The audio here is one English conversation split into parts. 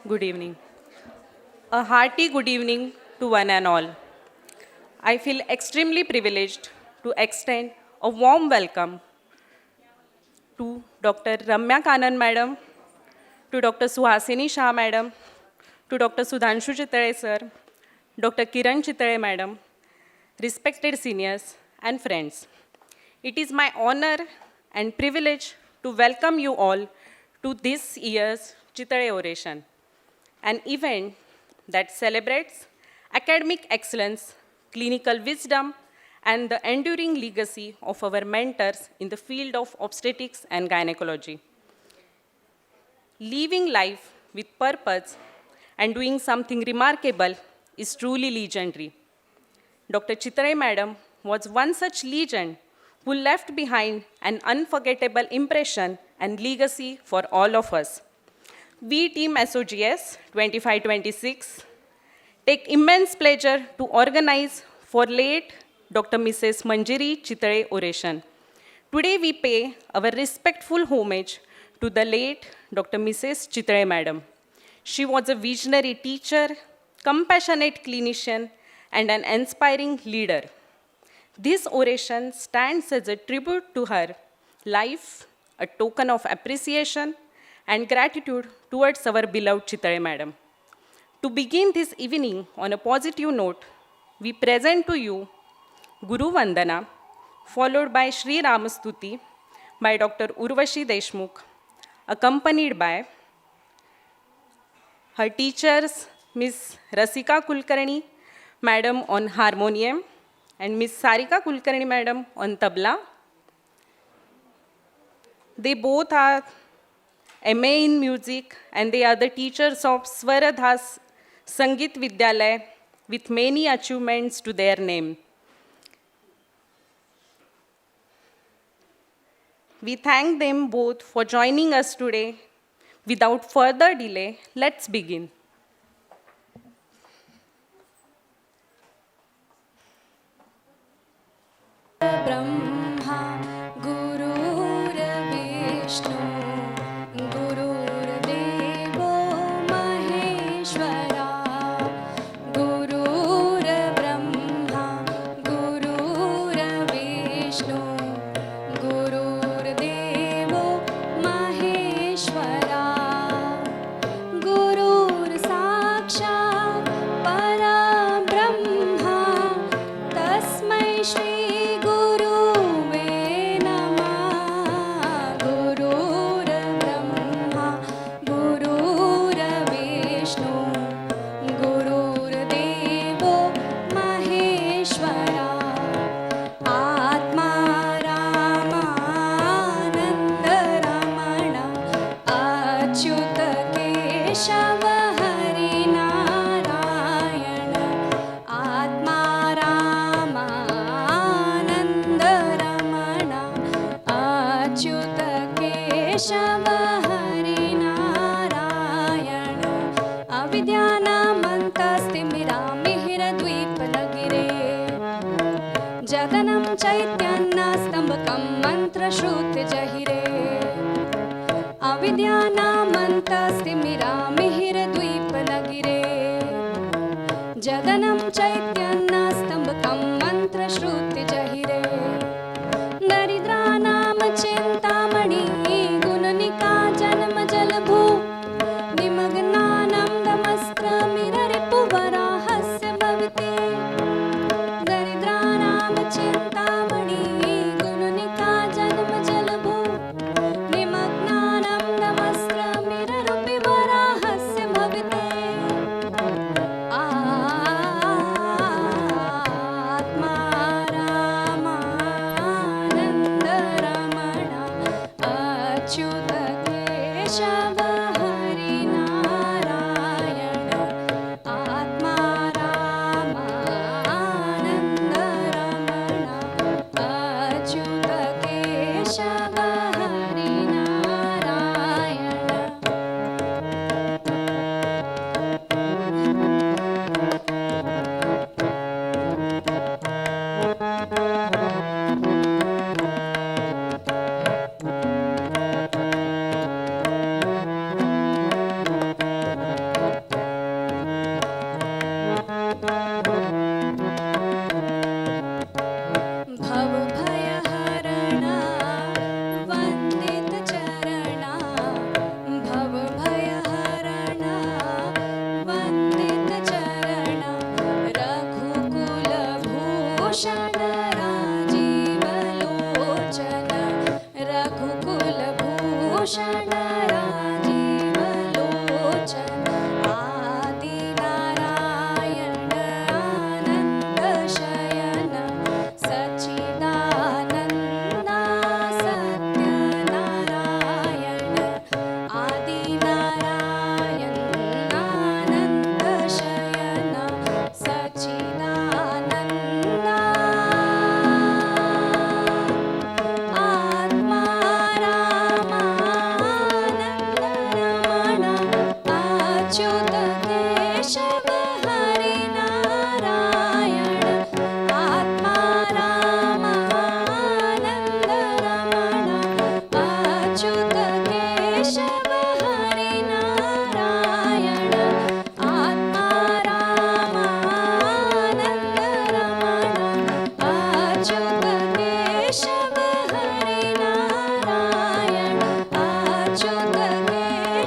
Good evening. A hearty good evening to one and all. I feel extremely privileged to extend a warm welcome to Dr. Ramya Kanan Madam, to Dr. Suhasini Shah Madam, to Dr. Sudhanshu Chitale Sir, Dr. Kiran Chitale Madam, respected seniors and friends. It is my honor and privilege to welcome you all to this year's Chitale Oration, an event that celebrates academic excellence, clinical wisdom, and the enduring legacy of our mentors in the field of obstetrics and gynecology. Living life with purpose and doing something remarkable is truly legendary. Dr. Chitare Madam was one such legend who left behind an unforgettable impression and legacy for all of us. We Team SOGS 2526 take immense pleasure to organize for late Dr. Mrs. Manjiri Chitale Oration. Today we pay our respectful homage to the late Dr. Mrs. Chitale Madam. She was a visionary teacher, compassionate clinician, and an inspiring leader. This oration stands as a tribute to her life, a token of appreciation and gratitude towards our beloved Chitale Madam. To begin this evening on a positive note, we present to you Guru Vandana, followed by Sri Ramastuti by Dr. Urvashi Deshmukh, accompanied by her teachers, Ms. Rasika Kulkarni, Madam on harmonium, and Ms. Sarika Kulkarni, Madam on tabla. They both are MA in music and they are the teachers of Swaradhas Sangeet Vidyalaya with many achievements to their name. We thank them both for joining us today. Without further delay, let's begin. Brahma गुरुर्विष्णु गुरुर्देवो महेश्वरा गुरुर्ब्रह्मा गुरुर्विष्णु गुरुर्देवो महेश्वरा गुरुर्साक्षात् परब्रह्मा तस्मै श्री केशव हरिनारायण अविद्यानामन्तस्तिमिरामिहिरद्वीपनगिरे जगनं चैत्यन्नास्तम्भकं मन्त्रश्रुतिजहिरे अविद्यानामन्तस्तिमिरामिहिरद्वीपनगिरे जगनं चैत्यन्नास्तम्भकं मन्त्रश्रुतिजहिरे दरिद्रानां चिन्तामणि गुणनिका जन्म जलभू निमग्नानां दमस्त्रमिररिपुवराहस्य भवति दरिद्रानां चिन्तामणि गुणनिका जन्म जलभू निमग्नानां दमस्त्रमिररिपुवराहस्य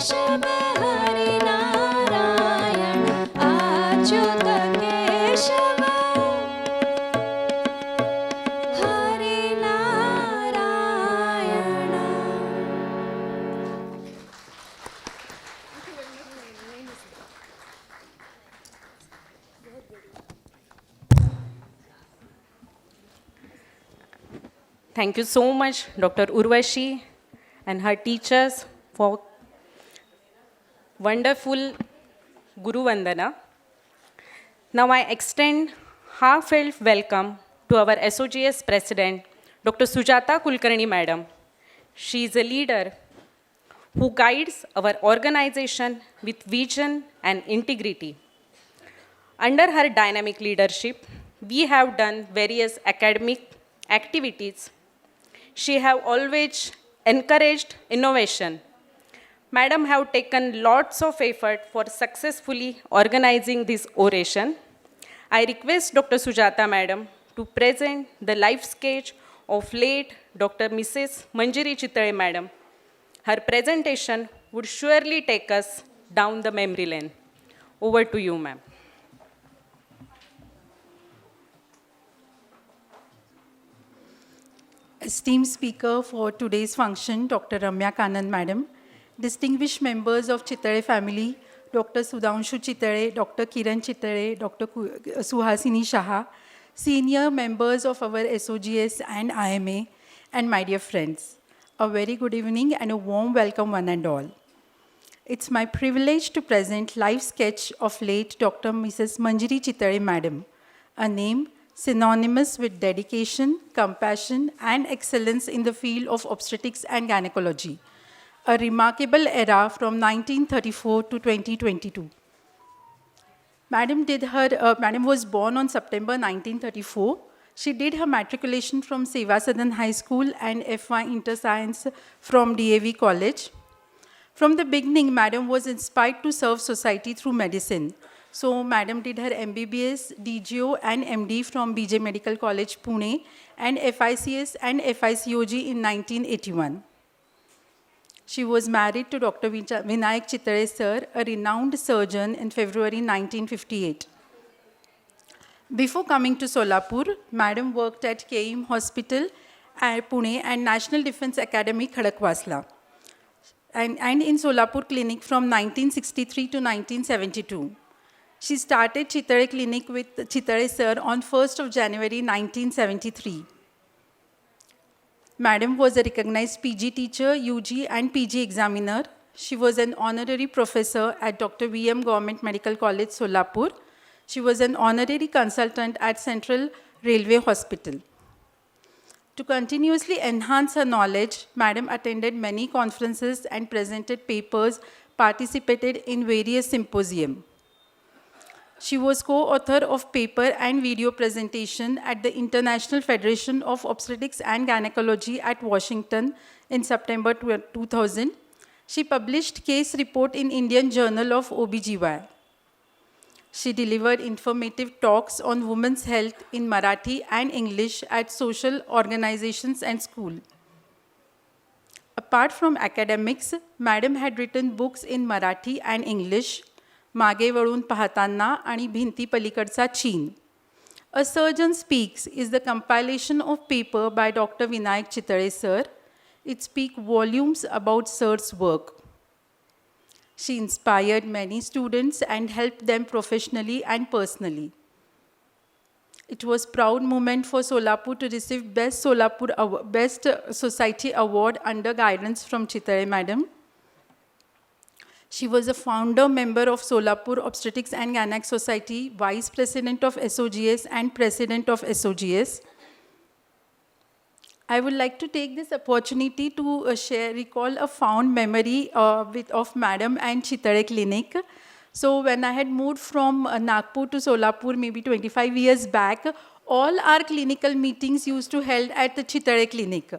Keshav Hari Narayan Achyut Keshav Hari Narayan. Thank you so much, Dr. Urvashi and her teachers for wonderful Guru Vandana. Now I extend heartfelt welcome to our SOGS President, Dr. Sujata Kulkarni Madam. She is a leader who guides our organization with vision and integrity. Under her dynamic leadership, we have done various academic activities. She have always encouraged innovation. Madam have taken lots of effort for successfully organizing this oration. I request Dr. Sujata Madam to present the life sketch of late Dr. Mrs. Manjiri Chitale Madam. Her presentation would surely take us down the memory lane. Over to you, ma'am. Esteemed speaker for today's function, Dr. Ramya Kanand Madam, distinguished members of Chitale family, Dr. Sudhanshu Chitale, Dr. Kiran Chitale, Dr. Suhasini Shaha, senior members of our SOGS and IMA, and my dear friends, a very good evening and a warm welcome one and all. It's my privilege to present live sketch of late Dr. Mrs. Manjiri Chitale Madam, a name synonymous with dedication, compassion, and excellence in the field of obstetrics and gynecology. A remarkable era from 1934 to 2022. Madam was born on September 1934. She did her matriculation from Seva Sadan High School and FY Inter Science from DAV College. From the beginning, Madam was inspired to serve society through medicine. So, Madam did her MBBS, DGO, and MD from BJ Medical College, Pune, and FICS and FICOG in 1981. She was married to Dr. Vinayak Chitale Sir, a renowned surgeon, in February 1958. Before coming to Solapur, Madam worked at KEM Hospital at Pune and National Defense Academy, Khadakwasla, and in Solapur Clinic from 1963 to 1972. She started Chitale Clinic with Chitale Sir on 1st of January 1973. Madam was a recognized PG teacher, UG and PG examiner. She was an honorary professor at Dr. VM Government Medical College, Solapur. She was an honorary consultant at Central Railway Hospital. To continuously enhance her knowledge, Madam attended many conferences and presented papers, participated in various symposiums. She was co-author of paper and video presentation at the International Federation of Obstetrics and Gynecology at Washington in September 2000. She published case report in Indian Journal of OBGY. She delivered informative talks on women's health in Marathi and English at social organizations and school. Apart from academics, Madam had written books in Marathi and English, मागे वळून पाहताना आणि भिंती पलीकडचा चीन. A Surgeon Speaks is the compilation of paper by Dr. Vinayak Chitale Sir. It speaks volumes about Sir's work. She inspired many students and helped them professionally and personally. It was a proud moment for Solapur to receive Best Society Award under guidance from Chitale Madam. She was a founder member of Solapur Obstetrics and Gynec Society, Vice President of SOGS and President of SOGS. I would like to take this opportunity to recall a fond memory of Madam and Chitale Clinic. So when I had moved from Nagpur to Solapur maybe 25 years back, all our clinical meetings used to held at the Chitale Clinic.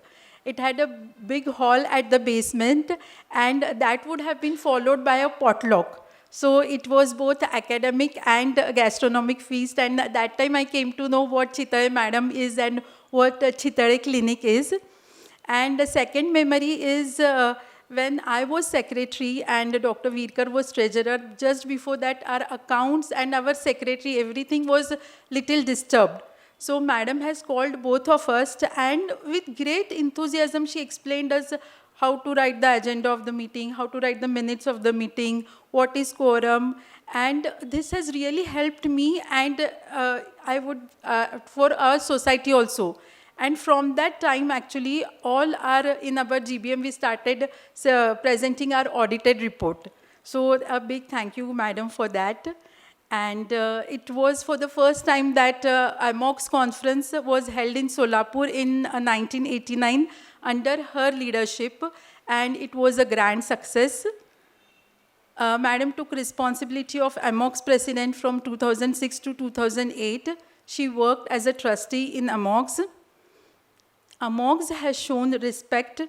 It had a big hall at the basement, and that would have been followed by a potluck. So it was both academic and gastronomic feast, and at that time I came to know what Chitale Madam is and what Chitale Clinic is. And the second memory is when I was secretary and Dr. Virkar was treasurer, just before that our accounts and our secretary, everything was little disturbed. So madam has called both of us and with great enthusiasm she explained us how to write the agenda of the meeting, how to write the minutes of the meeting, what is quorum, and this has really helped me and I would, for our society also. And from that time, actually, all our, in our GBM, we started presenting our audited report. So a big thank you, madam, for that. And it was for the first time that IMOX conference was held in Solapur in 1989 under her leadership, and it was a grand success. Madam took responsibility of AMOX president from 2006 to 2008. She worked as a trustee in AMOX. AMOX has shown respect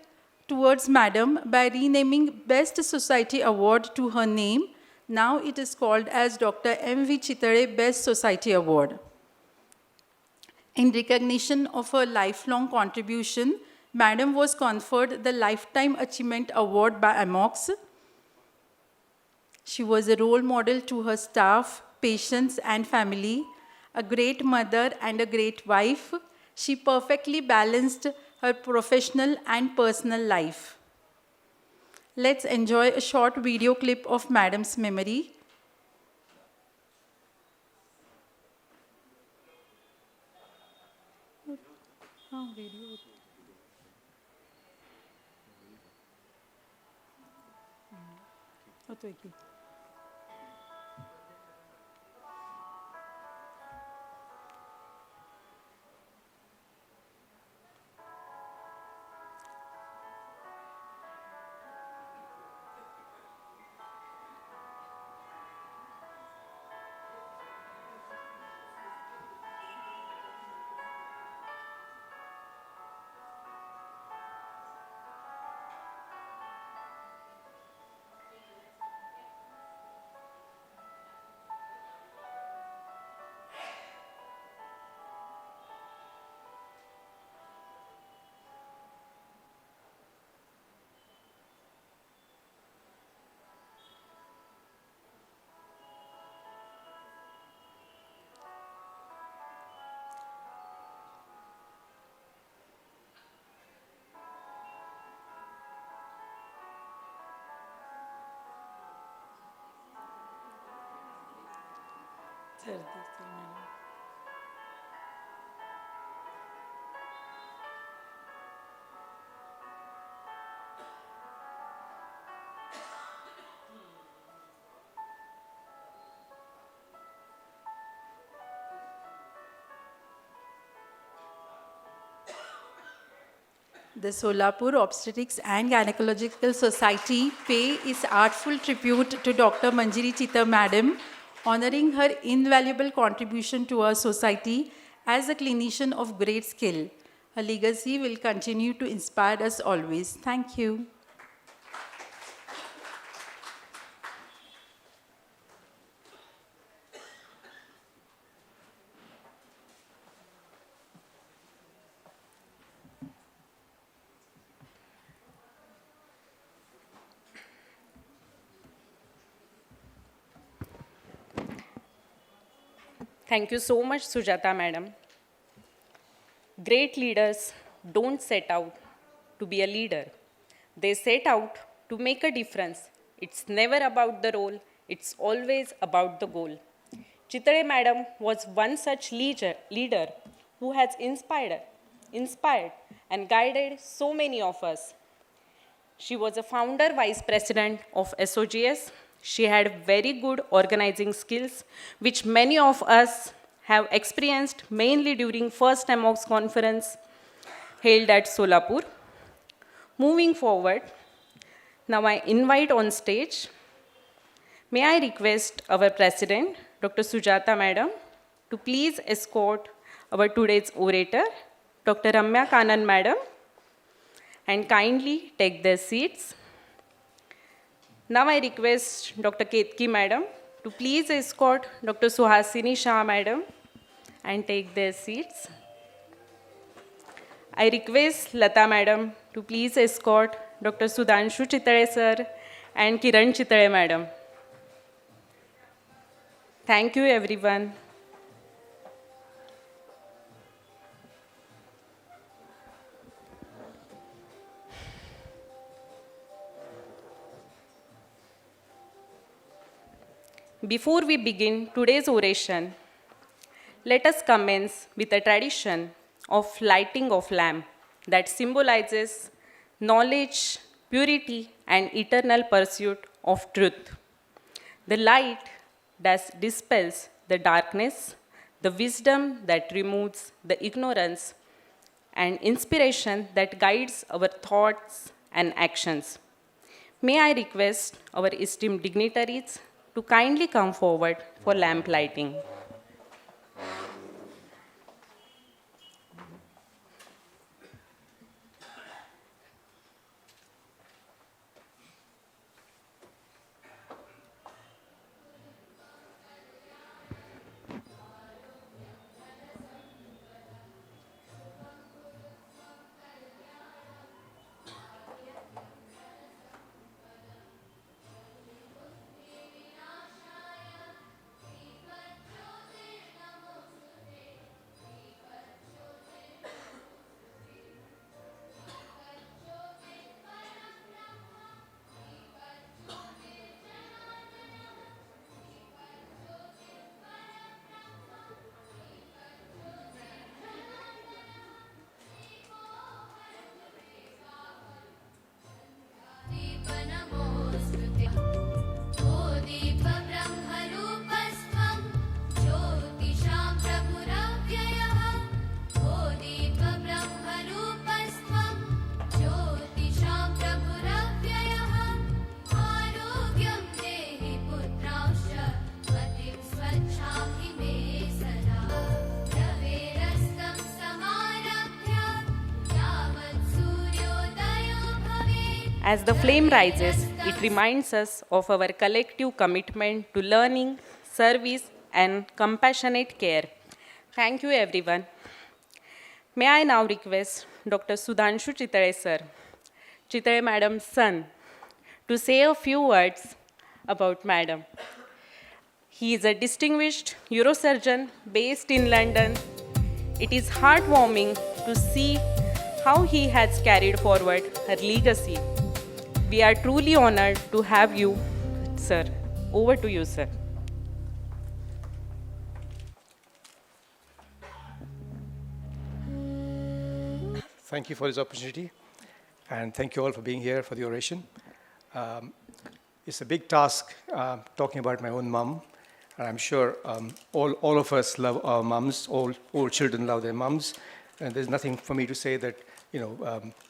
towards Madam by renaming Best Society Award to her name. Now it is called as Dr. M.V. Chitale Best Society Award. In recognition of her lifelong contribution, Madam was conferred the Lifetime Achievement Award by AMOX. She was a role model to her staff, patients, and family, a great mother and a great wife. She perfectly balanced her professional and personal life. Let's enjoy a short video clip of Madam's memory. The Solapur Obstetrics and Gynecological Society pay its artful tribute to Dr. Manjiri Chitale Madam, honoring her invaluable contribution to our society as a clinician of great skill. Her legacy will continue to inspire us always. Thank you. Thank you so much, Sujata madam. Great leaders don't set out to be a leader. They set out to make a difference. It's never about the role, it's always about the goal. Chitale madam was one such leader who has inspired and guided so many of us. She was a founder vice president of SOGS. She had very good organizing skills, which many of us have experienced mainly during first AMOX conference held at Solapur. Moving forward, now I invite on stage, may I request our president, Dr. Sujata madam, to please escort our today's orator, Dr. Ramya Kanan madam, and kindly take their seats. Now I request Dr. Ketki madam to please escort Dr. Suhasini Shah madam and take their seats. I request Lata madam to please escort Dr. Sudhanshu Chitale sir, and Kiran Chitale madam. Thank you everyone. Before we begin today's oration, let us commence with a tradition of lighting of lamp that symbolizes knowledge, purity, and eternal pursuit of truth. The light that dispels the darkness, the wisdom that removes the ignorance, and inspiration that guides our thoughts and actions. May I request our esteemed dignitaries to kindly come forward for lamp lighting. दीपनमोऽस्तुते ओ दीपब्रह्मरूपस्त्वं ज्योतिषां प्रभुरव्ययः ओ दीपब्रह्मरूपस्त्वं ज्योतिषां प्रभुरव्ययः आरोग्यं देहि पुत्रांश्च मतिं स्वच्छामि मे सदा रवेरस्तं समारभ्य यावत् सूर्योदयो भवेत्. As the flame rises, it reminds us of our collective commitment to learning, service, and compassionate care. Thank you, everyone. May I now request Dr. Sudhanshu Chitale sir, Chitale madam's son, to say a few words about madam. He is a distinguished neurosurgeon based in London. It is heartwarming to see how he has carried forward her legacy. We are truly honored to have you, sir. Over to you, sir. Thank you for this opportunity, and thank you all for being here for the oration. It's a big task talking about my own mum, and I'm sure all of us love our mums, all children love their mums, and there's nothing for me to say that,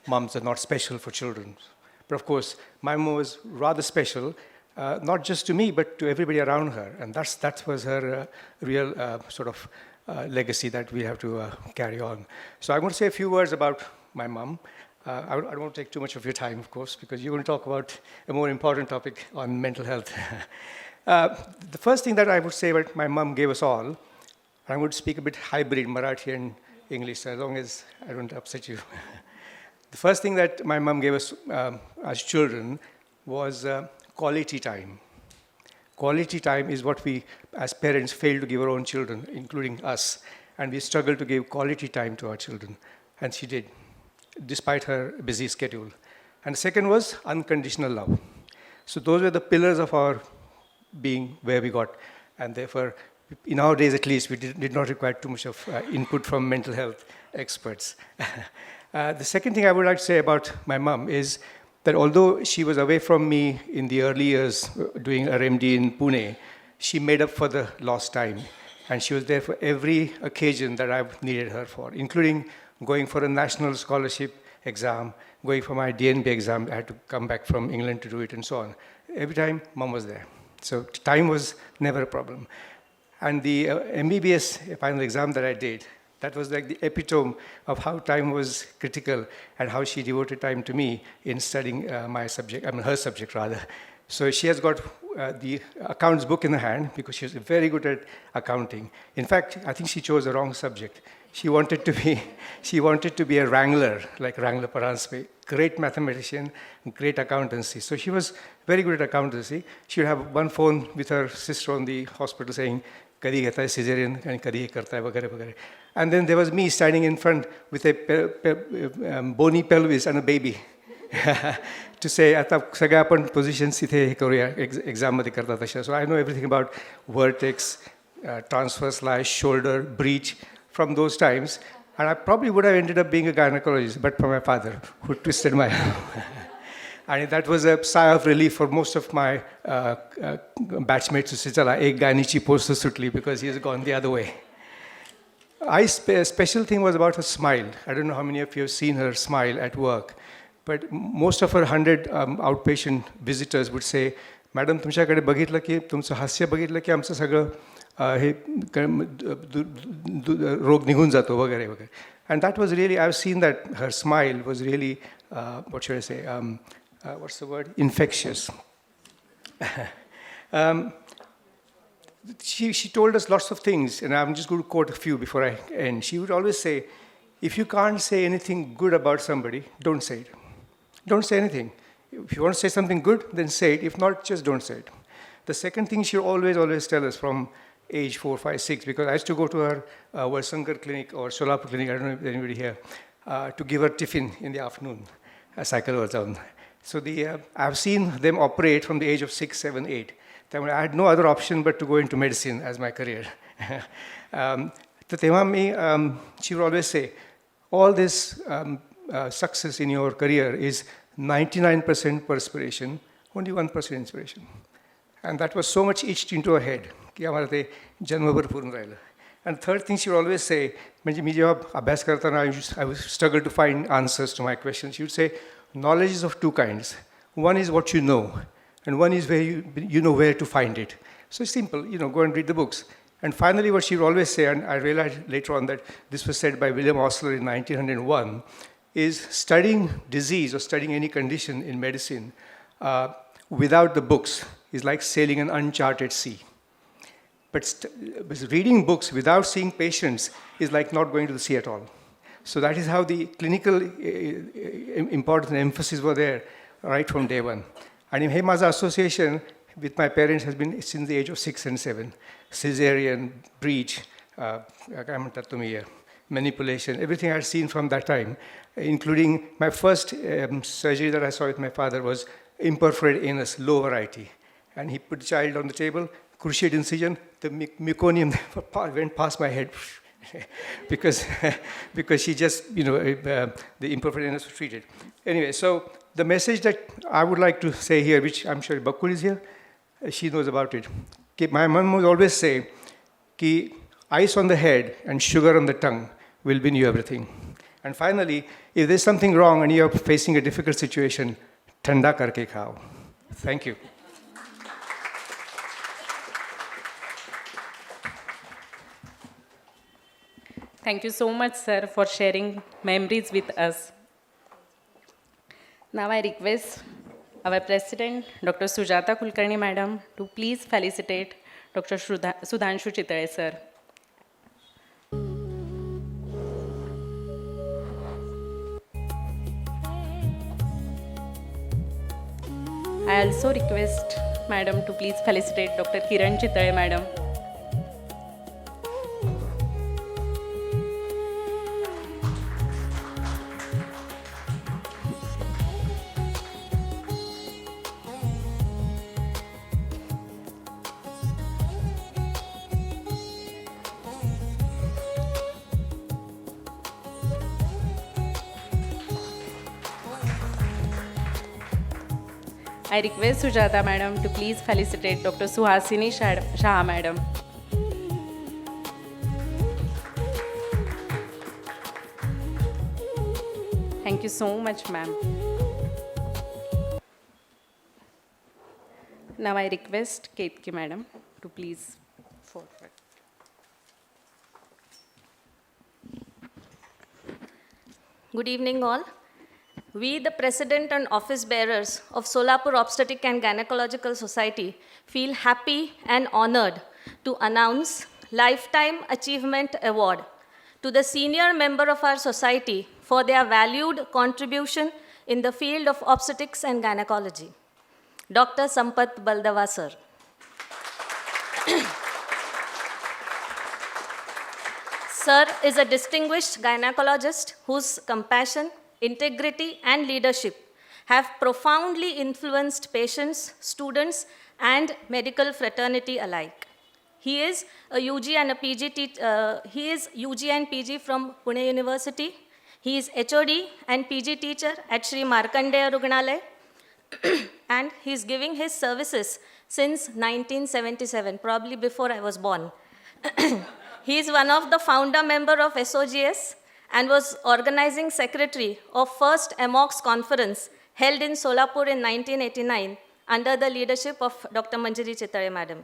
mums are not special for children. But of course, my mum was rather special, not just to me, but to everybody around her, and that was her real sort of legacy that we have to carry on. So I'm going to say a few words about my mum. I don't want to take too much of your time, of course, because you're going to talk about a more important topic on mental health. The first thing that I would say about my mum gave us all, I'm going to speak a bit hybrid Marathi and English, so as long as I don't upset you. The first thing that my mum gave us as children was quality time. Quality time is what we, as parents, fail to give our own children, including us. And we struggle to give quality time to our children. And she did, despite her busy schedule. And the second was unconditional love. So those were the pillars of our being where we got. And therefore, in our days at least, we did not require too much of input from mental health experts. The second thing I would like to say about my mum is that although she was away from me in the early years doing her MD in Pune, she made up for the lost time. And she was there for every occasion that I've needed her for, including going for a national scholarship exam, going for my DNB exam. I had to come back from England to do it and so on. Every time, mum was there. So time was never a problem. And the MBBS final exam that I did, that was like the epitome of how time was critical and how she devoted time to me in studying my subject, her subject rather. So she has got the accounts book in the hand because she was very good at accounting. In fact, I think she chose the wrong subject. She wanted to be, she wanted to be a wrangler, like Wrangler Paranspe, great mathematician, great accountancy. So she was very good at accountancy. She would have one phone with her sister on the hospital saying, "Kadi heta hai cesarean, and kadi ye karta hai, vagare vagare." And then there was me standing in front with a bony pelvis and a baby. To say, आता सगळ्या आपण positions इथे हे करूया exam मध्ये करतात तशा. So I know everything about vertex, transfer slash, shoulder, breach from those times. And I probably would have ended up being a gynecologist, but for my father, who twisted my arm. And that was a sigh of relief for most of my batchmates to say, "Chala, ek gynaeची post sutli," because he has gone the other way. Special thing was about her smile. I don't know how many of you have seen her smile at work. But most of her 100 outpatient visitors would say, "Madam, तुमच्याकडे बघितलं की तुमचं हास्य बघितलं की आमचं सगळं हे रोग निघून जातो वगैरे वगैरे." And that was really, I've seen that her smile was really, what should I say, what's the word? Infectious. She told us lots of things, and I'm just going to quote a few before I end. She would always say, "If you can't say anything good about somebody, don't say it. Don't say anything. If you want to say something good, then say it. If not, just don't say it." The second thing she always tell us from age 4, 5, 6, because I used to go to her Varsankar clinic or Solapur clinic, I don't know if there's anybody here, to give her tiffin in the afternoon, a cycle or something. So I've seen them operate from the age of 6, 7, 8. I had no other option but to go into medicine as my career. She would always say, all this success in your career is 99% perspiration, only 1% inspiration. And that was so much etched into her head. की आम्हाला ते जन्मभर पूर्ण राहिलं. And third thing she would always say, म्हणजे मी जेव्हा अभ्यास करताना I would struggle to find answers to my questions. She would say, knowledge is of two kinds. One is what you know, and one is where you know where to find it. So it's simple, go and read the books. And finally, what she would always say, and I realized later on that this was said by William Osler in 1901, is studying disease or studying any condition in medicine without the books is like sailing an uncharted sea. But reading books without seeing patients is like not going to the sea at all. So that is how the clinical importance and emphasis were there right from day one. And हे माझं association with my parents has been since the age of 6 and 7. Caesarean, breach, काय म्हणतात तुम्ही, manipulation, everything I had seen from that time, including my first surgery that I saw with my father was imperforated anus, low variety. And he put the child on the table, cruciate incision, the meconium went past my head because she just, the imperforated anus was treated. Anyway, so the message that I would like to say here, which I'm sure Bakul is here, she knows about it. My mom would always say, ki ice on the head and sugar on the tongue will win you everything. And finally, if there's something wrong and you're facing a difficult situation, thanda karke khao. Thank you. Thank you so much, sir, for sharing memories with us. Now I request our President, Dr. Sujata Kulkarni Madam, to please felicitate Dr. Sudhanshu Chitale, sir. I also request Madam to please felicitate Dr. Kiran Chitale, Madam. I request Sujata Madam to please felicitate Dr. Suhasini Shah Madam. Thank you so much, ma'am. Now I request Ketki Madam to please forward. Good evening, all. we, the President and office bearers of Solapur Obstetric and Gynecological Society, feel happy and honored to announce Lifetime Achievement Award to the senior member of our society for their valued contribution in the field of obstetrics and gynecology, Dr. Sampath Baldava, sir. Sir is a distinguished gynecologist whose compassion, integrity, and leadership have profoundly influenced patients, students, and medical fraternity alike. He is a UG and a PG he is UG and PG from Pune University. He is HOD and PG teacher at Sri Markandeya Rugnalaya, and he is giving his services since 1977, probably before I was born. He is one of the founder member of SOGS and was organizing secretary of first AMOGS conference held in Solapur in 1989 under the leadership of Dr. Manjiri Chitale madam.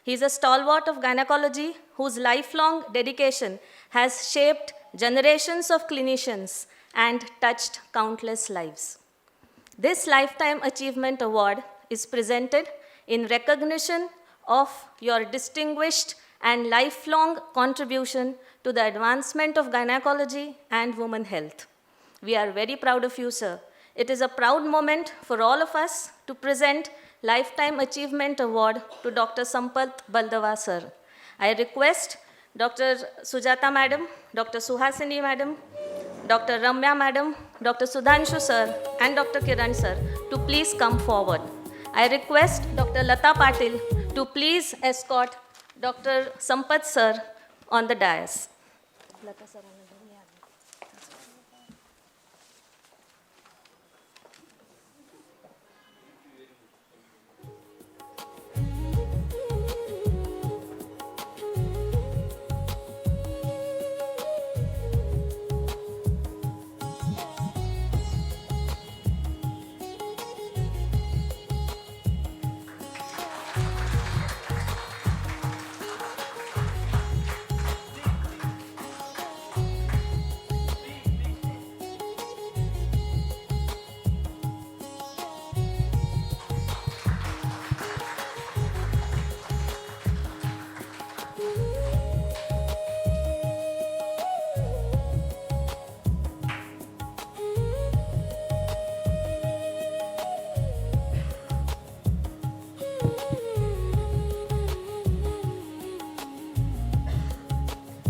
He is a stalwart of gynecology whose lifelong dedication has shaped generations of clinicians and touched countless lives. This Lifetime Achievement Award is presented in recognition of your distinguished and lifelong contribution to the advancement of gynecology and women health. We are very proud of you, sir. It is a proud moment for all of us to present Lifetime Achievement Award to Dr. Sampath Baldava, sir. I request Dr. Sujata madam, Dr. Suhasini madam, Dr. Ramya madam, Dr. Sudhanshu sir, and Dr. Kiran sir to please come forward. I request Dr. Lata Patil to please escort Dr. Sampath sir on the dais.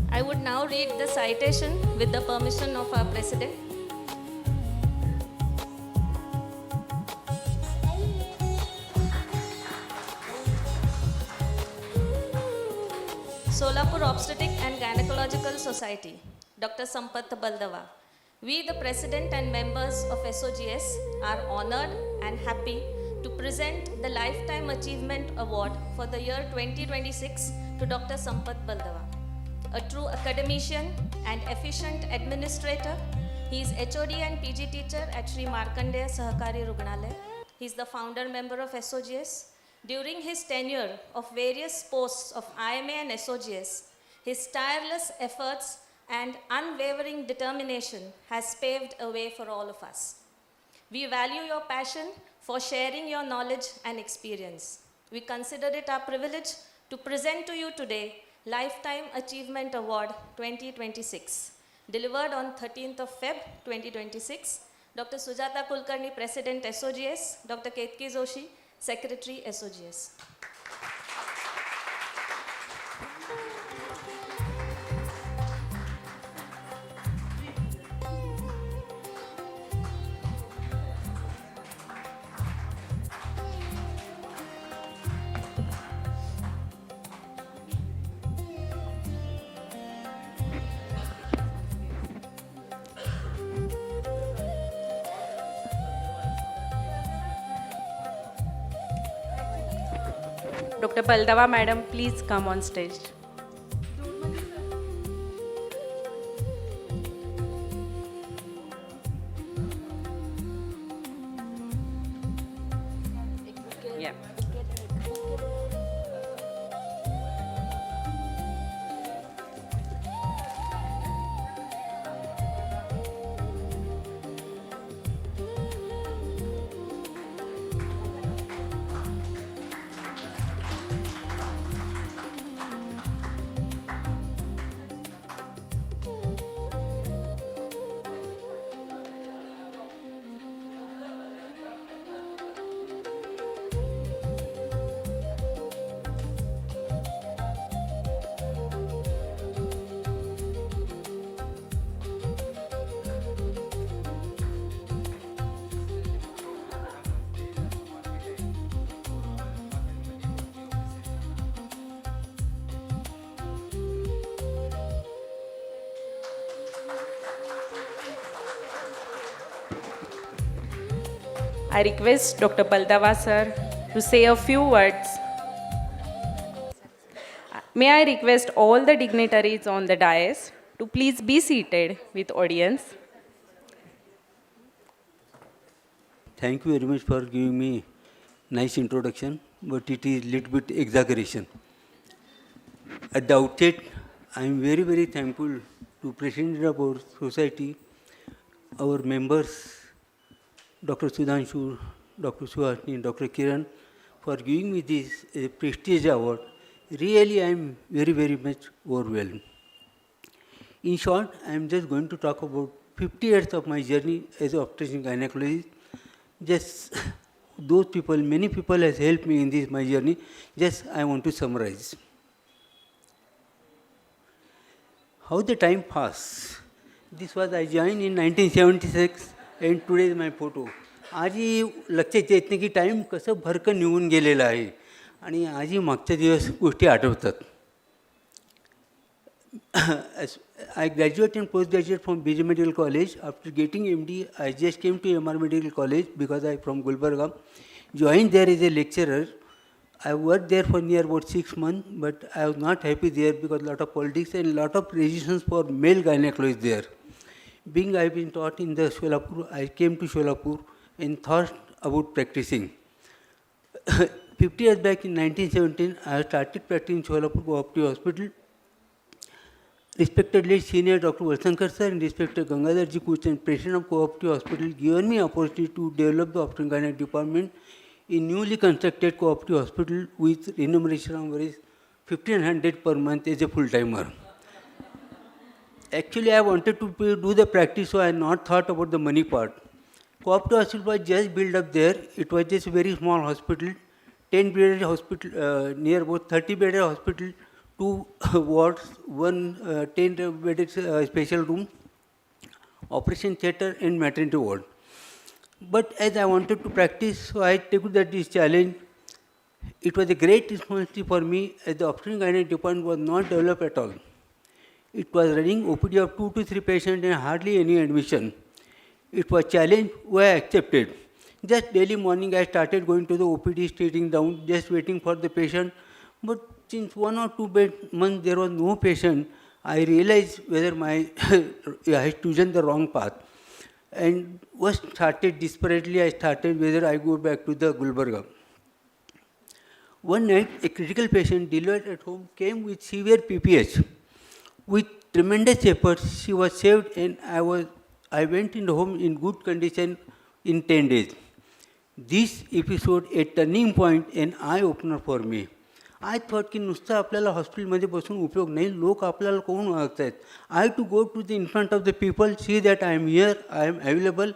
I would now read the citation with the permission of our President. Solapur Obstetric and Gynecological Society, Dr. Sampath Baldava. We, the President and members of SOGS, are honored and happy to present the Lifetime Achievement Award for the year 2026 to Dr. Sampath Baldava. A true academician and efficient administrator, he is HOD and PG teacher at Sri Markandeya Sahakari Rugnalaya. He is the founder member of SOGS. During his tenure of various posts of IMA and SOGS, his tireless efforts and unwavering determination has paved a way for all of us. We value your passion for sharing your knowledge and experience. We consider it our privilege to present to you today Lifetime Achievement Award 2026, delivered on 13th of Feb 2026. Dr. Sujata Kulkarni, President SOGS, Dr. Ketki Joshi, Secretary SOGS. Dr. Baldava madam, please come on stage. Yeah. I request Dr. Baldava sir to say a few words. May I request all the dignitaries on the dais to please be seated with audience. Thank you very much for giving me nice introduction, but it is little bit exaggeration. At the outset, I am very, very thankful to President of our society, our members, Dr. Sudhanshu, Dr. Suhasini, Dr. Kiran, for giving me this prestigious award. Really, I am very, very much overwhelmed. In short, I am just going to talk about 50 years of my journey as an obstetrician gynecologist. Just those people, many people has helped me in this my journey. Just I want to summarize. How the time passed. This was I joined in 1976 and today is my photo. आजही लक्षात येत नाही की time कसं भरकन निघून गेलेलं आहे आणि आजही मागच्या दिवस गोष्टी आठवतात. I graduated and postgraduate from BJ Medical College. After getting MD, I just came to MR Medical College because I am from Gulbarga. Joined there as a lecturer. I worked there for near about 6 months, but I was not happy there because lot of politics and lot of resistance for male gynecologists there. Being I have been taught in the Solapur, I came to Solapur and thought about practicing. 50 years back in 1917, I started practicing in Solapur Cooperative Hospital. Respected late senior Dr. Valsankar sir and respected Gangadharji Kuch and president of Cooperative Hospital given me opportunity to develop the obstetric gynec department in newly constructed Cooperative Hospital with remuneration of 1,500 per month as a full-timer. Actually, I wanted to do the practice, so I had not thought about the money part. Cooperative Hospital was just built up there. It was just a very small hospital, 10-bedded hospital, near about 30-bedded hospital, 2 wards, 1 10-bedded special room, operation theatre and maternity ward. But as I wanted to practice, so I took that this challenge. It was a great responsibility for me as the obstetric gynec department was not developed at all. It was running OPD of 2 to 3 patients and hardly any admission. It was a challenge where I accepted. Just daily morning I started going to the OPD, sitting down, just waiting for the patient. But since 1 or 2 months there was no patient, I realized whether I had chosen the wrong path. And was started desperately, I started whether I go back to the Gulbarga. One night, a critical patient delivered at home came with severe PPH. With tremendous efforts, she was saved and I went in the home in good condition in 10 days. This episode a turning point and eye-opener for me. I thought की नुसतं आपल्याला हॉस्पिटलमध्ये बसून उपयोग नाही, लोक आपल्याला कोण ओळखत आहेत. I had to go to the in front of the people, see that I am here, I am available,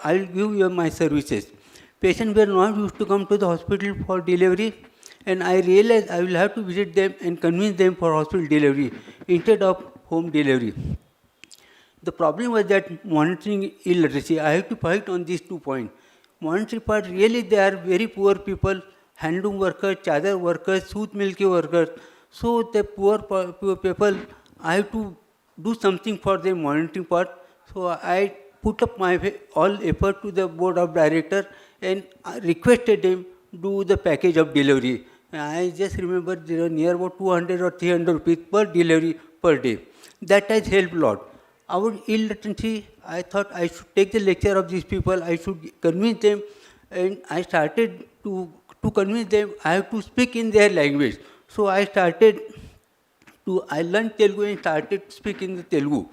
I will give you my services. Patients were not used to come to the hospital for delivery and I realized I will have to visit them and convince them for hospital delivery instead of home delivery. The problem was that monitoring illiteracy. I have to fight on these 2 points. Monitoring part, really they are very poor people, handloom workers, chadar workers, sooth milk workers. So the poor people, I have to do something for the monitoring part. So I put up my all effort to the board of director and I requested them do the package of delivery. I just remember there were near about 200 or 300 rupees per delivery per day. That has helped a lot. Our illiteracy, I thought I should take the lecture of these people, I should convince them, and I started to convince them, I have to speak in their language. So I learned Telugu and started speaking the Telugu.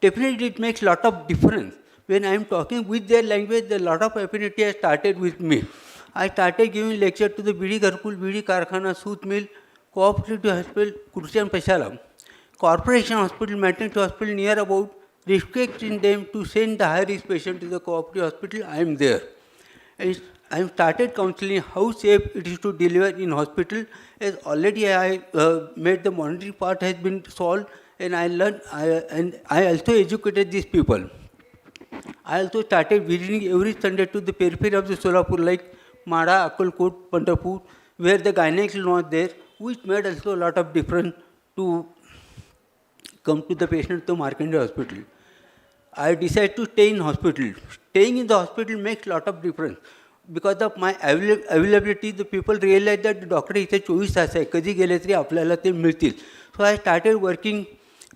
Definitely it makes a lot of difference. When I am talking with their language, a lot of affinity has started with me. I started giving lecture to the BD Gharkul, BD Karkhana, Sooth Mill, Cooperative Hospital, Kursi and Pashala. Corporation Hospital, Maternity Hospital near about, restricting them to send the high-risk patient to the cooperative hospital, I am there. And I have started counseling how safe it is to deliver in hospital, as already I made the monitoring part has been solved, and I learned, and I also educated these people. I also started visiting every Sunday to the periphery of the Solapur, like Mada, Akalkot, Pandharpur, where the gynec is not there, which made also a lot of difference to come to the patient to Markandeya Hospital. I decided to stay in hospital. Staying in the hospital makes a lot of difference. because of my availability, the people realized that the doctor इथे 24 तास आहे, कधी गेले तरी आपल्याला ते मिळतील. So I started working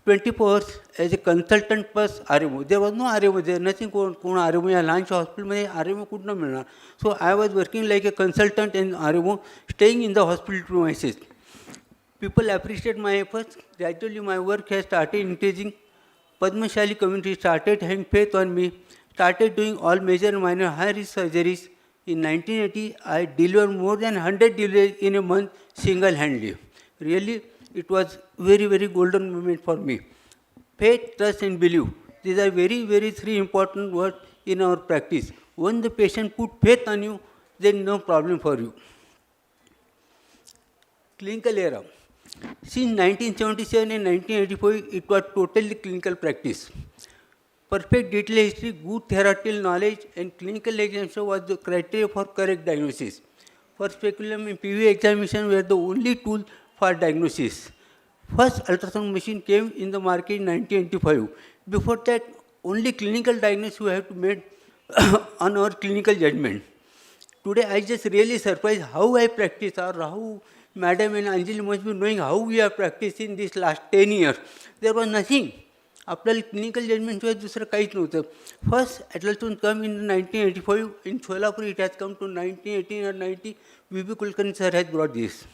24 hours as a consultant plus RMO. There was no RMO there, nothing. कोण RMO या लहानशा हॉस्पिटलमध्ये RMO कुठनं मिळणार? So I was working like a consultant and RMO, staying in the hospital premises. People appreciate my efforts. Gradually my work has started increasing. Padmashali community started having faith on me, started doing all major and minor high-risk surgeries. In 1980, I delivered more than 100 deliveries in a month single-handedly. Really, it was very, very golden moment for me. Faith, trust and belief. These are very, very three important words in our practice. When the patient put faith on you, then no problem for you. Clinical era. Since 1977 and 1985, it was totally clinical practice. Perfect detailed history, good theoretical knowledge, and clinical examination was the criteria for correct diagnosis. For speculum and PV examination were the only tool for diagnosis. First ultrasound machine came in the market in 1985. Before that, only clinical diagnosis we have to make on our clinical judgment. Today, I just really surprised how I practice, or how Madam and Anjali must be knowing how we have practiced in this last 10 years. There was nothing. आपल्याला clinical जजमेंटशिवाय दुसरं काहीच नव्हतं. First ultrasound come in 1985 in Solapur. It has come to 1918 or 19. V.B. Kulkarni sir has brought this.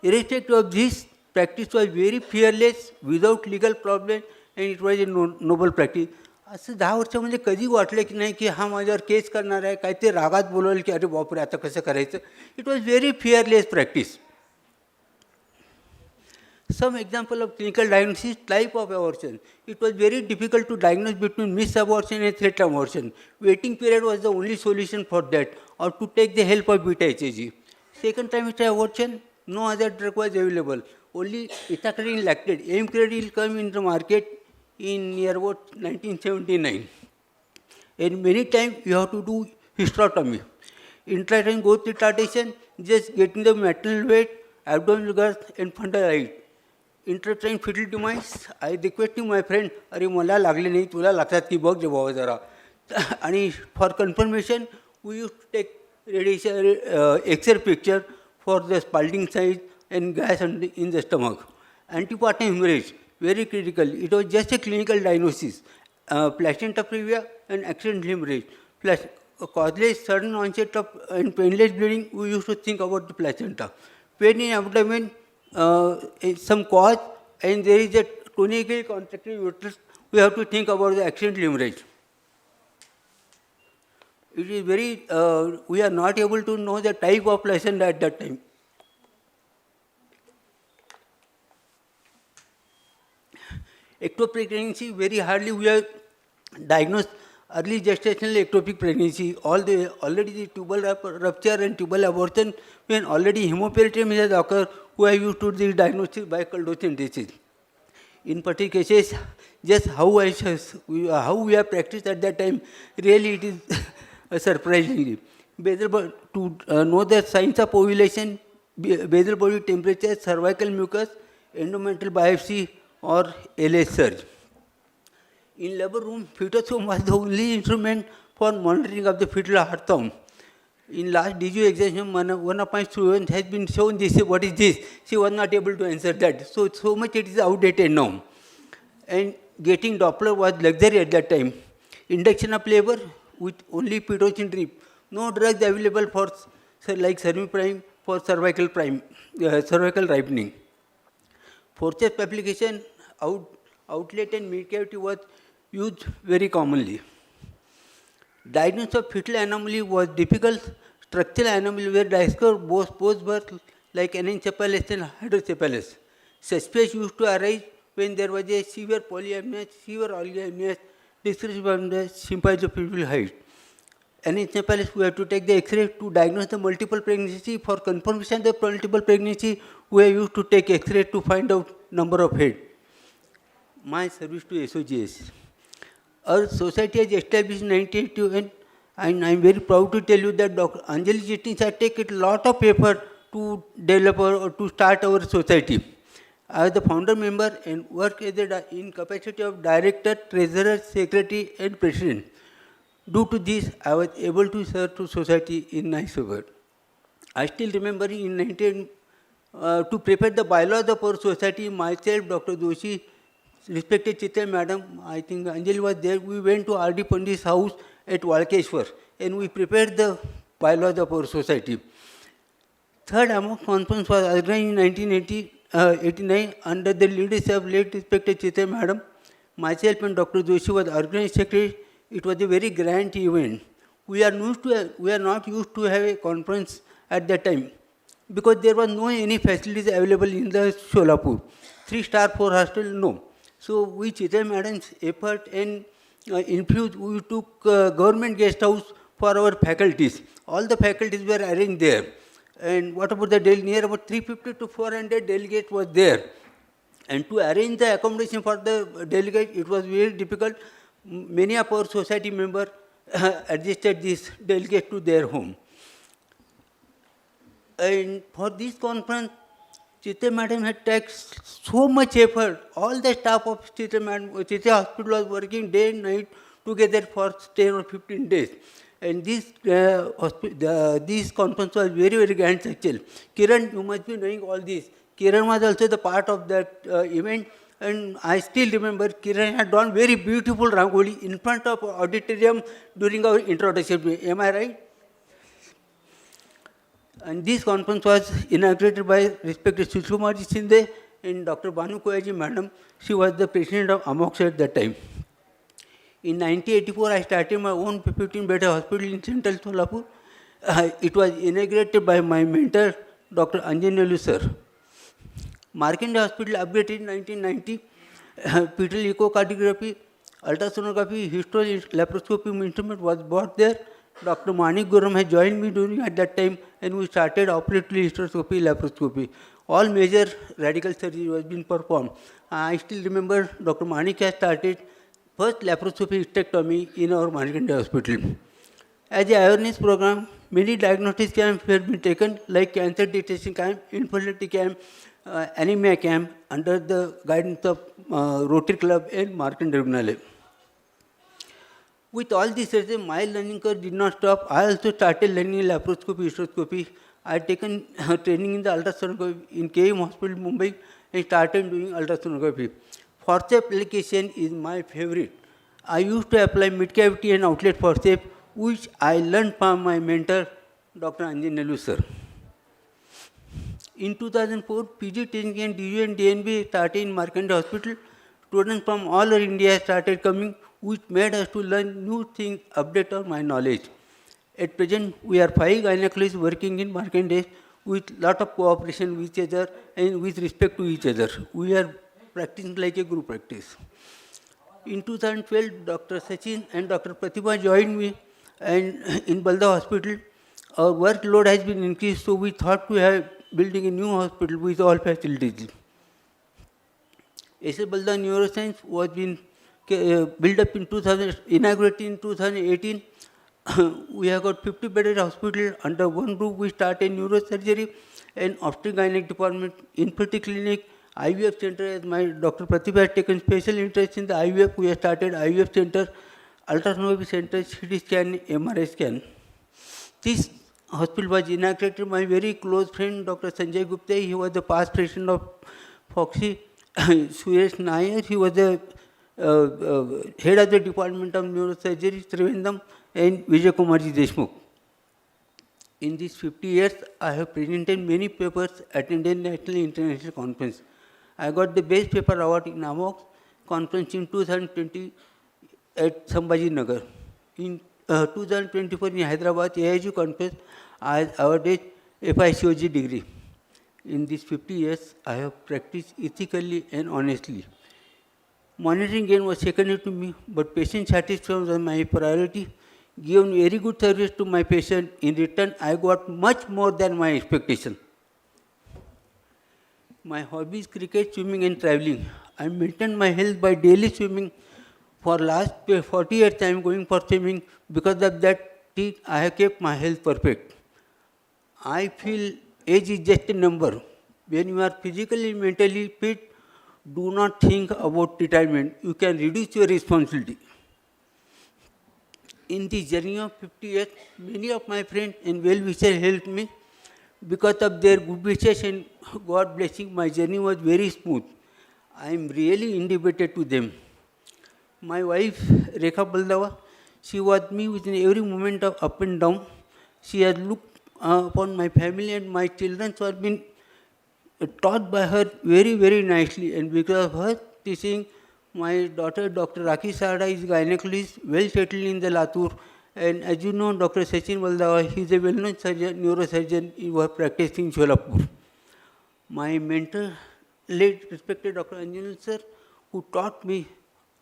Irrespective of this, practice was very fearless, without legal problem, and it was a noble practice. असं 10 वर्षामध्ये कधी वाटलं की नाही की हा माझ्यावर case करणार आहे, काय ते रागात बोलवलं की अरे बापरे आता कसं करायचं. It was very fearless practice. Some example of clinical diagnosis, type of abortion. It was very difficult to diagnose between missed abortion and threat abortion. Waiting period was the only solution for that, or to take the help of beta HAG. Second trimester abortion, no other drug was available. Only ethacridine lactate. Amcred will come in the market in near about 1979. And many times you have to do hysterectomy. Intrauterine growth retardation, just getting the maternal weight, abdominal girth and fundal height. Intrauterine fetal demise, I requesting my friend, अरे मला लागले नाही, तुला लागतात की बघ बाबा जरा. आणि for confirmation, we used to take radiation, X-ray picture for the spalting size and gas in the stomach. Antepartum hemorrhage, very critical. It was just a clinical diagnosis. Placenta previa and accidental hemorrhage. Causeless sudden onset of and painless bleeding, we used to think about the placenta. Pain in abdomen, some cause, and there is a tonically contracted uterus, we have to think about the accidental hemorrhage. It is very, we are not able to know the type of placenta at that time. Ectopic pregnancy, very hardly we have diagnosed early gestational ectopic pregnancy. Already the tubal rupture and tubal abortion, when already hemoperitoneum has occurred, we are used to the diagnosis by Culldocian disease. In particular cases, just how we have practiced at that time, really it is surprisingly. To know the signs of ovulation, basal body temperature, cervical mucus, endometrial biopsy, or LS surge. In labor room, fetosome was the only instrument for monitoring of the fetal heart sound. In last DGO examination, one of my students has been shown this, what is this? She was not able to answer that. So much it is outdated now. And getting Doppler was luxury at that time. Induction of labor with only pitocin drip. No drugs available for like Sermiprime for cervical ripening. Forceps application, outlet and mid cavity was used very commonly. Diagnosis of fetal anomaly was difficult. Structural anomaly were discovered both post-birth like anencephalus and hydrocephalus. Suspects used to arise when there was a severe polyamnias, severe oligoamnias, decrease from the symphysis height. Anencephalus, we have to take the X-ray to diagnose the multiple pregnancy. For confirmation of the multiple pregnancy, we are used to take X-ray to find out number of head. My service to SOGS. Our society has established in 1981, and I am very proud to tell you that Dr. Anjali Chitale has taken a lot of effort to develop or to start our society. I was the founder member and work as in capacity of director, treasurer, secretary, and president. Due to this, I was able to serve to society in nice way. I still remember in 19, to prepare the bylaws of our society, myself, Dr. Doshi, respected Chitale madam, I think Anjali was there, we went to R.D. Pandit's house at Walkeshwar and we prepared the bylaws of our society. Third AMOC conference was organized in 1989 under the leadership of late respected Chitale madam. Myself and Dr. Doshi was organized secretary. It was a very grand event. We are not used to have a conference at that time because there was no any facilities available in the Solapur. 3-star 4 hostel, no. So with Chitale madam's effort and influence, we took government guest house for our faculties. All the faculties were arranged there. And what about the near about 350 to 400 delegates was there. And to arrange the accommodation for the delegate, it was very difficult. Many of our society members adjusted this delegate to their home. And for this conference, Chitale madam had taken so much effort. All the staff of Chitale hospital was working day and night together for 10 or 15 days. And this conference was very, very grand success. Kiran, you must be knowing all this. Kiran was also the part of that event. And I still remember Kiran had done very beautiful rangoli in front of auditorium during our introduction. Am I right? And this conference was inaugurated by respected Sushrumaji Shinde and Dr. Banu Koyaji madam. She was the president of AMOX at that time. In 1984, I started my own 15-bed hospital in central Solapur. It was inaugurated by my mentor, Dr. Anjanelu sir. Markandeya Hospital upgraded in 1990. Fetal echocardiography, ultrasonography, history, laparoscopy instrument was brought there. Dr. Manik Guram had joined me during at that time, and we started operatively hysteroscopy, laparoscopy. All major radical surgery was being performed. I still remember Dr. Manik has started first laparoscopy hysterectomy in our Manjiri hospital. As a awareness program, many diagnostic camps have been taken, like cancer detection camp, infertility camp, anemia camp, under the guidance of Rotary Club and Markandeya Rugnalaya. With all this, my learning curve did not stop. I also started learning laparoscopy, hysteroscopy. I had taken training in the ultrasonography in KM Hospital, Mumbai, and started doing ultrasonography. Forceps application is my favorite. I used to apply mid-cavity and outlet forceps, which I learned from my mentor, Dr. Anjanelu sir. In 2004, PG training and DU and DNB started in Markandeya Hospital. Students from all over India started coming, which made us to learn new things, update our my knowledge. At present, we are 5 gynecologists working in Markandeya with lot of cooperation with each other and with respect to each other. We are practicing like a group practice. In 2012, Dr. Sachin and Dr. Pratibha joined me, and in Balda Hospital, our workload has been increased, so we thought to have building a new hospital with all facilities. S. Balda Neuroscience was been built up in inaugurated in 2018. We have got 50-bedded hospital under one roof. We started neurosurgery and obstetric department, infertility clinic, IVF center. As my Dr. Pratibha has taken special interest in the IVF, we have started IVF center, ultrasonography center, CT scan, MRI scan. This hospital was inaugurated by my very close friend, Dr. Sanjay Gupta. He was the past president of Foxy. Suresh Nair, he was the head of the Department of Neurosurgery, Trivandrum, and Vijay Kumarji Deshmukh. In these 50 years, I have presented many papers, attended national and international conference. I got the best paper award in AMOX conference in 2020 at Sambhaji Nagar. In 2024 in Hyderabad, AIG conference, I awarded FICOG degree. In these 50 years, I have practiced ethically and honestly. Monitoring gain was secondary to me, but patient satisfaction was my priority. Given very good service to my patient, in return, I got much more than my expectation. My hobbies: cricket, swimming, and traveling. I maintain my health by daily swimming. For last 40 years, I am going for swimming. Because of that, I have kept my health perfect. I feel age is just a number. When you are physically and mentally fit, do not think about retirement. You can reduce your responsibility. in the journey of 50 years, many of my friends and well-wishers helped me. Because of their good wishes and God blessing, my journey was very smooth. I am really indebted to them. My wife, Rekha Baldava, she was me within every moment of up and down. She has looked upon my family and my children who have been taught by her very, very nicely. And because of her teaching, my daughter, Dr. Rakhi Sarda, is gynecologist, well settled in the Latur. And as you know, Dr. Sachin Valdava, he is a well-known surgeon, neurosurgeon, he was practicing in Solapur. My mentor, late respected Dr. Anjanil sir, who taught me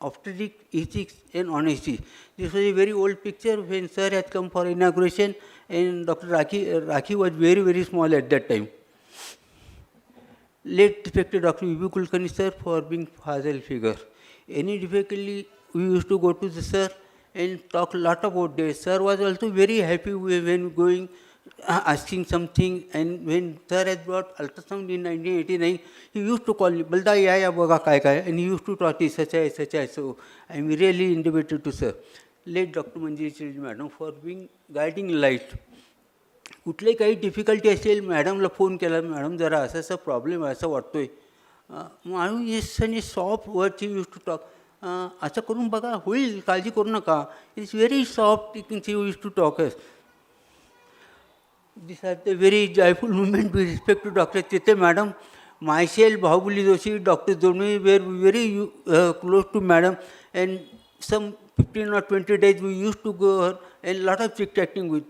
obstetrics, ethics and honesty. This was a very old picture when sir had come for inauguration and Dr. Rakhi was very, very small at that time. Late respected Dr. Vibhu Kulkarni sir for being father figure. Any difficulty, we used to go to the sir and talk a lot about this. Sir was also very happy when going, asking something, and when sir had brought ultrasound in 1989, he used to call me, Balda, ya baga kai, and he used to talk to such as. So I am really indebted to sir. Late Dr. Manjiri madam for being guiding light. कुठले काही difficulty असेल मॅडमला phone केला, madam जरा असा असा problem आहे असं वाटतोय, म्हणून येस आणि सॉफ्ट वर्डची यूज टू टॉक, असं करून बघा होईल, काळजी करू नका. It's very soft she use to talk us. This are the very joyful movement with respect to doctor Chitte madam. myself, Bahubali Joshi, Dr. Dormi were very close to madam, and some 15 or 20 days we used to go and lot of chit-chatting with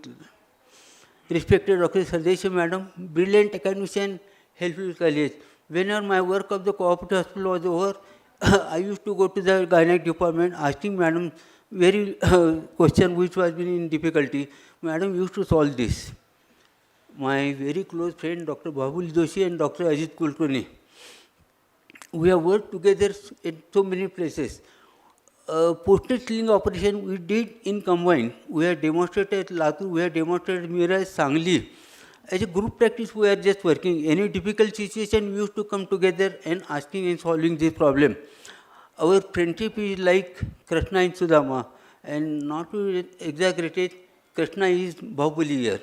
respected Dr. Sardesh madam, brilliant academician, helpful college. Whenever my work of the cooperative hospital was over, I used to go to the gynec department asking madam very question which was been in difficulty. Madam used to solve this. My very close friend Dr. Bahubali Joshi and Dr. Ajit Kulkarni, we have worked together in so many places. Postage sling operation we did in combined. We have demonstrated Latur, we have demonstrated Mira, Sangli. As a group practice, we are just working. Any difficult situation, we used to come together and asking and solving this problem. Our friendship is like Krishna and Sudama, and not to exaggerate it, Krishna is Bahubali here.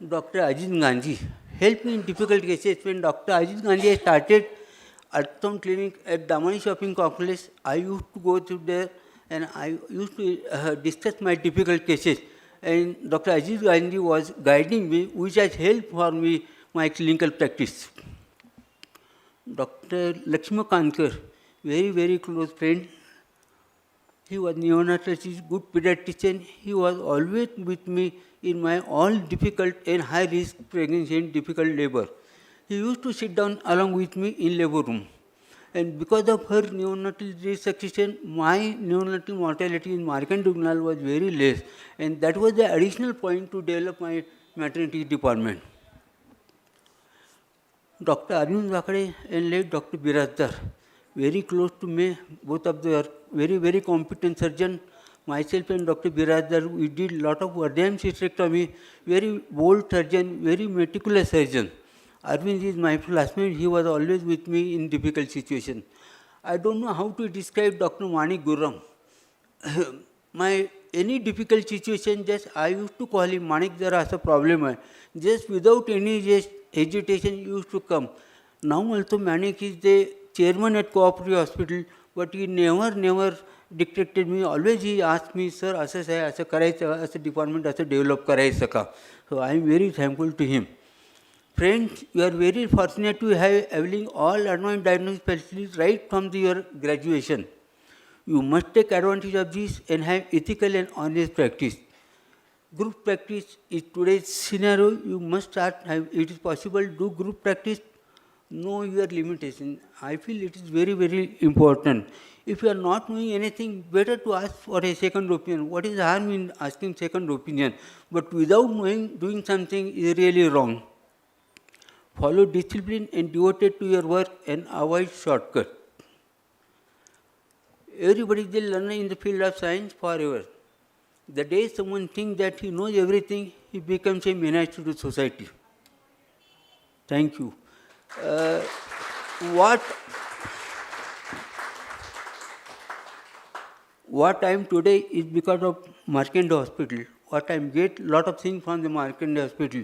Dr. Ajit Gandhi helped me in difficult cases. When Dr. Ajit Gandhi started ultrasound clinic at Damani Shopping Complex, I used to go to there and I used to discuss my difficult cases. And Dr. Ajit Gandhi was guiding me, which has helped for me my clinical practice. Dr. Lakshmi Kankar, very, very close friend. He was neonatologist, good pediatrician. He was always with me in my all difficult and high risk pregnancy and difficult labor. He used to sit down along with me in labor room. And because of her neonatal resuscitation, my neonatal mortality in Markandev was very less. And that was the additional point to develop my maternity department. Dr. Arvind Vakade and late Dr. Birazdar, very close to me, both of them are very, very competent surgeon. Myself and Dr. Birazdar, we did a lot of damn cystectomy, very bold surgeon, very meticulous surgeon. Arvind is my classmate, he was always with me in difficult situations. I don't know how to describe Dr. Manik Gurram. Any difficult situation, just I used to call him, Manik, there is a problem. Just without any hesitation, he used to come. Now also Manik is the chairman at Cooperative Hospital, but he never dictated me. Always he asked me, sir, asa करायचं, asa department asa develop करायचं का. So I am very thankful to him. Friends, you are very fortunate to have having all advanced diagnostic facilities right from your graduation. You must take advantage of this and have ethical and honest practice. Group practice is today's scenario. You must start. It is possible to do group practice. Know your limitation. I feel it is very, very important. If you are not knowing anything, better to ask for a second opinion. What is harm in asking second opinion? But without knowing, doing something is really wrong. Follow discipline and devoted to your work and avoid shortcut. Everybody is a learner in the field of science forever. The day someone thinks that he knows everything, he becomes a menace to the society. Thank you. what I am today is because of Markandeya Hospital. What I get lot of things from the Markandeya Hospital.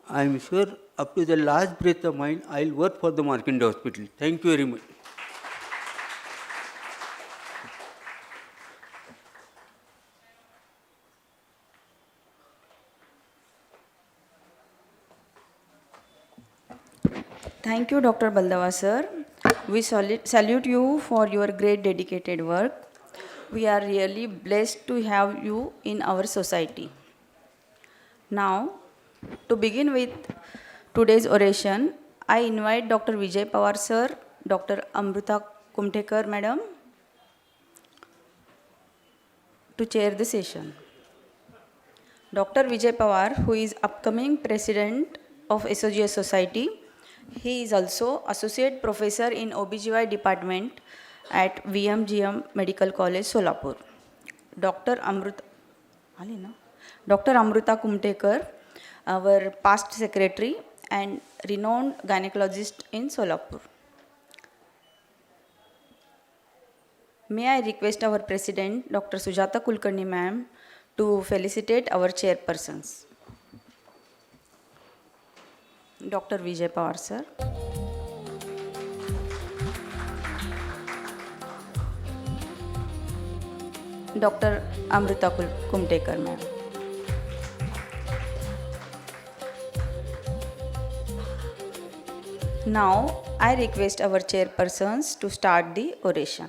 I am sure up to the last breath of mine, I will work for the Markandeya Hospital. Thank you very much. Thank you, Dr. Baldava sir. We salute you for your great dedicated work. We are really blessed to have you in our society. Now, to begin with today's oration, I invite Dr. Vijay Pawar sir, Dr. Amruta Kumtekar madam to chair the session. Dr. Vijay Pawar, who is upcoming president of SOGS Society, he is also associate professor in OBGY department at VMGM Medical College, Solapur. Dr. Amruta, Dr. Amruta Kumtekar, our past secretary and renowned gynecologist in Solapur. May I request our president, Dr. Sujata Kulkarni ma'am, to felicitate our chairpersons. Dr. Vijay Pawar sir. Dr. Amruta Kumtekar ma'am. Now, I request our chairpersons to start the oration.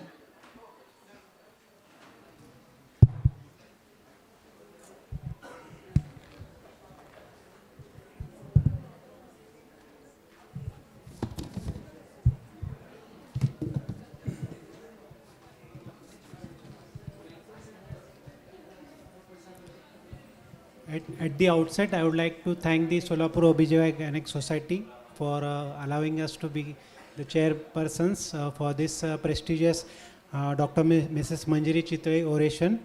At the outset, I would like to thank the Solapur OBGY Gynec Society for allowing us to be the chairpersons for this prestigious Mrs. Manjiri Chitale Oration.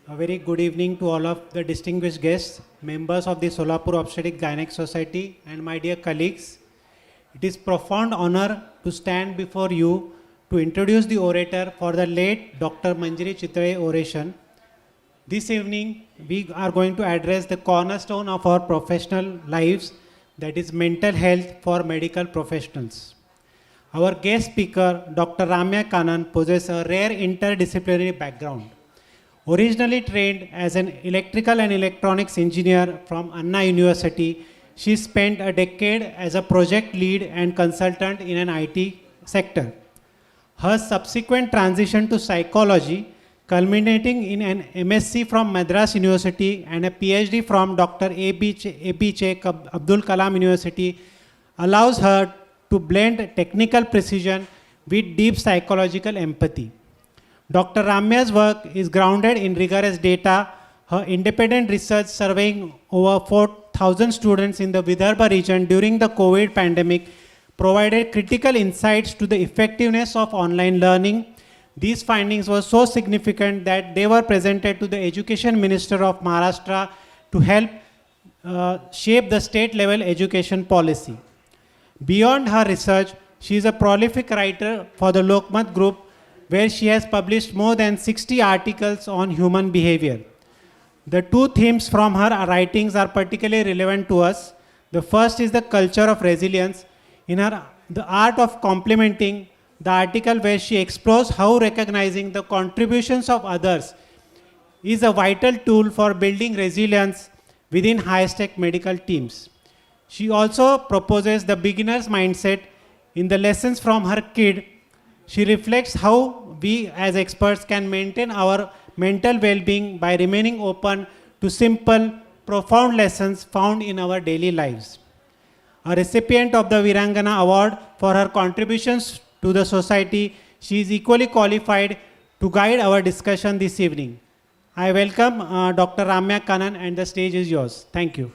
A very good evening to all of the distinguished guests, members of the Solapur Obstetric Gynec Society, and my dear colleagues. It is profound honor to stand before you to introduce the orator for the late Dr. Manjiri Chitale Oration. This evening, we are going to address the cornerstone of our professional lives, that is mental health for medical professionals. Our guest speaker, Dr. Ramya Kannan, possesses a rare interdisciplinary background. Originally trained as an electrical and electronics engineer from Anna University, she spent a decade as a project lead and consultant in an IT sector. Her subsequent transition to psychology, culminating in an MSc from Madras University and a PhD from Dr. APJ Abdul Kalam University, allows her to blend technical precision with deep psychological empathy. Dr. Ramya's work is grounded in rigorous data. Her independent research surveying over 4,000 students in the Vidarbha region during the COVID pandemic provided critical insights to the effectiveness of online learning. These findings were so significant that they were presented to the Education Minister of Maharashtra to help shape the state-level education policy. Beyond her research, she is a prolific writer for the Lokmat Group, where she has published more than 60 articles on human behavior. The two themes from her writings are particularly relevant to us. The first is the culture of resilience. In her The Art of Complementing, the article where she explores how recognizing the contributions of others is a vital tool for building resilience within high-tech medical teams. She also proposes the beginner's mindset in the lessons from her kid. She reflects how we as experts can maintain our mental well-being by remaining open to simple, profound lessons found in our daily lives. A recipient of the Virangana Award for her contributions to the society, she is equally qualified to guide our discussion this evening. I welcome Dr. Ramya Kannan, and the stage is yours. Thank you.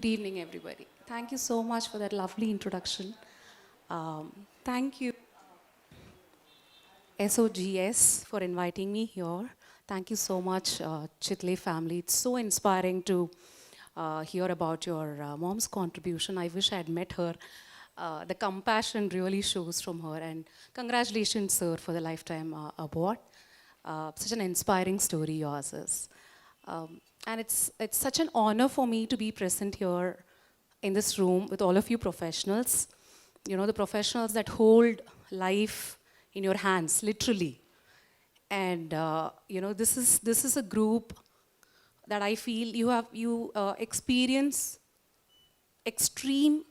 Good evening, everybody. Thank you so much for that lovely introduction. Thank you, SOGS, for inviting me here. Thank you so much, Chitale family. It's so inspiring to hear about your mom's contribution. I wish I had met her. The compassion really shows from her. And congratulations, sir, for the Lifetime Award. Such an inspiring story yours is. And it's such an honor for me to be present here in this room with all of you professionals. You know, the professionals that hold life in your hands, literally. And you know, this is a group that I feel you experience extreme,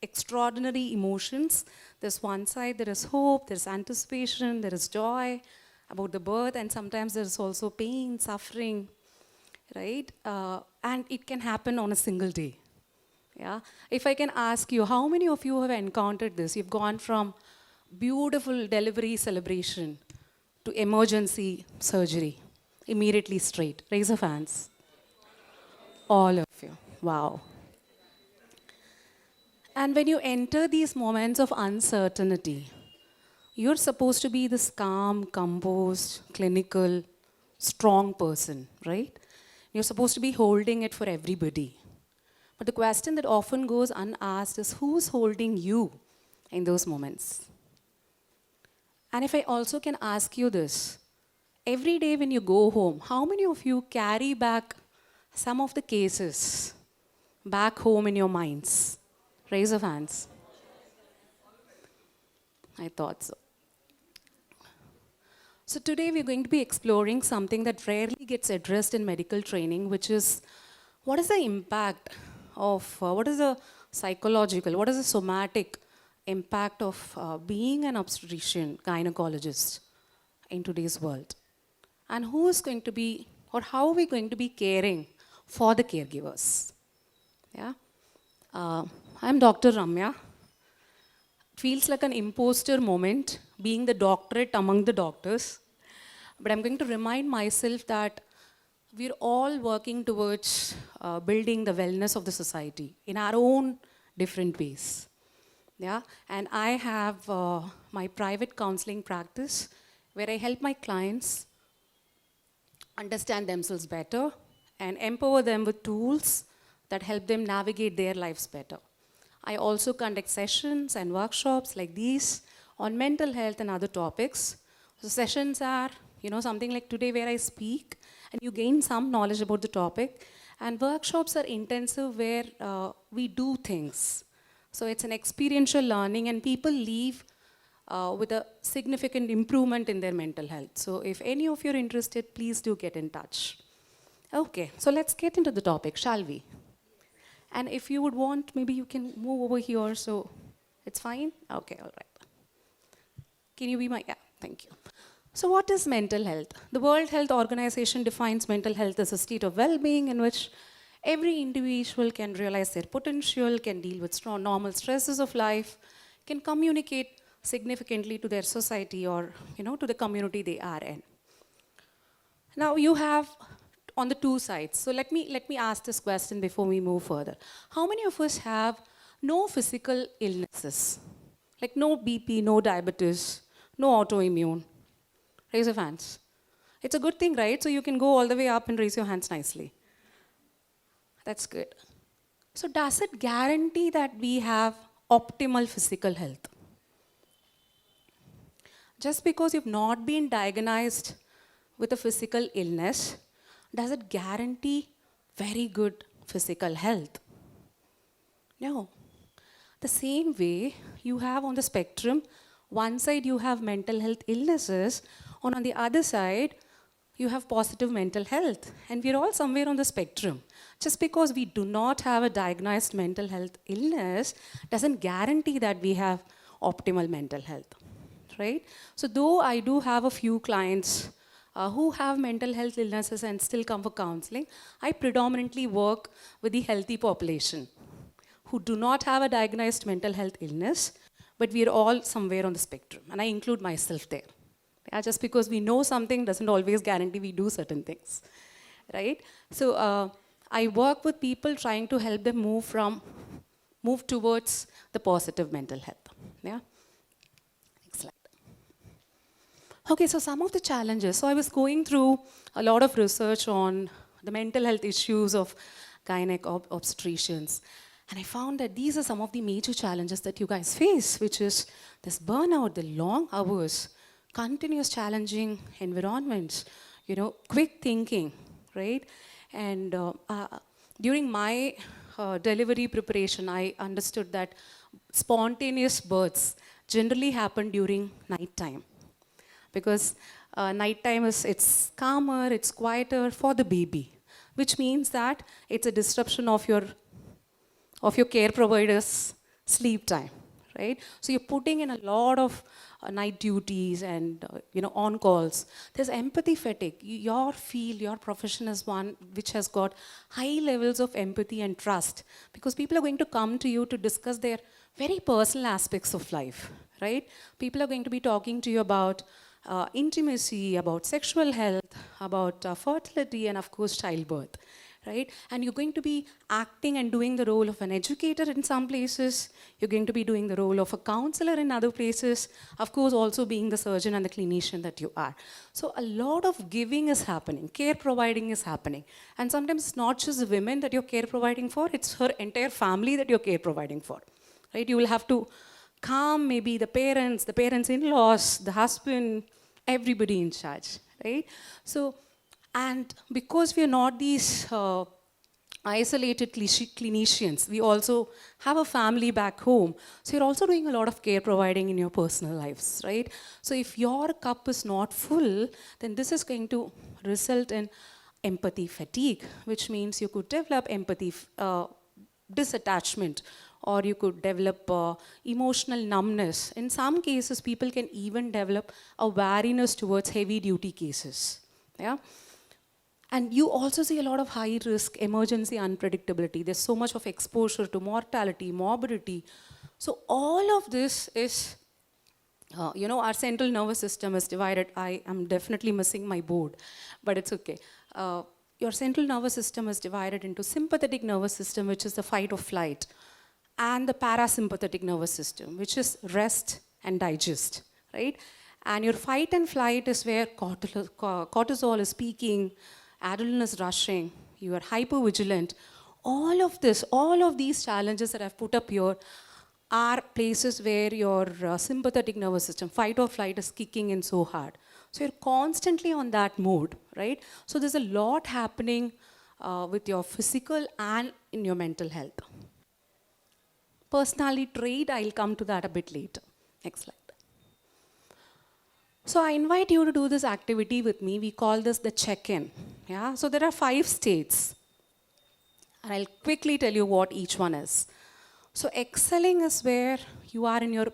extraordinary emotions. There's one side, there is hope, there's anticipation, there is joy about the birth, and sometimes there's also pain, suffering, right? And it can happen on a single day. Yeah. If I can ask you, how many of you have encountered this? You've gone from beautiful delivery celebration to emergency surgery, immediately straight. Raise your hands. All of you. Wow. And when you enter these moments of uncertainty, you're supposed to be this calm, composed, clinical, strong person, right? You're supposed to be holding it for everybody. But the question that often goes unasked is, who's holding you in those moments? And if I also can ask you this, every day when you go home, how many of you carry back some of the cases back home in your minds? Raise your hands. I thought so. So today we're going to be exploring something that rarely gets addressed in medical training, which is what is the impact of, what is the psychological, what is the somatic impact of being an obstetrician, gynecologist in today's world? And who is going to be, or how are we going to be caring for the caregivers? Yeah. I'm Dr. Ramya. It feels like an imposter moment, being the doctorate among the doctors. But I'm going to remind myself that we're all working towards building the wellness of the society in our own different ways. Yeah? And I have my private counseling practice where I help my clients understand themselves better and empower them with tools that help them navigate their lives better. I also conduct sessions and workshops like these on mental health and other topics. So sessions are, you know, something like today where I speak and you gain some knowledge about the topic. And workshops are intensive where we do things. So it's an experiential learning and people leave with a significant improvement in their mental health. So if any of you are interested, please do get in touch. Okay, so let's get into the topic, shall we? And if you would want, maybe you can move over here, so it's fine? Okay, all right. Can you be my, yeah, thank you. So what is mental health? The World Health Organization defines mental health as a state of well-being in which every individual can realize their potential, can deal with strong normal stresses of life, can communicate significantly to their society or, you know, to the community they are in. Now you have on the two sides. So let me ask this question before we move further. How many of us have no physical illnesses? Like no BP, no diabetes, no autoimmune? Raise your hands. It's a good thing, right? So you can go all the way up and raise your hands nicely. That's good. So does it guarantee that we have optimal physical health? Just because you've not been diagnosed with a physical illness, does it guarantee very good physical health? No. The same way you have on the spectrum, one side you have mental health illnesses, and on the other side, you have positive mental health. And we're all somewhere on the spectrum. Just because we do not have a diagnosed mental health illness doesn't guarantee that we have optimal mental health, right? So though I do have a few clients who have mental health illnesses and still come for counseling, I predominantly work with the healthy population who do not have a diagnosed mental health illness, but we are all somewhere on the spectrum, and I include myself there. Yeah, just because we know something doesn't always guarantee we do certain things, right? So I work with people trying to help them move towards the positive mental health. Yeah. Next slide. Okay, so some of the challenges. So I was going through a lot of research on the mental health issues of obstetricians. And I found that these are some of the major challenges that you guys face, which is this burnout, the long hours, continuous challenging environments, quick thinking, right? And during my delivery preparation, I understood that spontaneous births generally happen during night time, because nighttime it's calmer, it's quieter for the baby, which means that it's a disruption of your care provider's sleep time, right? So you're putting in a lot of night duties and on calls. There's empathy fatigue. Your profession is one which has got high levels of empathy and trust, because people are going to come to you to discuss their very personal aspects of life, right? People are going to be talking to you about intimacy, about sexual health, about fertility, and of course childbirth, right? And you're going to be acting and doing the role of an educator in some places. You're going to be doing the role of a counselor in other places. Of course, also being the surgeon and the clinician that you are. So a lot of giving is happening. Care providing is happening. And sometimes it's not just the women that you're care providing for, it's her entire family that you're care providing for, right? You will have to calm maybe the parents' in-laws, the husband, everybody in charge, right? So, and because we are not these isolated clinicians, we also have a family back home. So you're also doing a lot of care providing in your personal lives, right? So if your cup is not full, then this is going to result in empathy fatigue, which means you could develop empathy disattachment, or you could develop emotional numbness. In some cases, people can even develop a wariness towards heavy duty cases. Yeah? And you also see a lot of high risk emergency unpredictability. There's so much of exposure to mortality, morbidity. So all of this is, our central nervous system is divided. I am definitely missing my board, but it's okay. Your central nervous system is divided into sympathetic nervous system, which is the fight or flight, and the parasympathetic nervous system, which is rest and digest, right? And your fight and flight is where cortisol is peaking, adrenaline is rushing, you are hypervigilant. All of these challenges that I've put up here are places where your sympathetic nervous system, fight or flight, is kicking in so hard. So you're constantly on that mode, right? So there's a lot happening with your physical and in your mental health. Personality trait, I'll come to that a bit later. Next slide. So I invite you to do this activity with me. We call this the check-in. Yeah? So there are 5 states. And I'll quickly tell you what each one is. So excelling is where you are in your,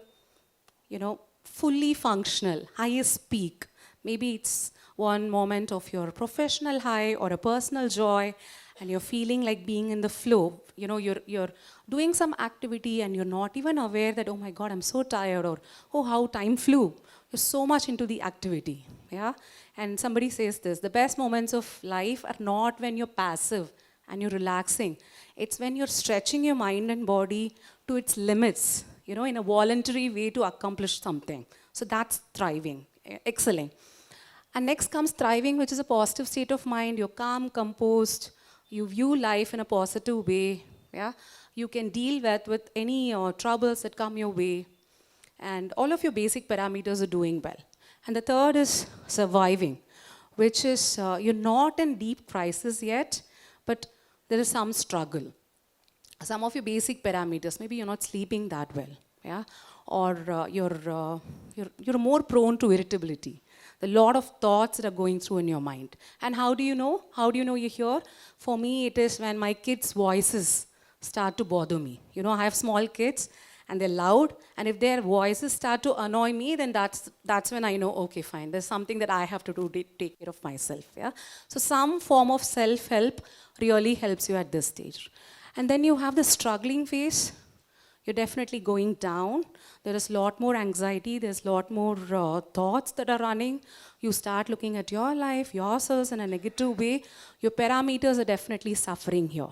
fully functional, highest peak. Maybe it's one moment of your professional high or a personal joy, and you're feeling like being in the flow. You're doing some activity and you're not even aware that, oh my God, I'm so tired, or oh, how time flew. You're so much into the activity, yeah? And somebody says this, the best moments of life are not when you're passive and you're relaxing. It's when you're stretching your mind and body to its limits, in a voluntary way to accomplish something. So that's thriving, excelling. And next comes thriving, which is a positive state of mind. You're calm, composed, you view life in a positive way, yeah? You can deal with any troubles that come your way, and all of your basic parameters are doing well. And the third is surviving, which is you're not in deep crisis yet, but there is some struggle. Some of your basic parameters, maybe you're not sleeping that well, yeah? Or you're more prone to irritability. A lot of thoughts that are going through in your mind. And how do you know? How do you know you're here? For me, it is when my kids' voices start to bother me. I have small kids and they're loud, and if their voices start to annoy me, then that's when I know, okay, fine, there's something that I have to do to take care of myself, yeah? So some form of self-help really helps you at this stage. And then you have the struggling phase. you're definitely going down. There is a lot more anxiety, there's a lot more thoughts that are running. You start looking at your life, yourselves in a negative way. Your parameters are definitely suffering here.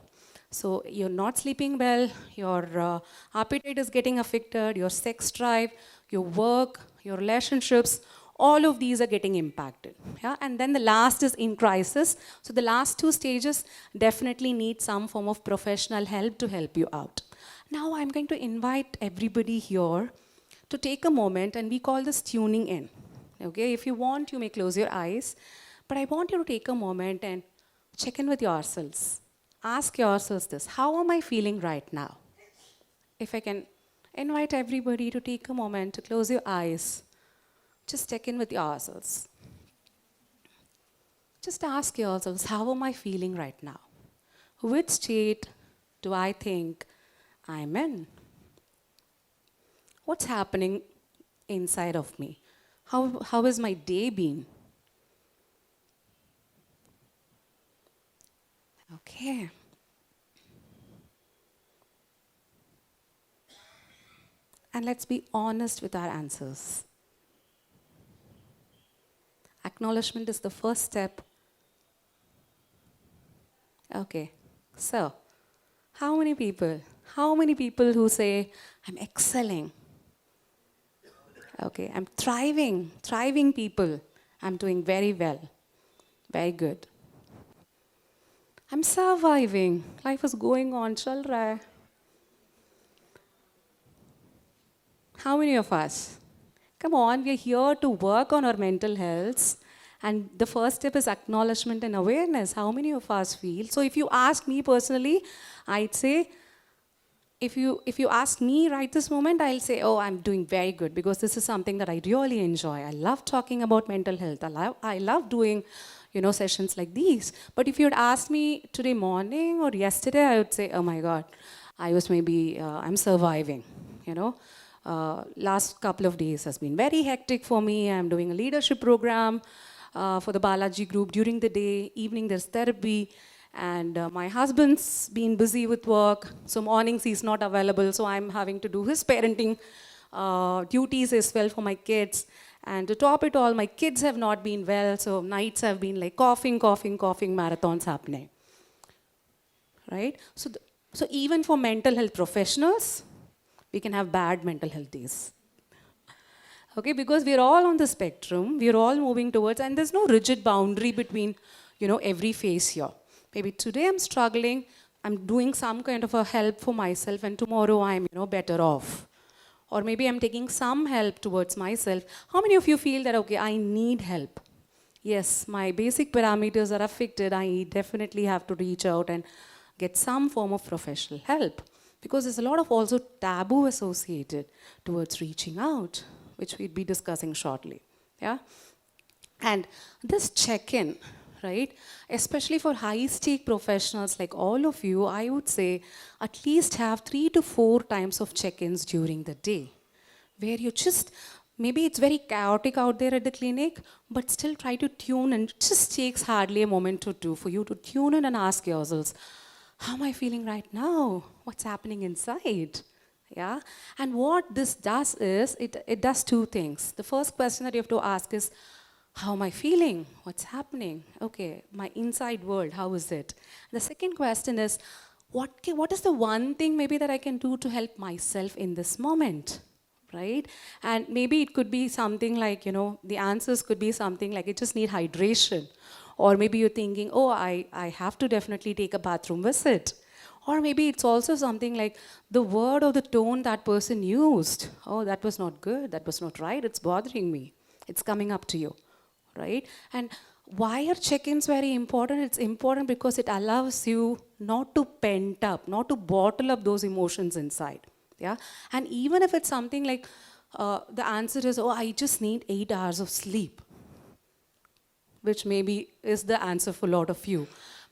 So you're not sleeping well, your appetite is getting affected, your sex drive, your work, your relationships, all of these are getting impacted. Yeah? And then the last is in crisis. So the last two stages definitely need some form of professional help to help you out. Now I'm going to invite everybody here to take a moment, and we call this tuning in. Okay, if you want, you may close your eyes, but I want you to take a moment and check in with yourselves. Ask yourselves this: how am I feeling right now? If I can invite everybody to take a moment to close your eyes, just check in with yourselves. Just ask yourselves, how am I feeling right now? Which state do I think I'm in? What's happening inside of me? How has my day been? Okay. And let's be honest with our answers. Acknowledgement is the first step. Okay, so how many people who say, I'm excelling? Okay, I'm thriving people. I'm doing very well, very good. I'm surviving, life is going on, chal raha hai. How many of us? Come on, we're here to work on our mental health. And the first step is acknowledgement and awareness. How many of us feel? So if you ask me personally, I'd say, if you ask me right this moment, I'll say, oh, I'm doing very good, because this is something that I really enjoy. I love talking about mental health. I love doing, sessions like these. But if you'd asked me today morning or yesterday, I would say, oh my God, I'm surviving, last couple of days has been very hectic for me. I'm doing a leadership program for the Balaji group during the day. Evening there's therapy. And my husband's been busy with work, so mornings he's not available, so I'm having to do his parenting duties as well for my kids. And to top it all, my kids have not been well, so nights have been like coughing marathons happening. Right? So even for mental health professionals, we can have bad mental health days. Okay, because we're all on the spectrum, we're all moving towards, and there's no rigid boundary between, every phase here. Maybe today I'm struggling, I'm doing some kind of a help for myself, and tomorrow I'm, better off. Or maybe I'm taking some help towards myself. How many of you feel that, okay, I need help? Yes, my basic parameters are affected. I definitely have to reach out and get some form of professional help. Because there's a lot of also taboo associated towards reaching out, which we'll be discussing shortly. Yeah? And this check-in, right, especially for high-stake professionals like all of you, I would say at least have 3 to 4 times of check-ins during the day, where you just, maybe it's very chaotic out there at the clinic, but still try to tune, and it just takes hardly a moment or two for you to tune in and ask yourselves, how am I feeling right now? What's happening inside? Yeah? And what this does is, it does 2 things. The first question that you have to ask is, how am I feeling? What's happening? Okay, my inside world, how is it? The second question is, what is the one thing maybe that I can do to help myself in this moment? Right? And maybe it could be something like, the answers could be something like, I just need hydration. Or maybe you're thinking, oh, I have to definitely take a bathroom visit. Or maybe it's also something like the word or the tone that person used. Oh, that was not good, that was not right, it's bothering me. It's coming up to you, right? And why are check-ins very important? It's important because it allows you not to pent up, not to bottle up those emotions inside. Yeah? And even if it's something like, the answer is, oh, I just need 8 hours of sleep, which maybe is the answer for a lot of you.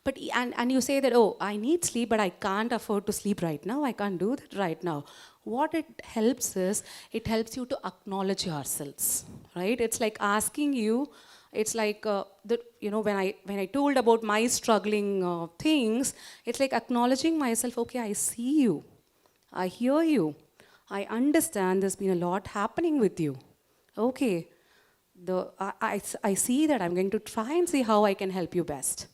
But, and you say that, oh, I need sleep, but I can't afford to sleep right now. I can't do that right now. What it helps is, it helps you to acknowledge yourselves, right? It's like asking you, it's like, when I told about my struggling things, it's like acknowledging myself, okay, I see you, I hear you, I understand there's been a lot happening with you. Okay, I see that. I'm going to try and see how I can help you best,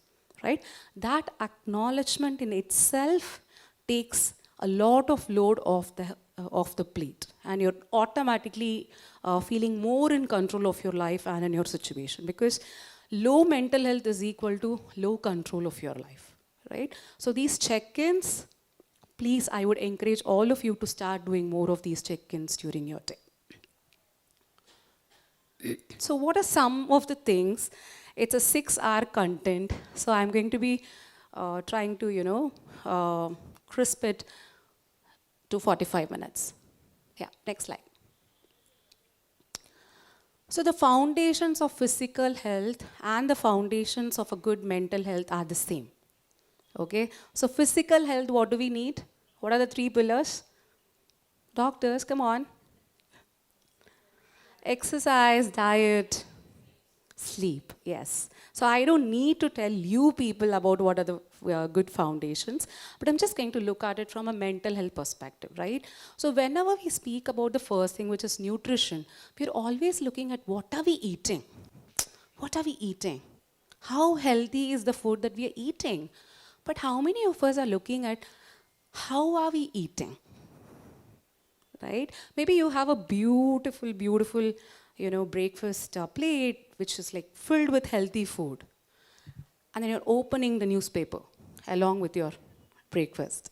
right? That acknowledgement in itself takes a lot of load off the plate, and you're automatically feeling more in control of your life and in your situation, because low mental health is equal to low control of your life, right? So these check-ins, please, I would encourage all of you to start doing more of these check-ins during your day. So what are some of the things? It's a 6-hour content, so I'm going to be trying to, crisp it to 45 minutes. Yeah, next slide. So the foundations of physical health and the foundations of a good mental health are the same. Okay, so physical health, what do we need? What are the 3 pillars? Doctors, come on. Exercise, diet, sleep, yes. So I don't need to tell you people about what are the good foundations, but I'm just going to look at it from a mental health perspective, right? So whenever we speak about the first thing, which is nutrition, we're always looking at what are we eating? What are we eating? How healthy is the food that we are eating? But how many of us are looking at how are we eating? Right? Maybe you have a beautiful, beautiful, breakfast plate, which is like filled with healthy food. And then you're opening the newspaper along with your breakfast.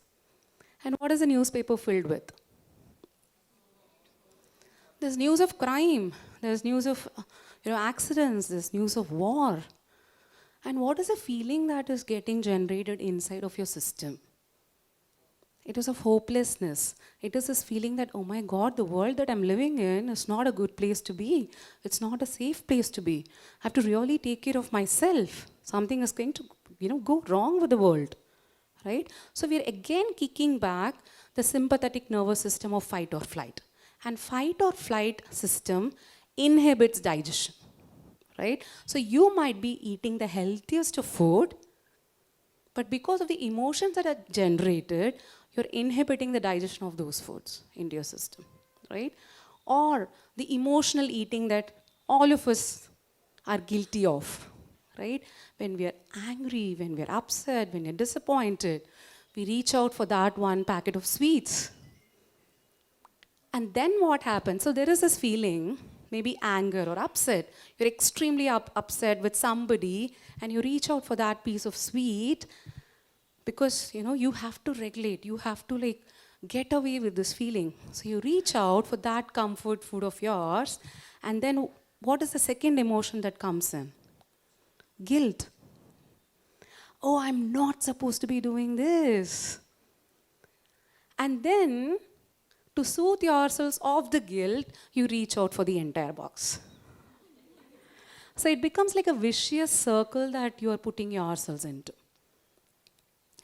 And what is the newspaper filled with? There's news of crime. There's news of, accidents. There's news of war. And what is the feeling that is getting generated inside of your system? It is of hopelessness. It is this feeling that, oh my God, the world that I'm living in is not a good place to be. It's not a safe place to be. I have to really take care of myself. Something is going to, go wrong with the world, right? So we're again kicking back the sympathetic nervous system of fight or flight. And fight or flight system inhibits digestion, right? So you might be eating the healthiest of food, but because of the emotions that are generated, you're inhibiting the digestion of those foods into your system, right? Or the emotional eating that all of us are guilty of, right? When we are angry, when we are upset, when we're disappointed, we reach out for that one packet of sweets. And then what happens? So there is this feeling, maybe anger or upset. You're extremely upset with somebody and you reach out for that piece of sweet because, you have to regulate. You have to get away with this feeling. So you reach out for that comfort food of yours. And then what is the second emotion that comes in? Guilt. Oh, I'm not supposed to be doing this. And then, to soothe yourselves of the guilt, you reach out for the entire box. So it becomes like a vicious circle that you are putting yourselves into.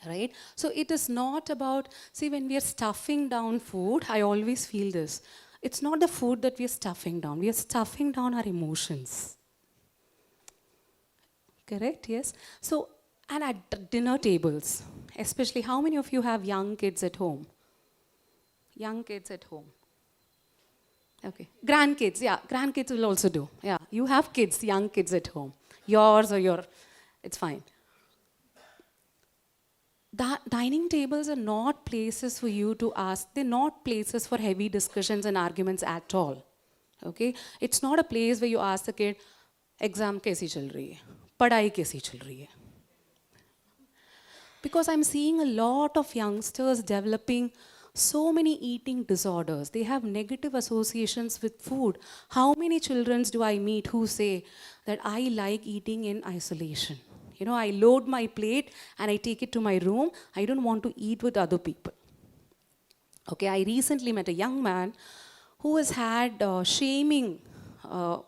Right? So it is not about, see, when we are stuffing down food, I always feel this. It's not the food that we are stuffing down. We are stuffing down our emotions. Correct? Yes? So, and at dinner tables, especially, how many of you have young kids at home? Young kids at home. Okay. Grandkids, yeah. Grandkids will also do. Yeah. You have kids, young kids at home. Yours or your, it's fine. Dining tables are not places for you to ask. They're not places for heavy discussions and arguments at all. Okay? It's not a place where you ask the kid, exam kaisi chal rahi hai? Padai kaisi chal rahi hai? Because I'm seeing a lot of youngsters developing so many eating disorders. They have negative associations with food. How many children do I meet who say that I like eating in isolation? I load my plate and I take it to my room. I don't want to eat with other people. Okay, I recently met a young man who has had shaming.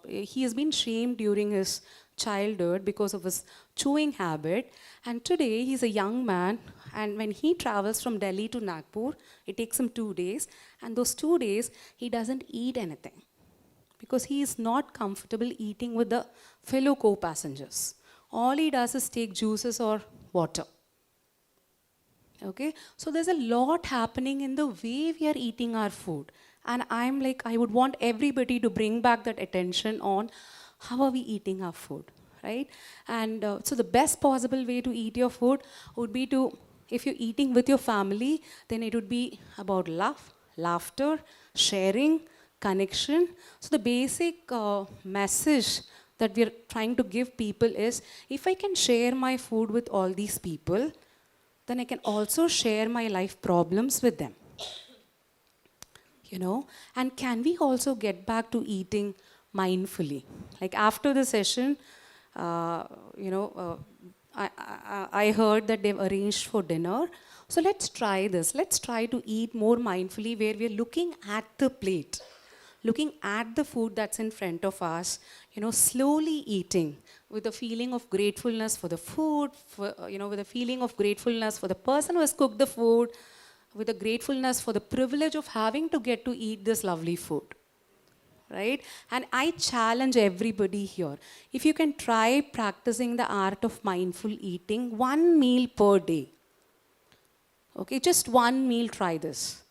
He has been shamed during his childhood because of his chewing habit. And today he's a young man, and when he travels from Delhi to Nagpur, it takes him 2 days, and those 2 days he doesn't eat anything because he is not comfortable eating with the fellow co-passengers. All he does is take juices or water. Okay, so there's a lot happening in the way we are eating our food. And I'm like, I would want everybody to bring back that attention on how are we eating our food, right? And so the best possible way to eat your food would be to, if you're eating with your family, then it would be about love, laughter, sharing, connection. So the basic message that we're trying to give people is, if I can share my food with all these people, then I can also share my life problems with them. You know, and can we also get back to eating mindfully? Like after the session, uh, you know, I heard that they've arranged for dinner. So let's try this. Let's try to eat more mindfully, where we're looking at the plate, looking at the food that's in front of us, you know, slowly eating with a feeling of gratefulness for the food, for, you know, with a feeling of gratefulness for the person who has cooked the food, with a gratefulness for the privilege of having to get to eat this lovely food, right? And I challenge everybody here, if you can try practicing the art of mindful eating, 1 meal per day. Okay, just 1 meal, try this,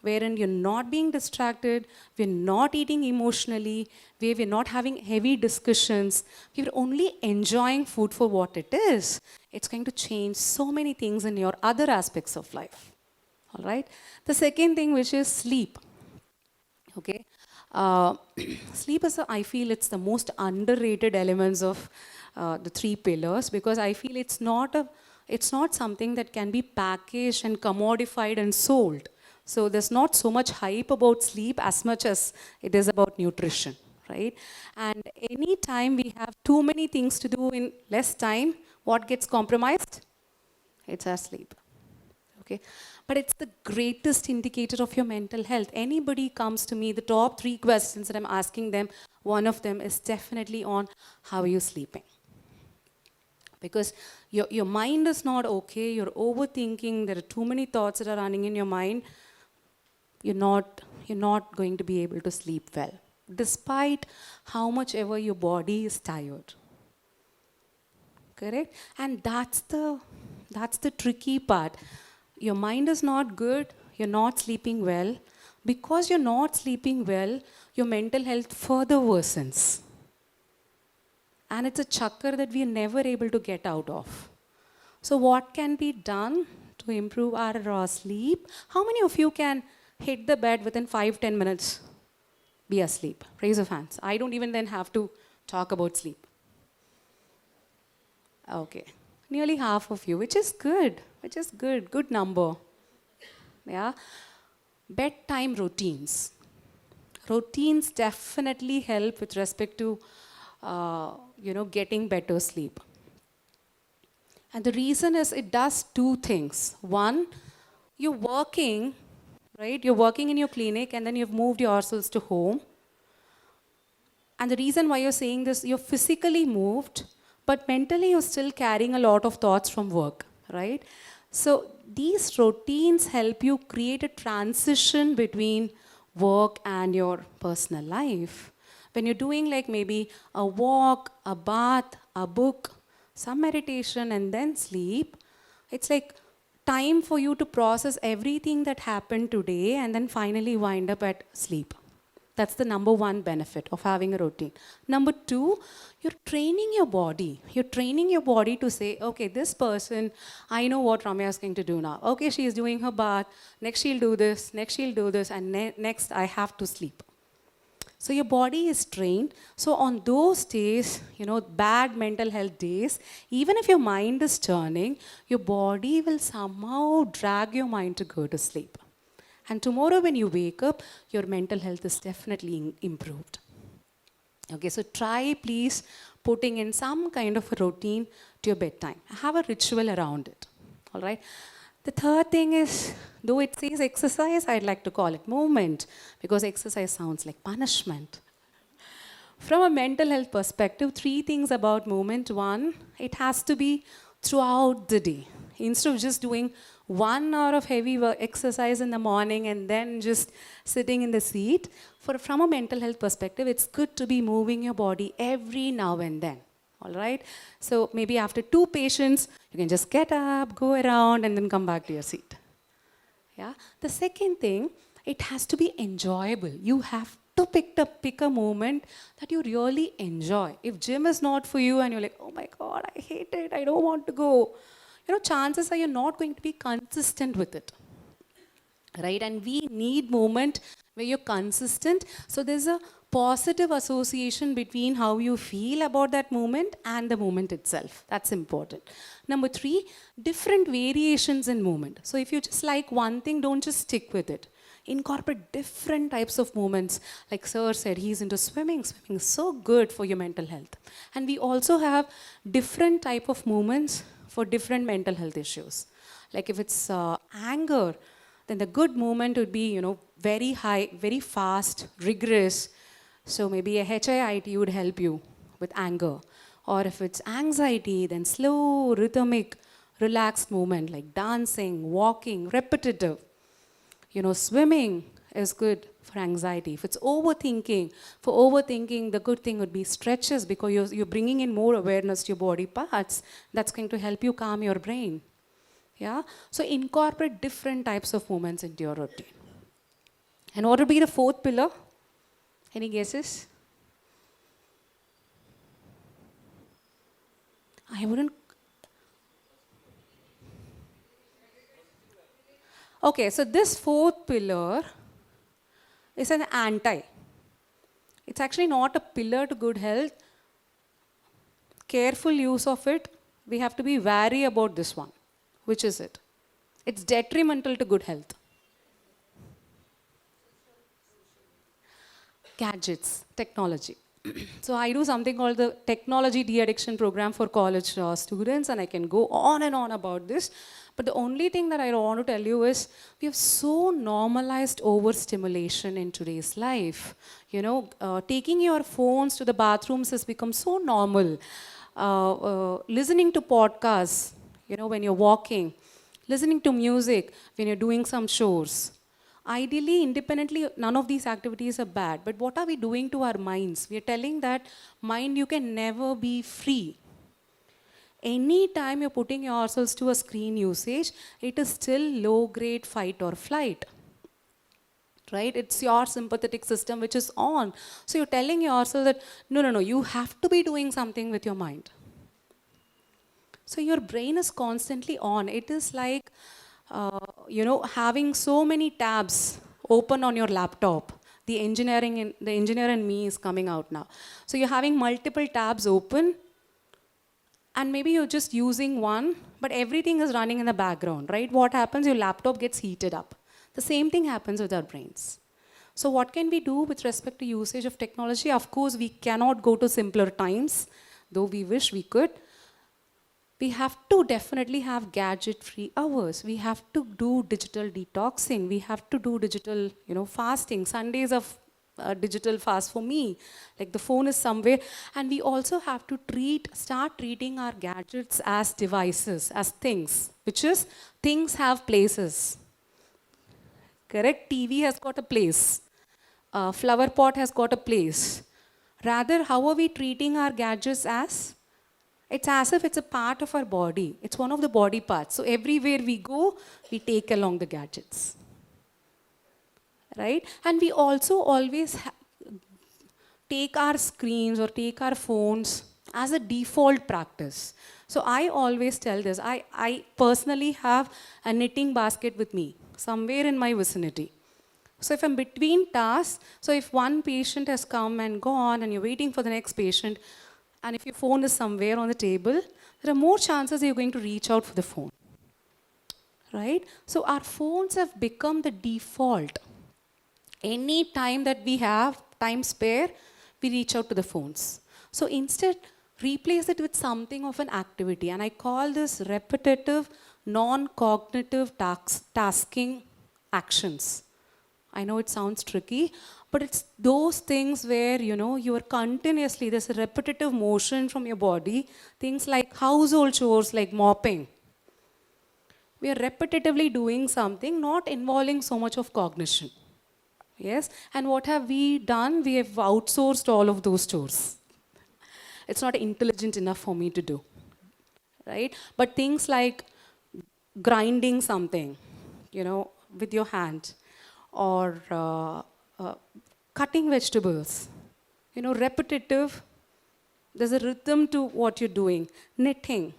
wherein you're not being distracted, we're not eating emotionally, where we're not having heavy discussions, we're only enjoying food for what it is. It's going to change so many things in your other aspects of life. All right. The second thing, which is sleep. Okay. Uh, sleep is, I feel, it's the most underrated elements of the three pillars, because I feel it's not something that can be packaged and commodified and sold. So there's not so much hype about sleep as much as it is about nutrition, right? And any time we have too many things to do in less time, what gets compromised? It's our sleep. Okay, but it's the greatest indicator of your mental health. Anybody comes to me, the top 3 questions that I'm asking them, one of them is definitely on how are you sleeping? Because your mind is not okay, you're overthinking, there are too many thoughts that are running in your mind, you're not going to be able to sleep well, despite how much ever your body is tired. Correct? And that's the tricky part. Your mind is not good, you're not sleeping well. Because you're not sleeping well, your mental health further worsens. And it's a chakra that we are never able to get out of. So what can be done to improve our sleep? How many of you can hit the bed within 5-10 minutes? Be asleep. Raise your hands. I don't even then have to talk about sleep. Okay, nearly half of you, which is good, good number. Yeah, bedtime routines. Routines definitely help with respect to, getting better sleep. And the reason is it does 2 things. One, you're working, right? You're working in your clinic and then you've moved yourselves to home. And the reason why you're saying this, you're physically moved, but mentally you're still carrying a lot of thoughts from work, right? So these routines help you create a transition between work and your personal life. When you're doing like maybe a walk, a bath, a book, some meditation, and then sleep, it's like time for you to process everything that happened today and then finally wind up at sleep. That's the number 1 benefit of having a routine. Number 2, you're training your body. You're training your body to say, okay, this person, I know what Ramya is going to do now. Okay, she's doing her bath. Next she'll do this. Next she'll do this. And next I have to sleep. So your body is trained. So on those days, bad mental health days, even if your mind is turning, your body will somehow drag your mind to go to sleep. And tomorrow when you wake up, your mental health is definitely improved. Okay, so try please putting in some kind of a routine to your bedtime. Have a ritual around it. All right. The third thing is, though it says exercise, I'd like to call it movement, because exercise sounds like punishment. From a mental health perspective, 3 things about movement. 1, it has to be throughout the day. Instead of just doing 1 hour of heavy exercise in the morning and then just sitting in the seat, from a mental health perspective, it's good to be moving your body every now and then. all right? So maybe after 2 patients, you can just get up, go around, and then come back to your seat. Yeah. The second thing, it has to be enjoyable. You have to pick a moment that you really enjoy. If gym is not for you and you're like, oh my God, I hate it, I don't want to go, chances are you're not going to be consistent with it. Right? And we need moment where you're consistent. So there's a positive association between how you feel about that moment and the moment itself. That's important. Number 3, different variations in movement. So if you just like one thing, don't just stick with it. Incorporate different types of movements. Like Sir said, he's into swimming. Swimming is so good for your mental health. And we also have different type of movements for different mental health issues. Like if it's anger, then the good movement would be, very high, very fast, rigorous. So maybe a HIIT would help you with anger. Or if it's anxiety, then slow, rhythmic, relaxed movement like dancing, walking, repetitive. Swimming is good for anxiety. If it's overthinking, for overthinking, the good thing would be stretches because you're bringing in more awareness to your body parts. That's going to help you calm your brain. Yeah? So incorporate different types of movements into your routine. And what would be the 4th pillar? Any guesses? I wouldn't. Okay, so this 4th pillar is an anti. It's actually not a pillar to good health. Careful use of it. We have to be wary about this one. Which is it? It's detrimental to good health. Gadgets, technology. So I do something called the Technology De-Addiction Program for college students, and I can go on and on about this. But the only thing that I want to tell you is we have so normalized overstimulation in today's life. Taking your phones to the bathrooms has become so normal. Listening to podcasts, when you're walking, listening to music when you're doing some chores. Ideally, independently, none of these activities are bad. But what are we doing to our minds? We are telling that mind, you can never be free. Anytime you're putting yourselves to a screen usage, it is still low-grade fight or flight. Right? It's your sympathetic system which is on. So you're telling yourself that, no, you have to be doing something with your mind. So your brain is constantly on. It is like, having so many tabs open on your laptop. The engineer in me is coming out now. So you're having multiple tabs open, and maybe you're just using one, but everything is running in the background, right? What happens? Your laptop gets heated up. The same thing happens with our brains. So what can we do with respect to usage of technology? Of course, we cannot go to simpler times, though we wish we could. We have to definitely have gadget-free hours. We have to do digital detoxing. We have to do digital, fasting. Sundays of digital fast for me. Like the phone is somewhere. And we also have to start treating our gadgets as devices, as things, which is things have places. Correct? TV has got a place. Flower pot has got a place. Rather, how are we treating our gadgets as? It's as if it's a part of our body. It's one of the body parts. So everywhere we go, we take along the gadgets. Right? And we also always take our screens or take our phones as a default practice. So I always tell this. I personally have a knitting basket with me, somewhere in my vicinity. So if I'm between tasks, so if one patient has come and gone and you're waiting for the next patient, and if your phone is somewhere on the table, there are more chances you're going to reach out for the phone. Right? So our phones have become the default. Any time that we have time spare, we reach out to the phones. So instead, replace it with something of an activity. And I call this repetitive, non-cognitive tasking actions. I know it sounds tricky, but it's those things where, you are continuously, there's a repetitive motion from your body, things like household chores like mopping. We are repetitively doing something, not involving so much of cognition. Yes, and what have we done? We have outsourced all of those chores. it's not intelligent enough for me to do, right? But things like grinding something, with your hand, or cutting vegetables, repetitive, there's a rhythm to what you're doing. Knitting,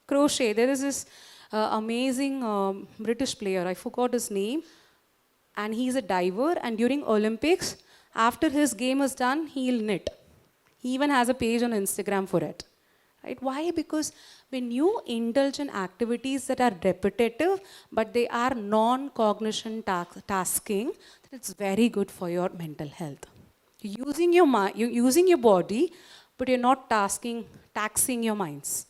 crochet. There is this amazing British player, I forgot his name, and he's a diver, and during Olympics, after his game is done, he'll knit. He even has a page on Instagram for it. Right? Why? Because when you indulge in activities that are repetitive, but they are non-cognition tasking, then it's very good for your mental health. You're using your mind, you're using your body, but you're not taxing your minds.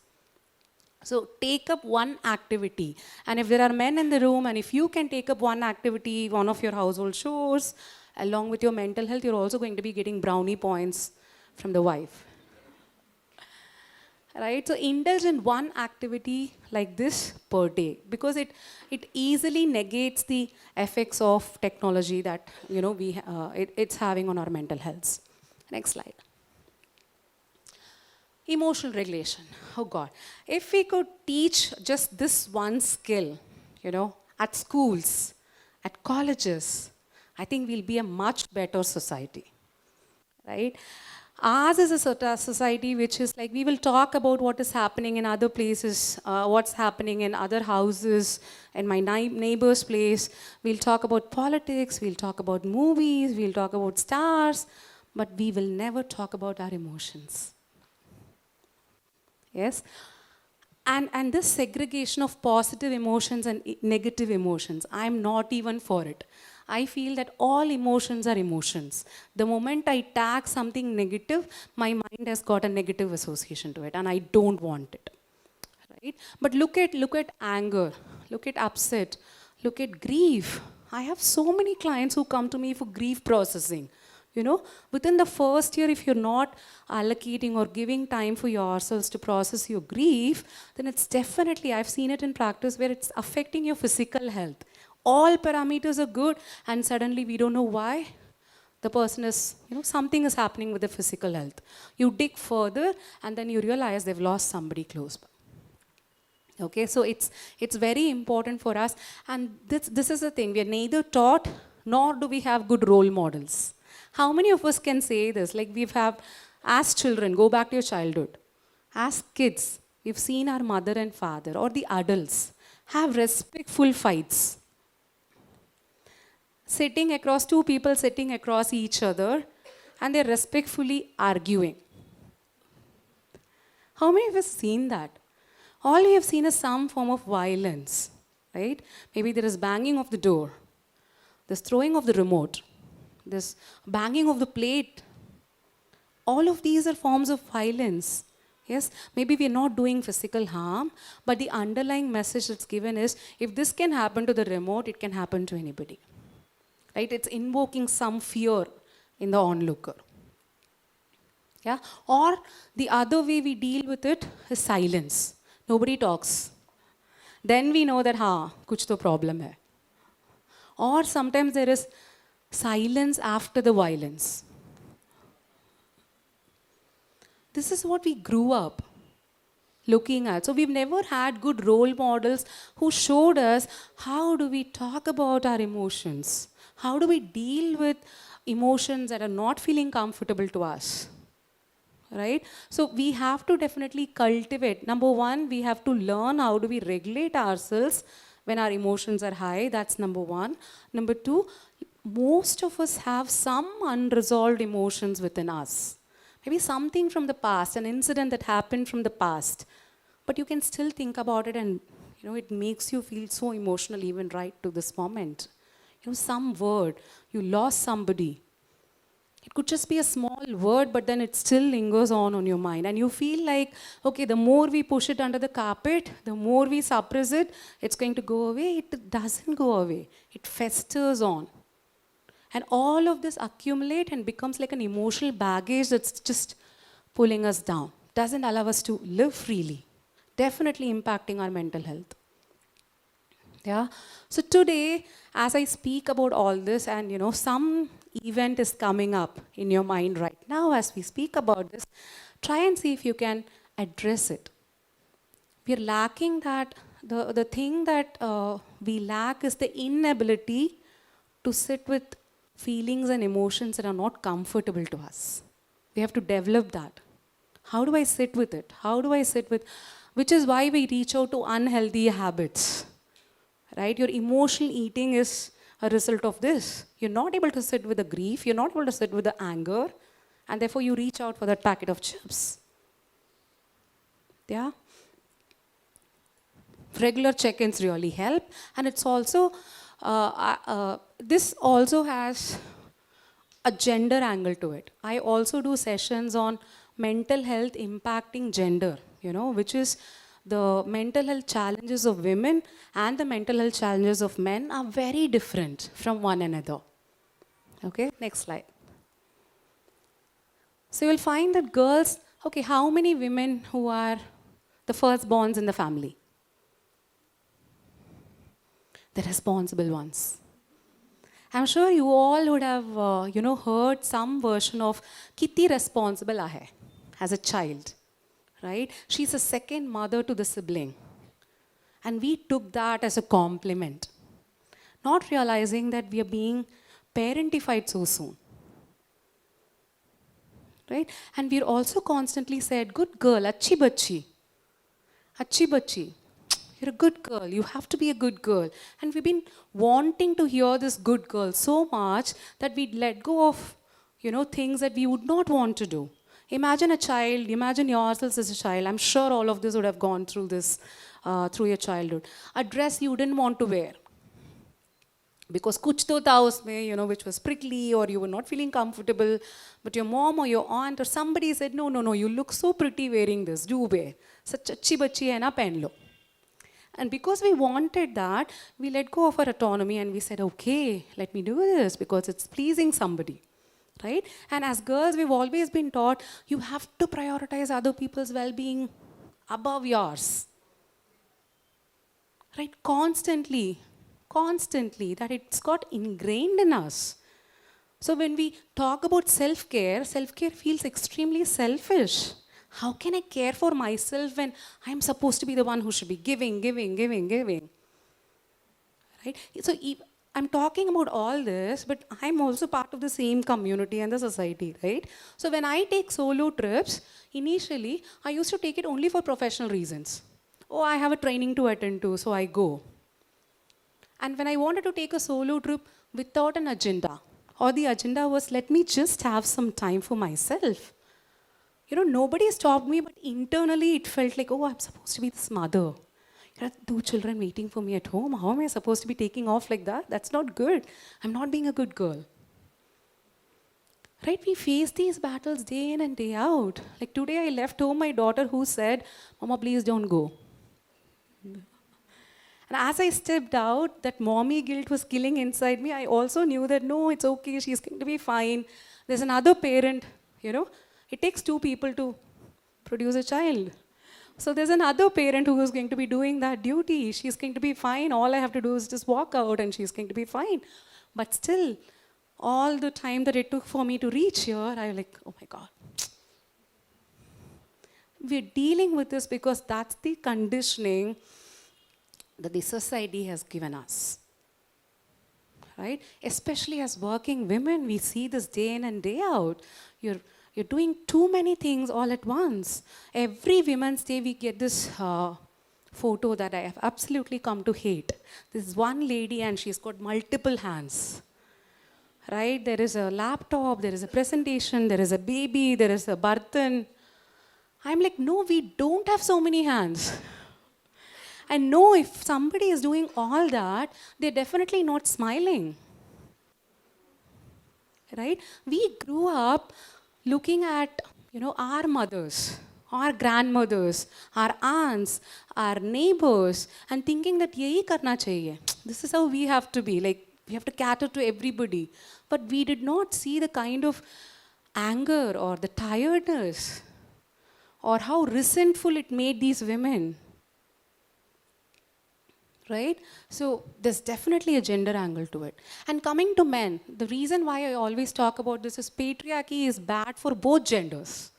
So take up one activity. And if there are men in the room, and if you can take up one activity, one of your household chores, along with your mental health, you're also going to be getting brownie points from the wife. Right? So indulge in one activity like this per day, because it easily negates the effects of technology that it's having on our mental health. Next slide. Emotional regulation. Oh God. If we could teach just this one skill, at schools, at colleges, I think we'll be a much better society. Right? Ours is a society which is like, we will talk about what is happening in other places, what's happening in other houses, in my neighbor's place. We'll talk about politics, we'll talk about movies, we'll talk about stars, but we will never talk about our emotions. Yes? And this segregation of positive emotions and negative emotions, I'm not even for it. I feel that all emotions are emotions. The moment I tag something negative, my mind has got a negative association to it, and I don't want it. Right? But look at anger, look at upset, look at grief. I have so many clients who come to me for grief processing. Within the first year, if you're not allocating or giving time for yourselves to process your grief, then it's definitely, I've seen it in practice, where it's affecting your physical health. All parameters are good, and suddenly we don't know why. The person is, something is happening with the physical health. You dig further, and then you realize they've lost somebody close by. Okay, so it's very important for us, and this is the thing, we are neither taught nor do we have good role models. How many of us can say this? Like, as children, go back to your childhood. As kids, we've seen our mother and father, or the adults, have respectful fights. Two people sitting across each other, and they're respectfully arguing. How many of us have seen that? All we have seen is some form of violence, right? Maybe there is banging of the door, there's throwing of the remote, this banging of the plate. All of these are forms of violence. Yes, maybe we're not doing physical harm, but the underlying message that's given is, if this can happen to the remote, it can happen to anybody. Right? It's invoking some fear in the onlooker. Yeah? Or the other way we deal with it is silence. Nobody talks. Then we know that, kuch to problem hai. Or sometimes there is silence after the violence. This is what we grew up looking at. So we've never had good role models who showed us how do we talk about our emotions? How do we deal with emotions that are not feeling comfortable to us? Right? So we have to definitely cultivate. Number one, we have to learn how do we regulate ourselves when our emotions are high. That's number one. Number two, most of us have some unresolved emotions within us. Maybe something from the past, an incident that happened from the past. But you can still think about it, and it makes you feel so emotional even right to this moment. Some word, you lost somebody. It could just be a small word, but then it still lingers on your mind. And you feel like, okay, the more we push it under the carpet, the more we suppress it, it's going to go away. It doesn't go away. It festers on. And all of this accumulate and becomes like an emotional baggage that's just pulling us down. Doesn't allow us to live freely. Definitely impacting our mental health. Yeah. So today, as I speak about all this, and some event is coming up in your mind right now as we speak about this, Try and see if you can address it. We're lacking that, the thing that we lack is the inability to sit with feelings and emotions that are not comfortable to us. We have to develop that. How do I sit with it? How do I sit with, which is why we reach out to unhealthy habits, right? Your emotional eating is a result of this. You're not able to sit with the grief, you're not able to sit with the anger, and therefore you reach out for that packet of chips. Yeah? Regular check-ins really help, and it's also, this also has a gender angle to it. I also do sessions on mental health impacting gender, which is the mental health challenges of women and the mental health challenges of men are very different from one another. Okay, next slide. So you'll find that girls, okay, how many women who are the firstborns in the family? The responsible ones. I'm sure you all would have, heard some version of Kitty responsible hai as a child, right? She's a second mother to the sibling. And we took that as a compliment, not realizing that we are being parentified so soon, right? And we're also constantly said, good girl, achhi bachi. You're a good girl. You have to be a good girl. And we've been wanting to hear this good girl so much that we'd let go of, things that we would not want to do. Imagine a child, imagine yourselves as a child. I'm sure all of this would have gone through this, through your childhood. A dress you didn't want to wear. Because kuch to tha usme, which was prickly or you were not feeling comfortable. But your mom or your aunt or somebody said, no, you look so pretty wearing this. Do wear. Such achhi bachi hai na, pen lo. And because we wanted that, we let go of our autonomy and we said, okay, let me do this because it's pleasing somebody, right? And as girls, we've always been taught, you have to prioritize other people's well-being above yours, right? Constantly, that it's got ingrained in us. So when we talk about self-care feels extremely selfish. How can I care for myself when I'm supposed to be the one who should be giving? Right? So I'm talking about all this, but I'm also part of the same community and the society, right? So when I take solo trips, initially, I used to take it only for professional reasons. Oh, I have a training to attend to, so I go. And when I wanted to take a solo trip without an agenda, or the agenda was, let me just have some time for myself. Nobody stopped me, but internally it felt like, oh, I'm supposed to be this mother. Two children waiting for me at home. How am I supposed to be taking off like that? That's not good. I'm not being a good girl. Right? We face these battles day in and day out. Like today I left home my daughter who said, Mama, please don't go. And as I stepped out, that mommy guilt was killing inside me. I also knew that, no, it's okay. She's going to be fine. There's another parent, It takes two people to produce a child. So there's another parent who is going to be doing that duty. She's going to be fine. All I have to do is just walk out and she's going to be fine. But still, all the time that it took for me to reach here, I was like, oh my God. We're dealing with this because that's the conditioning that the society has given us. Right? Especially as working women, we see this day in and day out. You're doing too many things all at once. Every Women's Day, we get this photo that I have absolutely come to hate. This one lady and she's got multiple hands. Right? There is a laptop, there is a presentation, there is a baby, there is a bartan. I'm like, no, we don't have so many hands. And no, if somebody is doing all that, they're definitely not smiling. Right? We grew up looking at, our mothers, our grandmothers, our aunts, our neighbors, and thinking that yehi karna chahiye. This is how we have to be. Like, we have to cater to everybody. But we did not see the kind of anger or the tiredness or how resentful it made these women. Right? So there's definitely a gender angle to it. And coming to men, the reason why I always talk about this is patriarchy is bad for both genders.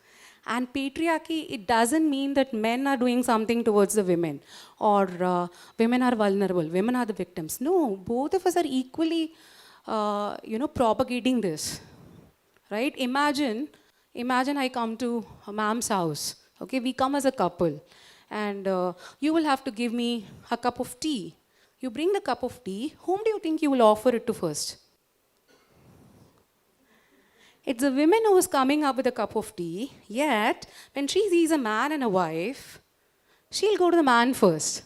And patriarchy, it doesn't mean that men are doing something towards the women or women are vulnerable, women are the victims. No, both of us are equally, propagating this, right? Imagine I come to a ma'am's house, okay? We come as a couple and you will have to give me a cup of tea. You bring the cup of tea, whom do you think you will offer it to first? It's the woman who is coming up with a cup of tea, yet when she sees a man and a wife, she'll go to the man first.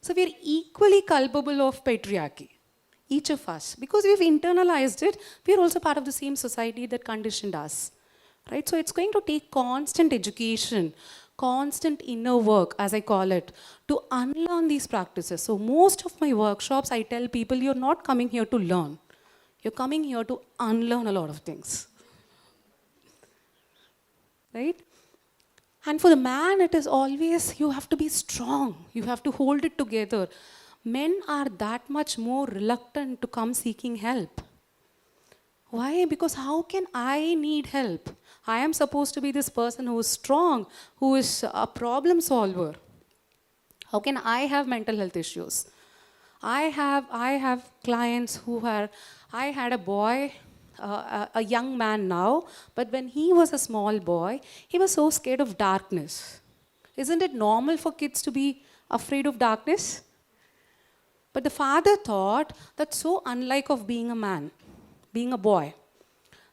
So we're equally culpable of patriarchy, each of us. Because we've internalized it, we're also part of the same society that conditioned us. Right? So it's going to take constant education, constant inner work, as I call it, to unlearn these practices. So most of my workshops, I tell people, you're not coming here to learn. You're coming here to unlearn a lot of things. Right? And for the man, it is always, you have to be strong. You have to hold it together. Men are that much more reluctant to come seeking help. Why? Because how can I need help? I am supposed to be this person who is strong, who is a problem solver. How can I have mental health issues? I have clients who are, I had a boy, a young man now, but when he was a small boy, he was so scared of darkness. Isn't it normal for kids to be afraid of darkness? But the father thought that's so unlike of being a man, being a boy.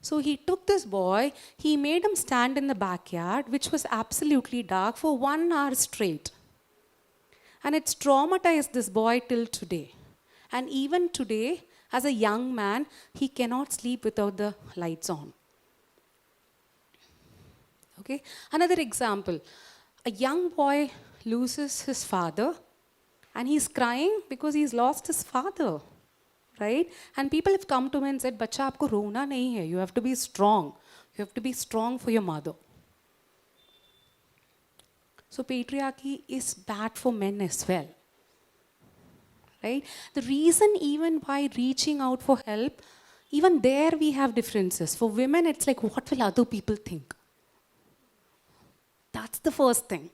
So he took this boy, he made him stand in the backyard, which was absolutely dark, for 1 hour straight. And it's traumatized this boy till today. And even today, as a young man, he cannot sleep without the lights on. Okay? Another example. A young boy loses his father and he's crying because he's lost his father. Right? And people have come to me and said, "Bacha, aapko rona nahi hai. You have to be strong. You have to be strong for your mother." So patriarchy is bad for men as well. Right? The reason even why reaching out for help, even there we have differences. For women, it's like, what will other people think? That's the first thing.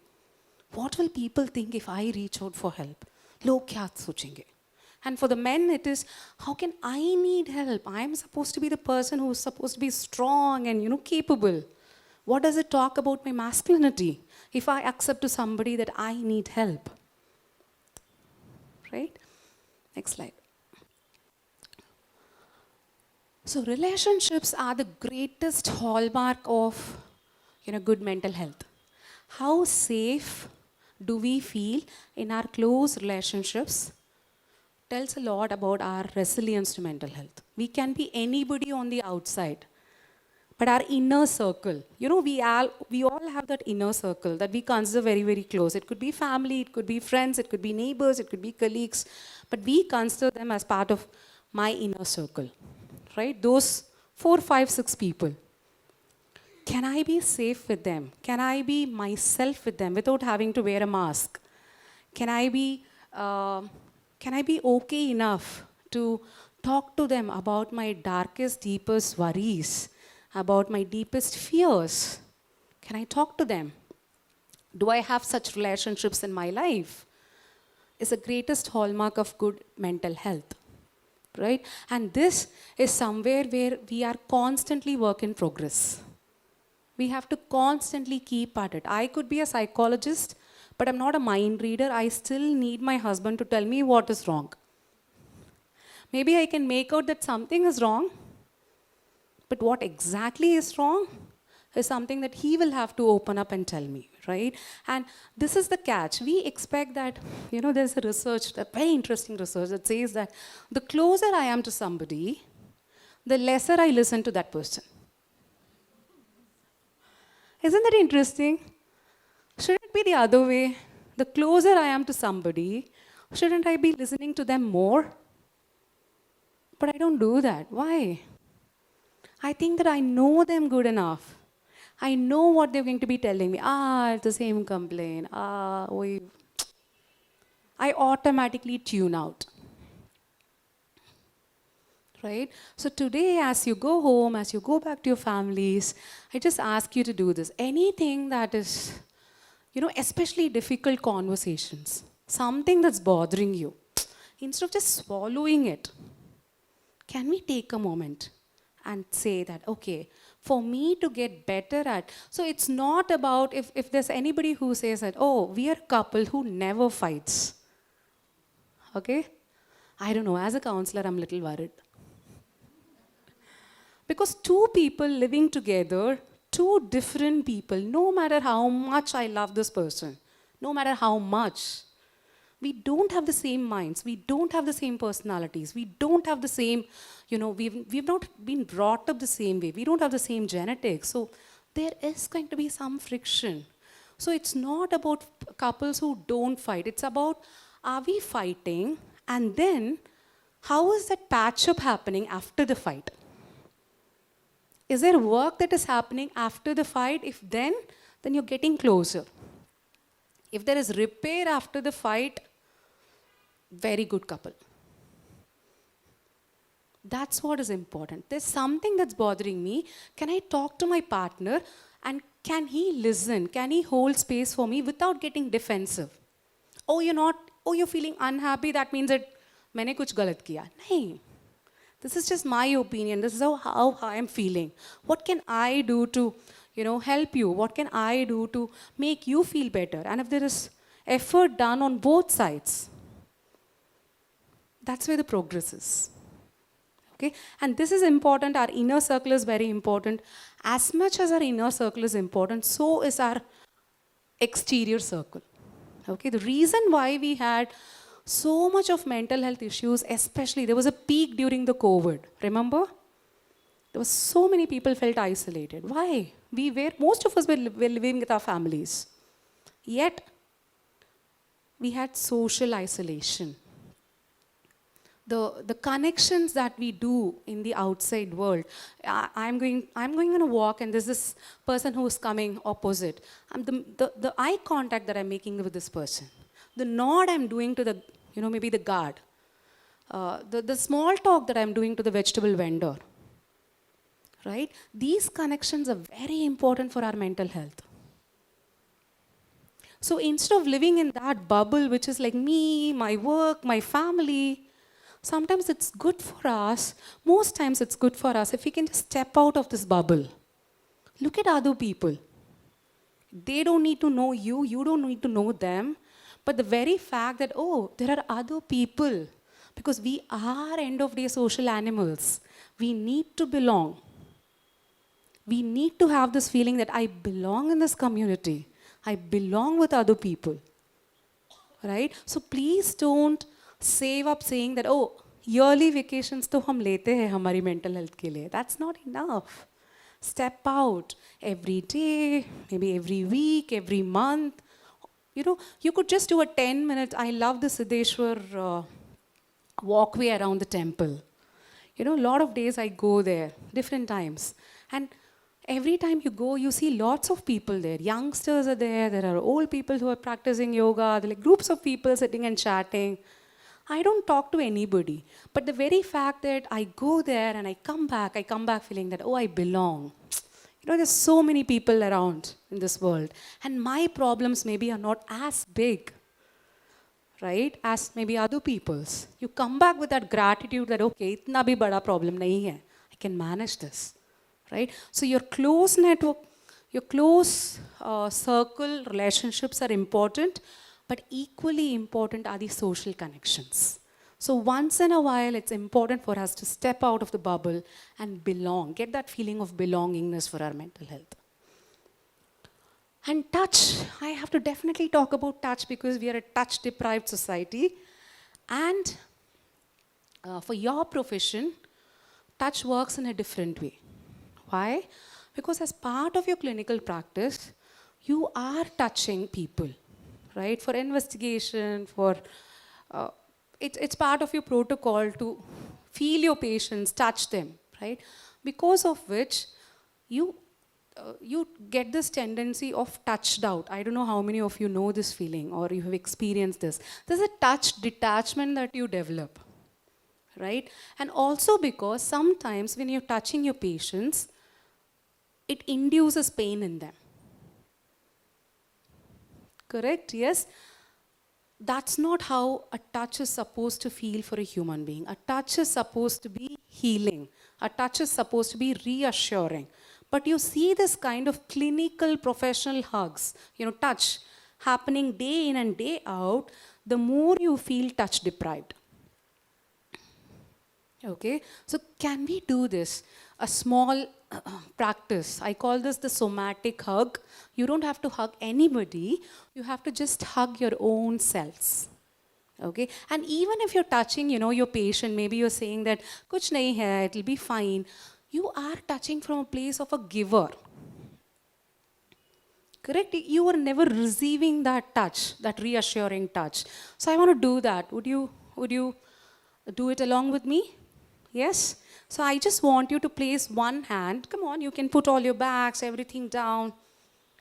What will people think if I reach out for help? Log kya sochenge? And for the men, it is, how can I need help? I'm supposed to be the person who's supposed to be strong and, capable. What does it talk about my masculinity if I accept to somebody that I need help? Right? Next slide. So relationships are the greatest hallmark of, good mental health. How safe do we feel in our close relationships tells a lot about our resilience to mental health. We can be anybody on the outside, but our inner circle, we all have that inner circle that we consider very, very close. It could be family, it could be friends, it could be neighbors, it could be colleagues, but we consider them as part of my inner circle, right? Those 4, 5, 6 people. Can I be safe with them? Can I be myself with them without having to wear a mask? Can I be okay enough to talk to them about my darkest, deepest worries, about my deepest fears? Can I talk to them? Do I have such relationships in my life? Is the greatest hallmark of good mental health, right? And this is somewhere where we are constantly work in progress. We have to constantly keep at it. I could be a psychologist, but I'm not a mind reader. I still need my husband to tell me what is wrong. Maybe I can make out that something is wrong, but what exactly is wrong is something that he will have to open up and tell me, right? And this is the catch. We expect that, there's a research, a very interesting research that says that the closer I am to somebody, the lesser I listen to that person. Isn't that interesting? Should it be the other way? The closer I am to somebody, shouldn't I be listening to them more? But I don't do that. Why? I think that I know them good enough. I know what they're going to be telling me. It's the same complaint. I automatically tune out. right? So today, as you go home, as you go back to your families, I just ask you to do this. Anything that is, especially difficult conversations, something that's bothering you, instead of just swallowing it, can we take a moment and say that, okay, for me to get better at, so it's not about if there's anybody who says that, oh, we are a couple who never fights, okay? I don't know, as a counselor, I'm a little worried. Because two people living together, two different people, no matter how much I love this person, no matter how much, we don't have the same minds, we don't have the same personalities, we don't have the same, we've not been brought up the same way, we don't have the same genetics. So there is going to be some friction. So it's not about couples who don't fight, it's about, are we fighting, and then how is that patch up happening after the fight? Is there work that is happening after the fight? If then you're getting closer. If there is repair after the fight, very good couple. That's what is important. There's something that's bothering me. Can I talk to my partner and can he listen? Can he hold space for me without getting defensive? Oh, you're feeling unhappy, that means that मैंने कुछ गलत किया. नहीं. This is just my opinion. This is how I am feeling. What can I do to, help you? What can I do to make you feel better? And if there is effort done on both sides, that's where the progress is. Okay? And this is important. Our inner circle is very important. As much as our inner circle is important, so is our exterior circle. Okay? The reason why we had so much of mental health issues, especially, there was a peak during the COVID, remember? There was so many people felt isolated. Why? Most of us were living with our families. Yet, we had social isolation. The connections that we do in the outside world. I'm going on a walk and there's this person who's coming opposite. The eye contact that I'm making with this person, the nod I'm doing to the, maybe the guard, the small talk that I'm doing to the vegetable vendor, right? These connections are very important for our mental health. So instead of living in that bubble, which is like me, my work, my family, sometimes it's good for us, most times it's good for us if we can just step out of this bubble. Look at other people. They don't need to know you, you don't need to know them. But the very fact that, oh, there are other people, because we are end of day social animals. We need to belong. We need to have this feeling that I belong in this community. I belong with other people. Right? So please don't save up saying that, oh, yearly vacations to hum lete hai hamari mental health ke liye. That's not enough. Step out every day, maybe every week, every month. You could just do a 10 minutes. I love the Siddheshwar walkway around the temple. A lot of days I go there, different times. And every time you go, you see lots of people there. Youngsters are there. There are old people who are practicing yoga. There are like groups of people sitting and chatting. I don't talk to anybody. But the very fact that I go there and I come back feeling that, oh, I belong. There's so many people around in this world. And my problems maybe are not as big, right, as maybe other people's. You come back with that gratitude that, okay, itna bhi bada problem nahi hai. I can manage this, right? So your close network, your close circle relationships are important, but equally important are the social connections. So once in a while, it's important for us to step out of the bubble and belong, get that feeling of belongingness for our mental health. And touch, I have to definitely talk about touch because we are a touch-deprived society. And for your profession, touch works in a different way. Why? Because as part of your clinical practice, you are touching people, right? For investigation, for it's part of your protocol to feel your patients, touch them, right? Because of which you get this tendency of touched out. I don't know how many of you know this feeling or you have experienced this. There's a touch detachment that you develop, right? And also because sometimes when you're touching your patients, it induces pain in them. Correct? Yes? That's not how a touch is supposed to feel for a human being. A touch is supposed to be healing. A touch is supposed to be reassuring. But you see this kind of clinical professional hugs, touch happening day in and day out, the more you feel touch deprived. Okay, so can we do this? A small practice. I call this the somatic hug. You don't have to hug anybody. You have to just hug your own selves. Okay, and even if you're touching, your patient, maybe you're saying that, "Kuch nahi hai, it'll be fine." You are touching from a place of a giver. Correct? You were never receiving that touch, that reassuring touch. So I want to do that. Would you do it along with me? Yes? So I just want you to place one hand. Come on, you can put all your bags, everything down.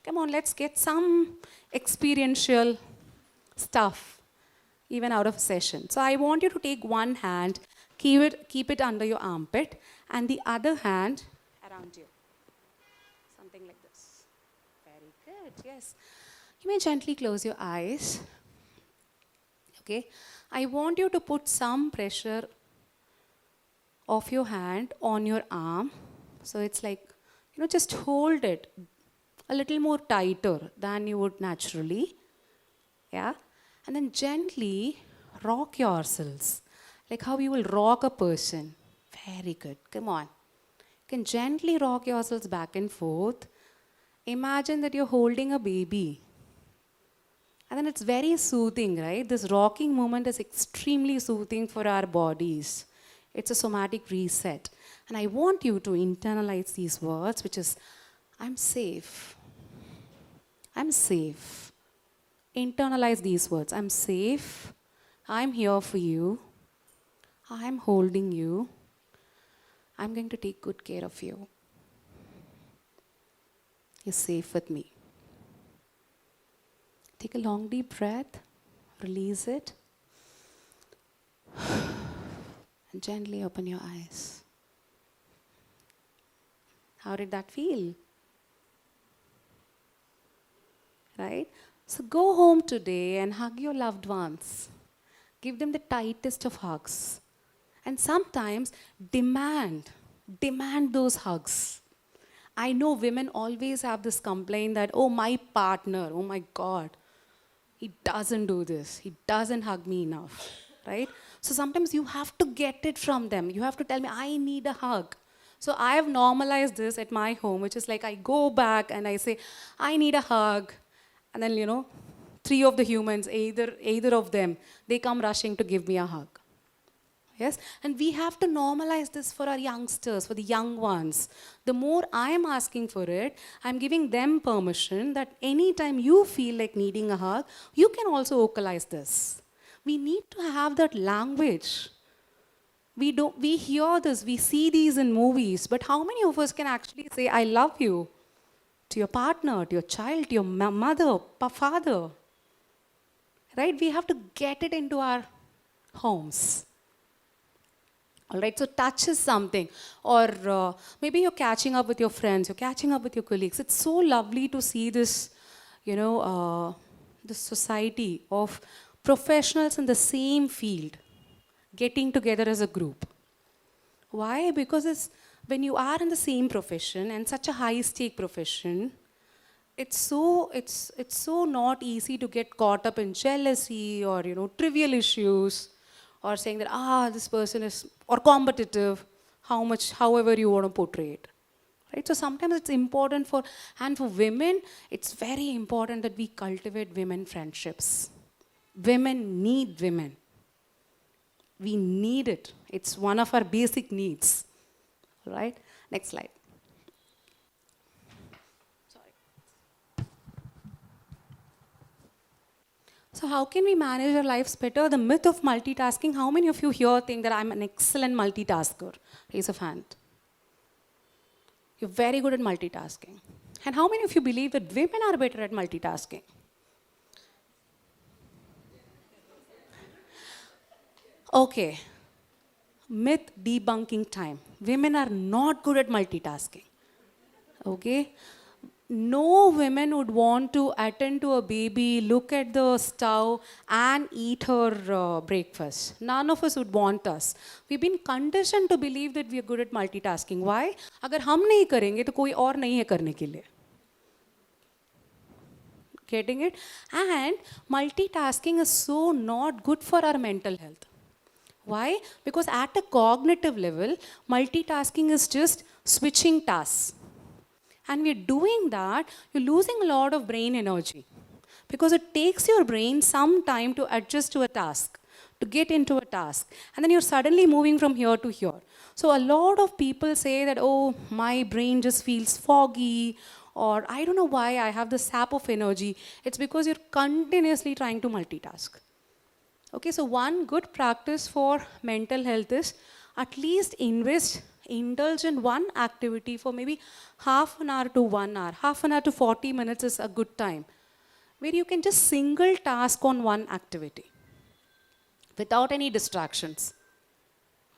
Come on, let's get some experiential stuff, even out of session. So I want you to take one hand, keep it under your armpit, and the other hand around you. Something like this. Very good, yes. You may gently close your eyes. Okay? I want you to put some pressure of your hand on your arm. So it's like, just hold it a little more tighter than you would naturally. Yeah? And then gently rock yourselves, like how you will rock a person. Very good. Come on. You can gently rock yourselves back and forth. Imagine that you're holding a baby. And then it's very soothing, right? This rocking movement is extremely soothing for our bodies. It's a somatic reset. And I want you to internalize these words, which is, I'm safe. I'm safe. Internalize these words. I'm safe. I'm here for you. I'm holding you. I'm going to take good care of you. You're safe with me. Take a long deep breath. Release it. And gently open your eyes. How did that feel? Right? So go home today and hug your loved ones. Give them the tightest of hugs. And sometimes demand those hugs. I know women always have this complaint that, oh, my partner, oh my God, he doesn't do this. He doesn't hug me enough, right? So sometimes you have to get it from them. You have to tell me, I need a hug. So I have normalized this at my home, which is like I go back and I say, I need a hug. And then, three of the humans, either of them, they come rushing to give me a hug. Yes? And we have to normalize this for our youngsters, for the young ones. The more I am asking for it, I'm giving them permission that anytime you feel like needing a hug, you can also vocalize this. We need to have that language. We hear this, we see these in movies, but how many of us can actually say, I love you to your partner, to your child, to your mother, father? Right? We have to get it into our homes. All right, so touch is something. Or maybe you're catching up with your friends, you're catching up with your colleagues. It's so lovely to see this, this society of professionals in the same field getting together as a group. Why? Because when you are in the same profession and such a high-stake profession, it's so not easy to get caught up in jealousy or trivial issues, or saying that this person is or competitive, however you want to portray it, right? So sometimes it's important for women, it's very important that we cultivate women friendships. Women need women. We need it. It's one of our basic needs. All right? Next slide. So how can we manage our lives better? The myth of multitasking. How many of you here think that I'm an excellent multitasker? Raise of hand. You're very good at multitasking. And how many of you believe that women are better at multitasking? Okay. myth debunking time. Women are not good at multitasking. Okay? No women would want to attend to a baby, look at the stove, and eat her breakfast. None of us would want us. We've been conditioned to believe that we are good at multitasking. Why? अगर हम नहीं करेंगे तो कोई और नहीं है करने के लिए. Getting it? And multitasking is so not good for our mental health. Why? Because at a cognitive level, multitasking is just switching tasks. And we're doing that, you're losing a lot of brain energy. Because it takes your brain some time to adjust to a task, to get into a task. And then you're suddenly moving from here to here. So a lot of people say that, oh, my brain just feels foggy, or I don't know why I have the sap of energy. It's because you're continuously trying to multitask. Okay, so one good practice for mental health is at least indulge in one activity for maybe half an hour to 1 hour. Half an hour to 40 minutes is a good time, where you can just single task on one activity without any distractions,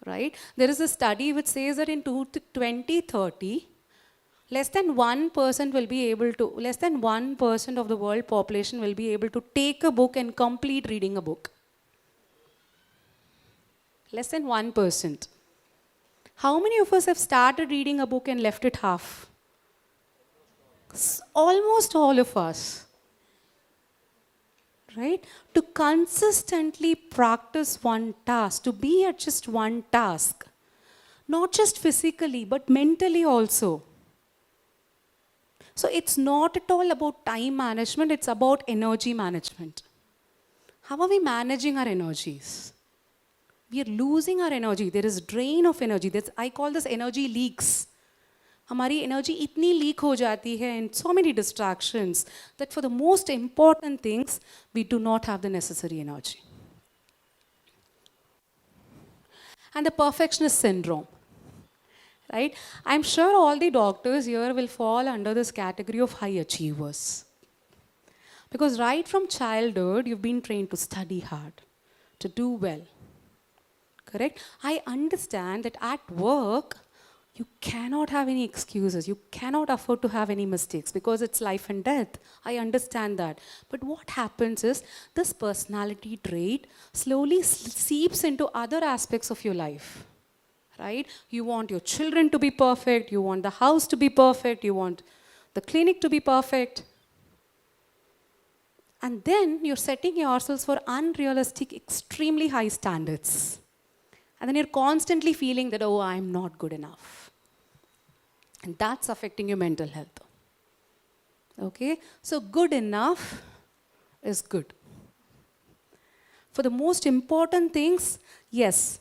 right? There is a study which says that in 2030, less than 1% will be able to, less than 1% of the world population will be able to take a book and complete reading a book. Less than 1%. How many of us have started reading a book and left it half? Almost all of us. Right? To consistently practice one task, to be at just one task, not just physically, but mentally also. So it's not at all about time management, it's about energy management. How are we managing our energies? We are losing our energy. There is drain of energy. I call this energy leaks. हमारी energy इतनी leak हो जाती है in so many distractions that for the most important things, we do not have the necessary energy. And the perfectionist syndrome. Right? I'm sure all the doctors here will fall under this category of high achievers. Because right from childhood, you've been trained to study hard, to do well. Correct? I understand that at work, you cannot have any excuses. You cannot afford to have any mistakes because it's life and death. I understand that. But what happens is this personality trait slowly seeps into other aspects of your life. Right? You want your children to be perfect. You want the house to be perfect. You want the clinic to be perfect. And then you're setting yourselves for unrealistic, extremely high standards. And then you're constantly feeling that, oh, I'm not good enough. And that's affecting your mental health. Okay? So good enough is good. For the most important things, yes,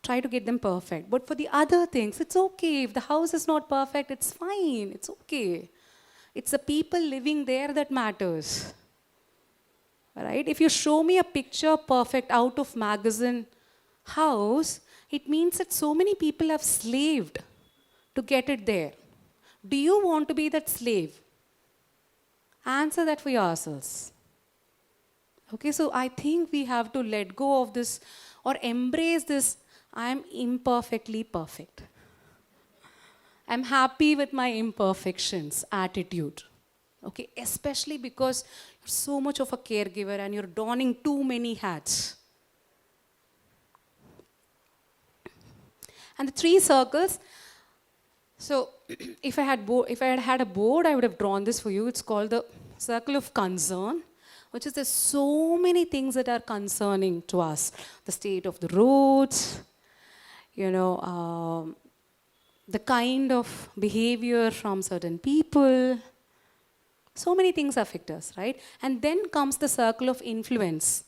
try to get them perfect. But for the other things, it's okay. If the house is not perfect, it's fine. It's okay. It's the people living there that matters. Right? If you show me a picture perfect out of magazine house, it means that so many people have slaved to get it there. Do you want to be that slave? Answer that for yourselves. Okay, so I think we have to let go of this or embrace this, I am imperfectly perfect. I'm happy with my imperfections attitude. Okay, especially because you're so much of a caregiver and you're donning too many hats. And the 3 circles, so if I had had a board, I would have drawn this for you. It's called the circle of concern, which is there's so many things that are concerning to us. The state of the roads, the kind of behavior from certain people. So many things affect us, right? And then comes the circle of influence.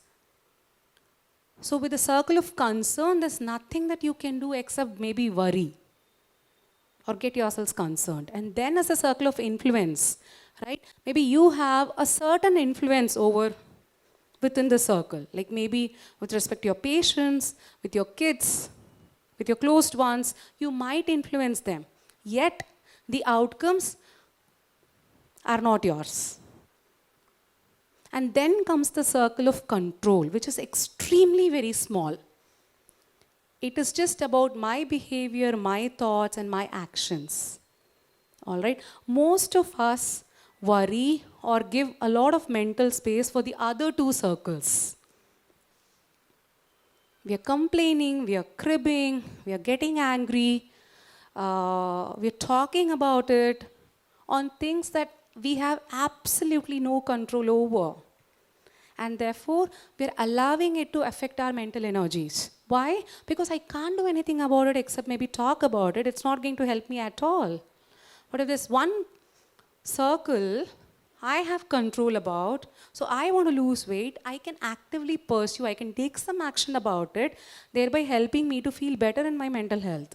So with the circle of concern, there's nothing that you can do except maybe worry or get yourselves concerned. And then as a circle of influence, right? Maybe you have a certain influence over within the circle, like maybe with respect to your patients, with your kids, with your closed ones, you might influence them. Yet the outcomes are not yours. And then comes the circle of control, which is extremely very small. It is just about my behavior, my thoughts, and my actions. All right? Most of us worry or give a lot of mental space for the other two circles. We are complaining, we are cribbing, we are getting angry, we are talking about it on things that we have absolutely no control over. And therefore, we are allowing it to affect our mental energies. Why? Because I can't do anything about it except maybe talk about it. It's not going to help me at all. But if there's one circle I have control about, so I want to lose weight, I can actively pursue, I can take some action about it, thereby helping me to feel better in my mental health.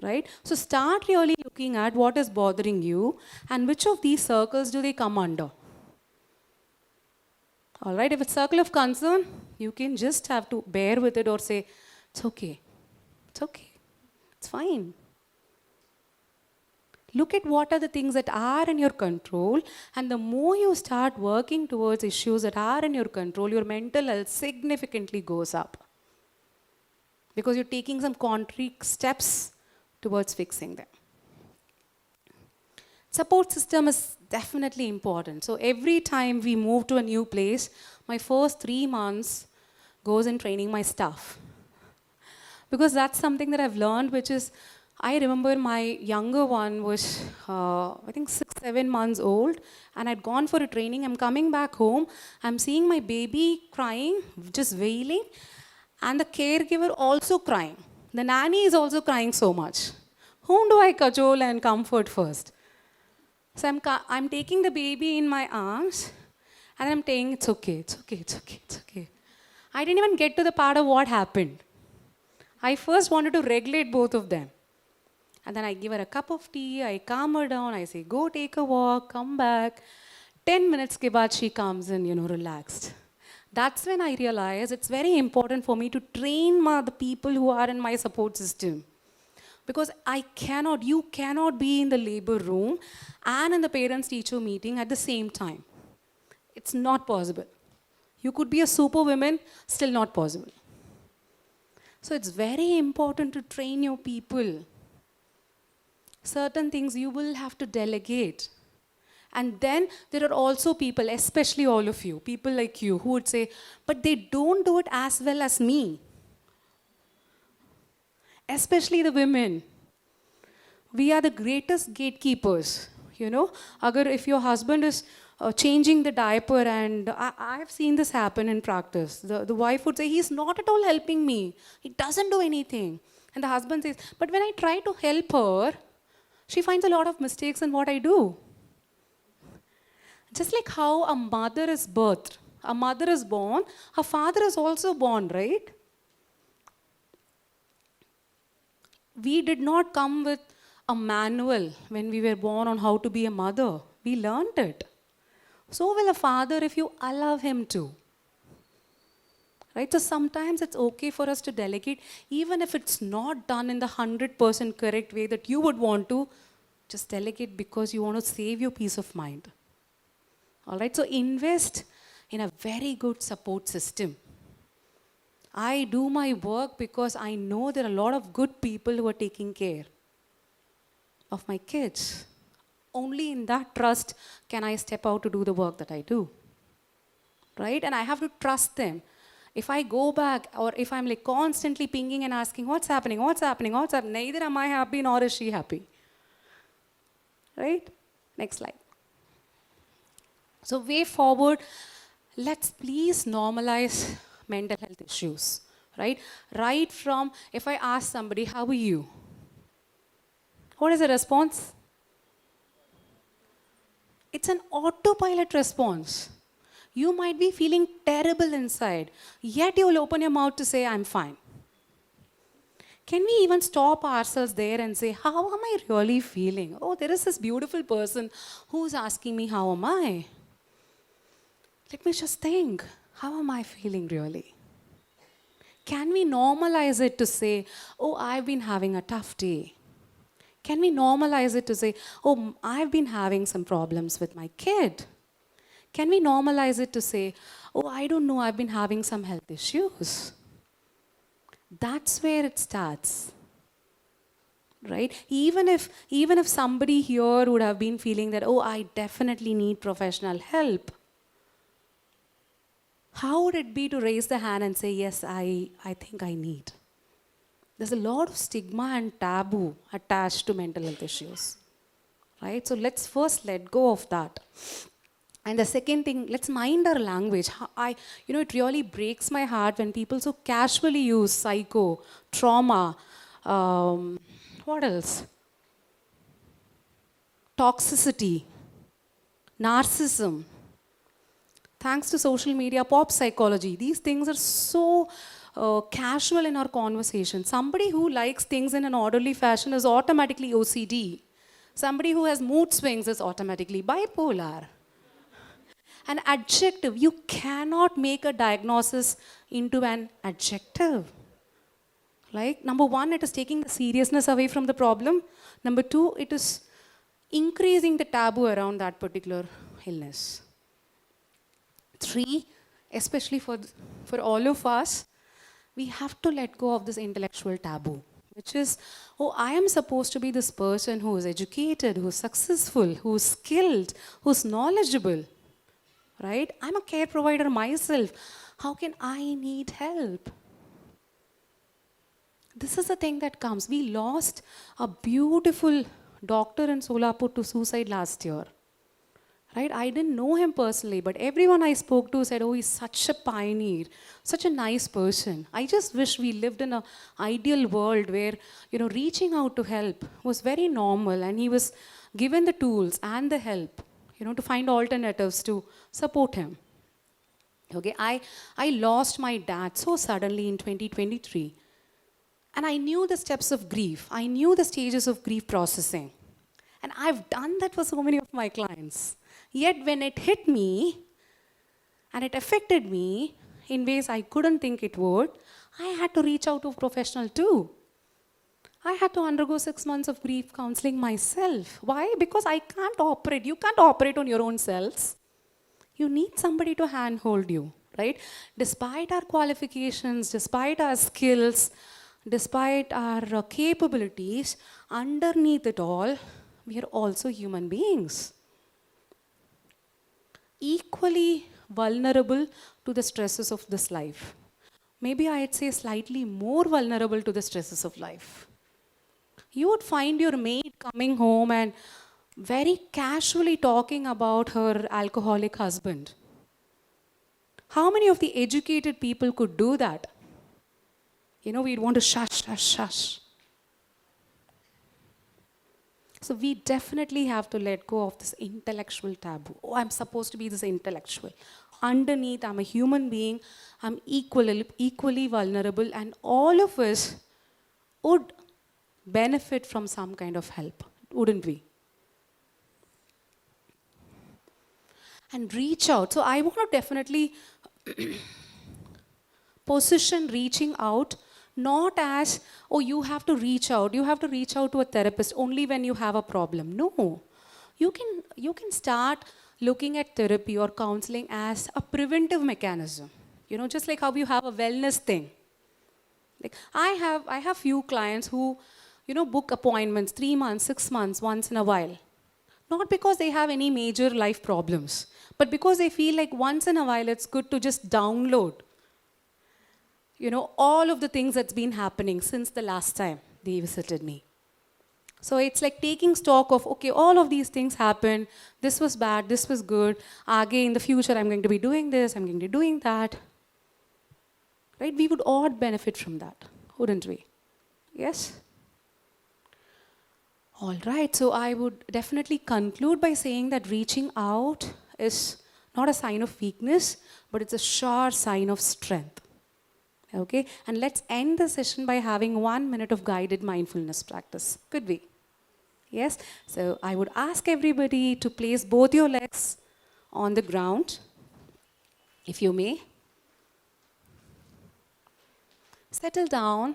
Right? So start really looking at what is bothering you and which of these circles do they come under. All right, if it's circle of concern, you can just have to bear with it or say, it's okay, it's fine. Look at what are the things that are in your control, and the more you start working towards issues that are in your control, your mental health significantly goes up. Because you're taking some concrete steps towards fixing them. Support system is definitely important. So every time we move to a new place, my first 3 months goes in training my staff. Because that's something that I've learned, which is, I remember my younger one was, I think 6, 7 months old, and I'd gone for a training. I'm coming back home, I'm seeing my baby crying, just wailing, and the caregiver also crying. The nanny is also crying so much. Whom do I cajole and comfort first? So I'm taking the baby in my arms, and I'm saying, it's okay. I didn't even get to the part of what happened. I first wanted to regulate both of them. And then I give her a cup of tea, I calm her down, I say, go take a walk, come back. 10 minutes ke baad she comes in, relaxed. That's when I realized it's very important for me to train the people who are in my support system. Because you cannot be in the labor room and in the parents-teacher meeting at the same time. It's not possible. You could be a superwoman, still not possible. So it's very important to train your people. Certain things you will have to delegate. And then there are also people, especially all of you, people like you, who would say, but they don't do it as well as me. Especially the women. We are the greatest gatekeepers. If your husband is changing the diaper, and I have seen this happen in practice. The wife would say, he's not at all helping me. He doesn't do anything. And the husband says, but when I try to help her, she finds a lot of mistakes in what I do. Just like how a mother is birthed, a mother is born, her father is also born, right? We did not come with a manual when we were born on how to be a mother. We learned it. So will a father if you allow him to. Right? So sometimes it's okay for us to delegate, even if it's not done in the 100% correct way that you would want to. Just delegate because you want to save your peace of mind. All right? So invest in a very good support system. I do my work because I know there are a lot of good people who are taking care of my kids. Only in that trust can I step out to do the work that I do. Right? And I have to trust them. If I go back, or if I'm constantly pinging and asking, what's happening, neither am I happy nor is she happy. Right? Next slide. So way forward, let's please normalize mental health issues. Right? Right from, if I ask somebody, how are you? What is the response? It's an autopilot response. You might be feeling terrible inside, yet you'll open your mouth to say, I'm fine. Can we even stop ourselves there and say, how am I really feeling? Oh, there is this beautiful person who's asking me, how am I? Let me just think, how am I feeling really? Can we normalize it to say, oh, I've been having a tough day? Can we normalize it to say, oh, I've been having some problems with my kid? Can we normalize it to say, oh, I don't know, I've been having some health issues? That's where it starts. Right? Even if somebody here would have been feeling that, oh, I definitely need professional help, how would it be to raise the hand and say, yes, I think I need? There's a lot of stigma and taboo attached to mental health issues. Right? So let's first let go of that. And the second thing, let's mind our language. It really breaks my heart when people so casually use psycho, trauma, what else? Toxicity, narcissism. Thanks to social media, pop psychology, these things are so casual in our conversation. Somebody who likes things in an orderly fashion is automatically OCD. Somebody who has mood swings is automatically bipolar. An adjective, you cannot make a diagnosis into an adjective. Like, number one, it is taking the seriousness away from the problem. Number two, it is increasing the taboo around that particular illness. Three, especially for all of us, we have to let go of this intellectual taboo, which is, oh, I am supposed to be this person who is educated, who is successful, who is skilled, who is knowledgeable. Right? I'm a care provider myself. How can I need help? This is the thing that comes. We lost a beautiful doctor in Solapur to suicide last year. Right? I didn't know him personally, but everyone I spoke to said, oh, he's such a pioneer, such a nice person. I just wish we lived in an ideal world where, reaching out to help was very normal and he was given the tools and the help, to find alternatives to support him. Okay, I lost my dad so suddenly in 2023. And I knew the steps of grief. I knew the stages of grief processing. And I've done that for so many of my clients. Yet when it hit me, and it affected me in ways I couldn't think it would, I had to reach out to a professional too. I had to undergo 6 months of grief counseling myself. Why? Because I can't operate. You can't operate on your own selves. You need somebody to handhold you, right? Despite our qualifications, despite our skills, despite our capabilities, underneath it all, we are also human beings. Equally vulnerable to the stresses of this life. Maybe I'd say slightly more vulnerable to the stresses of life. You would find your maid coming home and very casually talking about her alcoholic husband. How many of the educated people could do that? We'd want to shush, shush, shush. So we definitely have to let go of this intellectual taboo. Oh, I'm supposed to be this intellectual. Underneath, I'm a human being. I'm equally vulnerable, and all of us would benefit from some kind of help, wouldn't we? And reach out. So I want to definitely position reaching out not as, oh, you have to reach out to a therapist only when you have a problem. No. You can start looking at therapy or counseling as a preventive mechanism. Just like how you have a wellness thing. Like I have few clients who, book appointments 3 months, 6 months, once in a while. Not because they have any major life problems, but because they feel like once in a while it's good to just download, all of the things that's been happening since the last time they visited me. So it's like taking stock of, okay, all of these things happened. This was bad, this was good. Again, in the future, I'm going to be doing this, I'm going to be doing that. Right? We would all benefit from that, wouldn't we? Yes? All right, so I would definitely conclude by saying that reaching out is not a sign of weakness, but it's a sure sign of strength. Okay, and let's end the session by having 1 minute of guided mindfulness practice. Could we? Yes? So I would ask everybody to place both your legs on the ground, if you may. Settle down.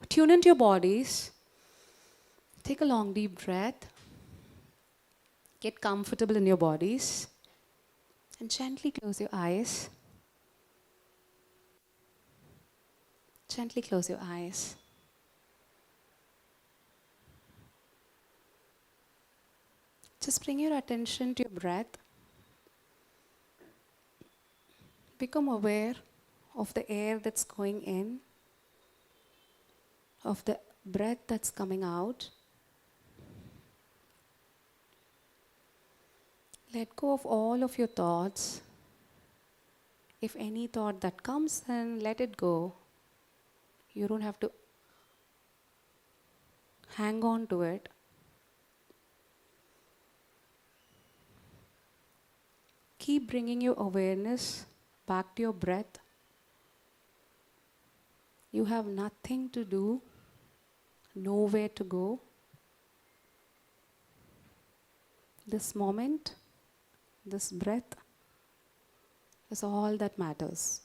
Tune into your bodies. Take a long deep breath. Get comfortable in your bodies. And gently close your eyes. Gently close your eyes. Just bring your attention to your breath. Become aware of the air that's going in, of the breath that's coming out. Let go of all of your thoughts. If any thought that comes in, let it go. You don't have to hang on to it. Keep bringing your awareness back to your breath. You have nothing to do, nowhere to go. This moment, this breath is all that matters.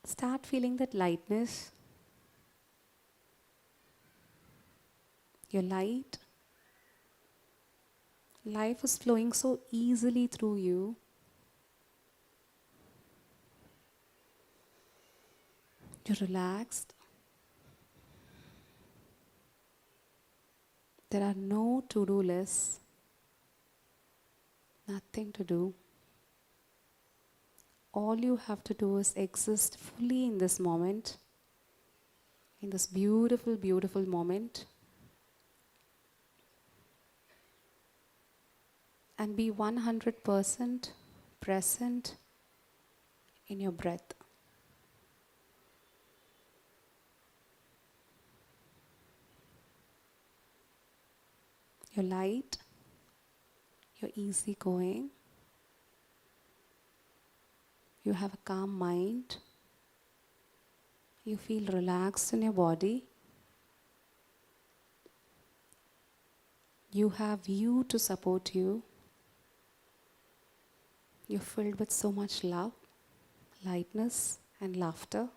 Start feeling that lightness. You're light. Life is flowing so easily through you. You're relaxed. There are no to-do lists. Nothing to do. All you have to do is exist fully in this moment, in this beautiful, beautiful moment, and be 100% present in your breath. You're light, you're easygoing, you have a calm mind, you feel relaxed in your body, you have you to support you, you're filled with so much love, lightness and laughter.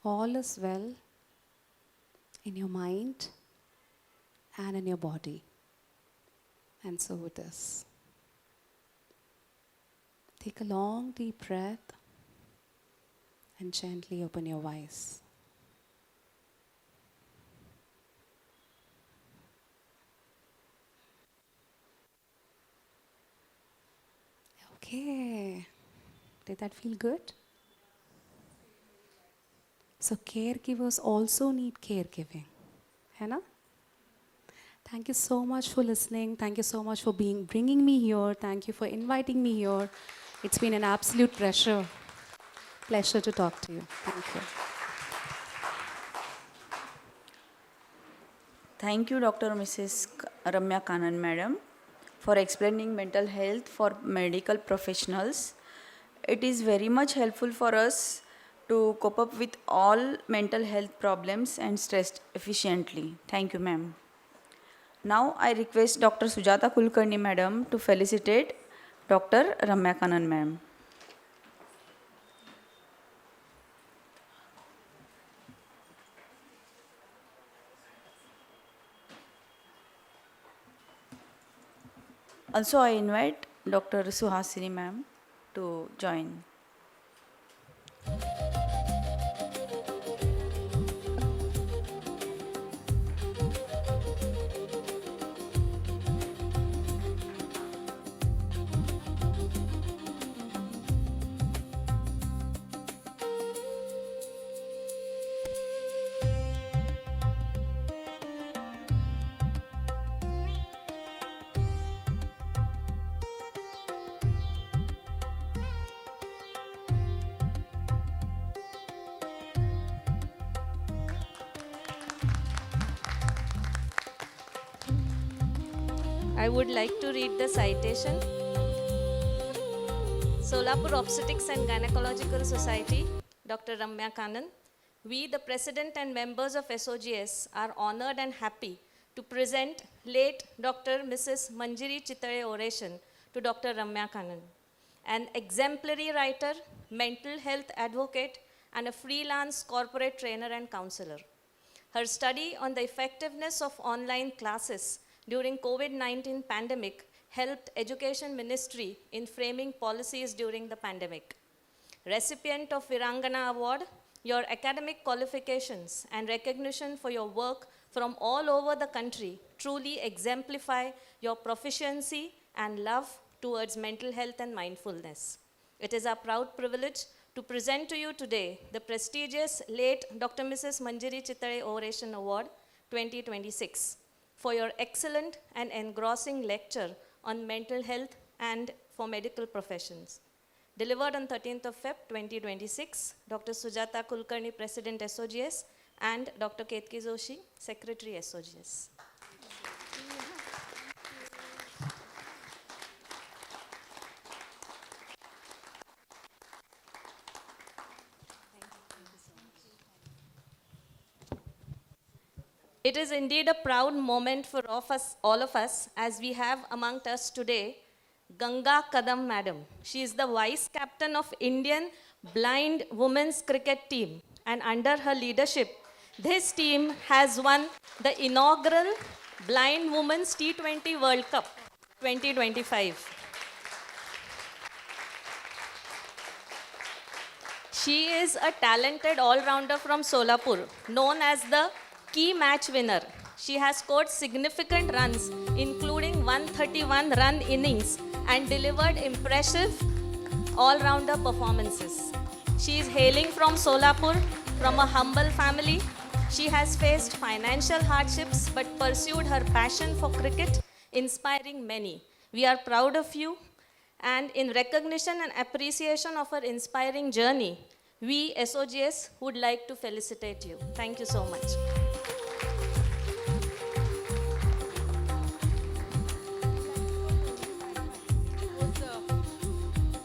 All is well in your mind and in your body. And so it is. Take a long deep breath and gently open your eyes. Okay. Did that feel good? So caregivers also need caregiving. है ना? Thank you so much for listening. Thank you so much for bringing me here. Thank you for inviting me here. It's been an absolute pleasure to talk to you. Thank you. Thank you, Dr. Mrs. Ramya Kanan, Madam, for explaining mental health for medical professionals. It is very much helpful for us to cope up with all mental health problems and stress efficiently. Thank you, ma'am. Now I request Dr. Sujata Kulkarni, Madam, to felicitate Dr. Ramya Kanan, ma'am. Also, I invite Dr. Suhasini, ma'am, to join. I would like to read the citation. Solapur Obstetrics and Gynecological Society, Dr. Ramya Kanan. We, the President and members of SOGS, are honored and happy to present late Dr. Mrs. Manjiri Chitale Oration to Dr. Ramya Kanan, an exemplary writer, mental health advocate, and a freelance corporate trainer and counselor. Her study on the effectiveness of online classes during COVID-19 pandemic helped Education Ministry in framing policies during the pandemic. Recipient of Virangana Award, your academic qualifications and recognition for your work from all over the country truly exemplify your proficiency and love towards mental health and mindfulness. It is our proud privilege to present to you today the prestigious late Dr. Mrs. Manjiri Chitale Oration Award 2026 for your excellent and engrossing lecture on mental health and for medical professions. Delivered on 13th of Feb 2026, Dr. Sujata Kulkarni, President SOGS, and Dr. Ketki Joshi, Secretary SOGS. It is indeed a proud moment for all of us, as we have among us today Ganga Kadam Madam. She is the Vice Captain of Indian Blind Women's Cricket Team, and under her leadership, this team has won the inaugural Blind Women's T20 World Cup 2025. She is a talented all-rounder from Solapur, known as the key match winner. She has scored significant runs, including 131 run innings, and delivered impressive all-rounder performances. She is hailing from Solapur, from a humble family. She has faced financial hardships but pursued her passion for cricket, inspiring many. We are proud of you, and in recognition and appreciation of her inspiring journey, we SOGS would like to felicitate you. Thank you so much.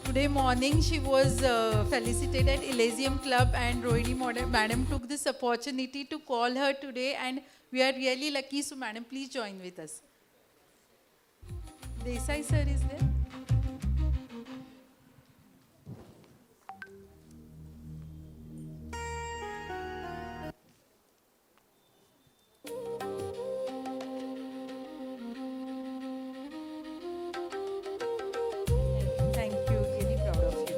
Today morning, she was felicitated at Elysium Club, and Rohini Madam took this opportunity to call her today, and we are really lucky. So, Madam, please join with us. Desai sir is there. Thank you. Really proud of you.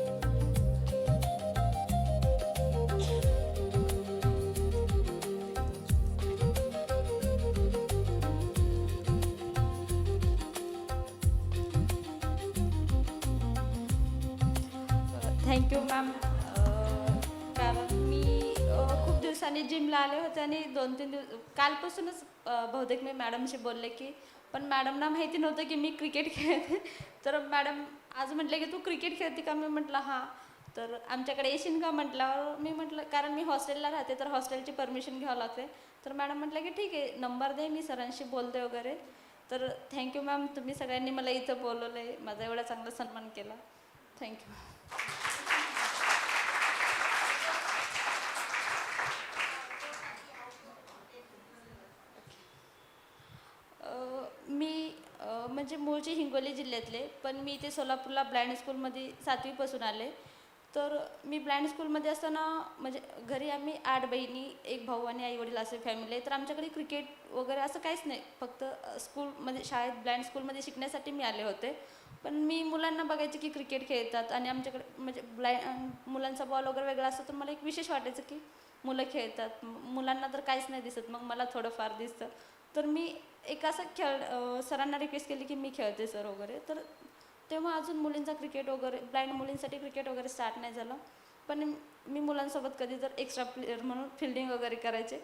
Thank you ma'am कारण मी खूप दिवसांनी जिमला आले होते आणि 2-3 दिवस कालपासूनच बहुतेक मी मॅडमशी बोलले की पण मॅडमना माहिती नव्हतं की मी क्रिकेट खेळते तर मॅडम आज म्हटले की तू क्रिकेट खेळते का मी म्हटलं हां तर आमच्याकडे येशील का म्हटल्यावर मी म्हटलं कारण मी हॉस्टेलला राहते तर हॉस्टेलची परमिशन घ्यावं लागते तर मॅडम म्हटलं की ठीक आहे नंबर दे मी सरांशी बोलते वगैरे तर थँक्यू मॅम तुम्ही सगळ्यांनी मला इथं बोलवलं आहे माझा एवढा चांगला सन्मान केला थँक्यू मी म्हणजे मूळची हिंगोली जिल्ह्यातले पण मी इथे सोलापूरला ब्लाइंड स्कूलमध्ये 7वीपासून आले तर मी ब्लाइंड स्कूलमध्ये असताना म्हणजे घरी आम्ही 8 बहिणी 1 भाऊ आणि आईवडील असे फॅमिली आहे तर आमच्याकडे क्रिकेट वगैरे असं काहीच नाही फक्त स्कूलमध्ये शाळेत ब्लाइंड स्कूलमध्ये शिकण्यासाठी मी आले होते पण मी मुलांना बघायचे की क्रिकेट खेळतात आणि आमच्याकडे म्हणजे मुलांचा बॉल वगैरे वेगळा असतो तर मला एक विशेष वाटायचं की मुलं खेळतात मुलांना तर काहीच नाही दिसत मग मला थोडंफार दिसतं तर मी एक असं सरांना रिक्वेस्ट केली की मी खेळते सर वगैरे तर तेव्हा अजून मुलींचा क्रिकेट वगैरे ब्लाइंड मुलींसाठी क्रिकेट वगैरे स्टार्ट नाही झालं पण मी मुलांसोबत कधी जर एक्स्ट्रा प्लेअर म्हणून फिल्डिंग वगैरे करायचे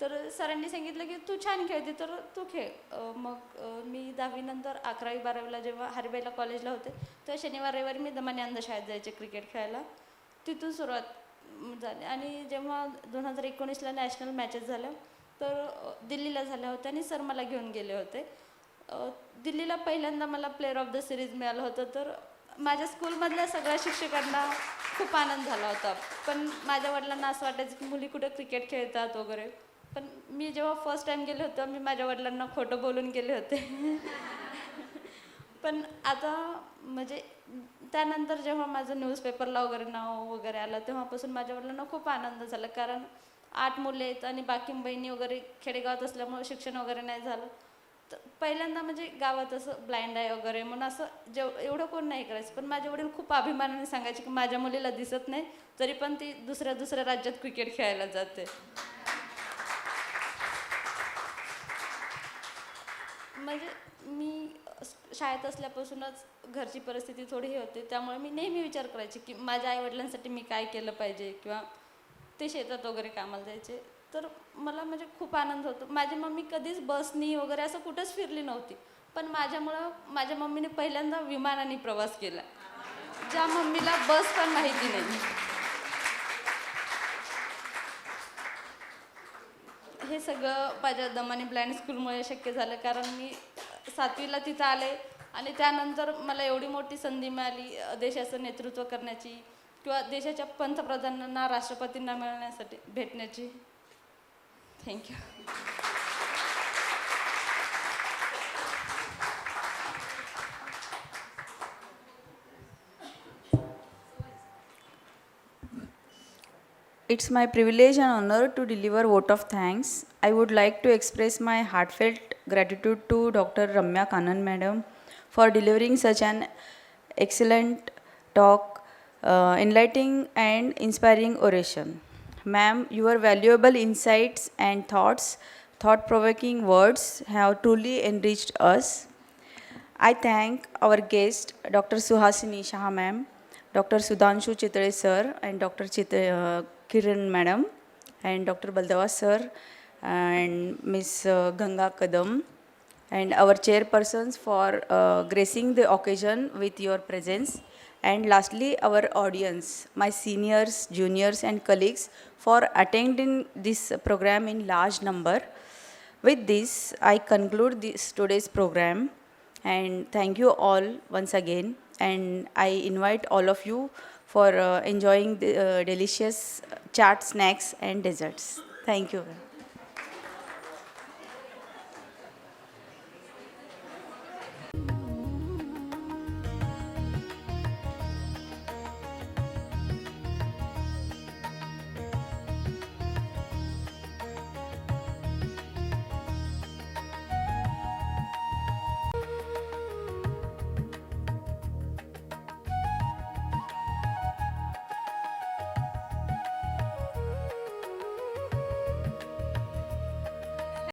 तर सरांनी सांगितलं की तू छान खेळते तर तू खेळ मग मी 10वी नंतर 11वी 12वीला जेव्हा हरिबाईला कॉलेजला होते तेव्हा शनिवार रविवारी मी दमाने अंधशाळेत जायचे क्रिकेट खेळायला तिथून सुरुवात झाली आणि जेव्हा 2019ला नॅशनल मॅचेस झाल्या तर दिल्लीला झाल्या होत्या आणि सर मला घेऊन गेले होते दिल्लीला पहिल्यांदा मला प्लेअर ऑफ द सिरीज मिळालं होतं तर माझ्या स्कूलमधल्या सगळ्या शिक्षकांना खूप आनंद झाला होता. पण माझ्या वडिलांना असं वाटायचं की मुली कुठं क्रिकेट खेळतात वगैरे. पण मी जेव्हा फर्स्ट टाईम गेले होते, मी माझ्या वडिलांना खोटं बोलून गेले होते. पण आता म्हणजे त्यानंतर जेव्हा माझं न्यूजपेपरला वगैरे नाव वगैरे आलं, तेव्हापासून माझ्या वडिलांना खूप आनंद झाला. कारण 8 मुले आहेत आणि बाकी बहिणी वगैरे खेडेगावात असल्यामुळे शिक्षण वगैरे नाही झालं. तर पहिल्यांदा म्हणजे गावात असं ब्लाइंड आहे वगैरे म्हणून असं एवढं कोण नाही करायचं. पण माझे वडील खूप अभिमानाने सांगायचे की माझ्या मुलीला दिसत नाही, तरी पण ती दुसऱ्या राज्यात क्रिकेट खेळायला जाते. म्हणजे मी शाळेत असल्यापासूनच घरची परिस्थिती थोडी हे होती, त्यामुळे मी नेहमी विचार करायचे की माझ्या आईवडिलांसाठी मी काय केलं पाहिजे, किंवा ते शेतात वगैरे कामाला जायचे. तर मला म्हणजे खूप आनंद होतो. माझी मम्मी कधीच बसनी वगैरे असं कुठंच फिरली नव्हती, पण माझ्यामुळं माझ्या मम्मीने पहिल्यांदा विमानाने प्रवास केला, ज्या मम्मीला बस पण माहिती नाही. हे सगळं माझ्या दमानी ब्लाइंड स्कूलमुळे शक्य झालं. कारण मी 7वीला तिथं आले आणि त्यानंतर मला एवढी मोठी संधी मिळाली देशाचं नेतृत्व करण्याची, किंवा देशाच्या पंतप्रधानांना राष्ट्रपतींना मिळण्यासाठी भेटण्याची. Thank you. It's my privilege and honor to deliver vote of thanks. I would like to express my heartfelt gratitude to Dr. Ramya Kanan Madam for delivering such an excellent talk, enlightening and inspiring oration. Ma'am, your valuable insights and thought-provoking words have truly enriched us. I thank our guest, Dr. Suhasini Shah ma'am, Dr. Sudhanshu Chitale sir, and Dr. Kiran madam, and Dr. Baldava sir, and Miss Ganga Kadam, and our chairpersons for gracing the occasion with your presence. And lastly, our audience, my seniors, juniors, and colleagues for attending this program in large number. With this, I conclude today's program, and thank you all once again. And I invite all of you for enjoying the delicious chaat, snacks, and desserts. Thank you.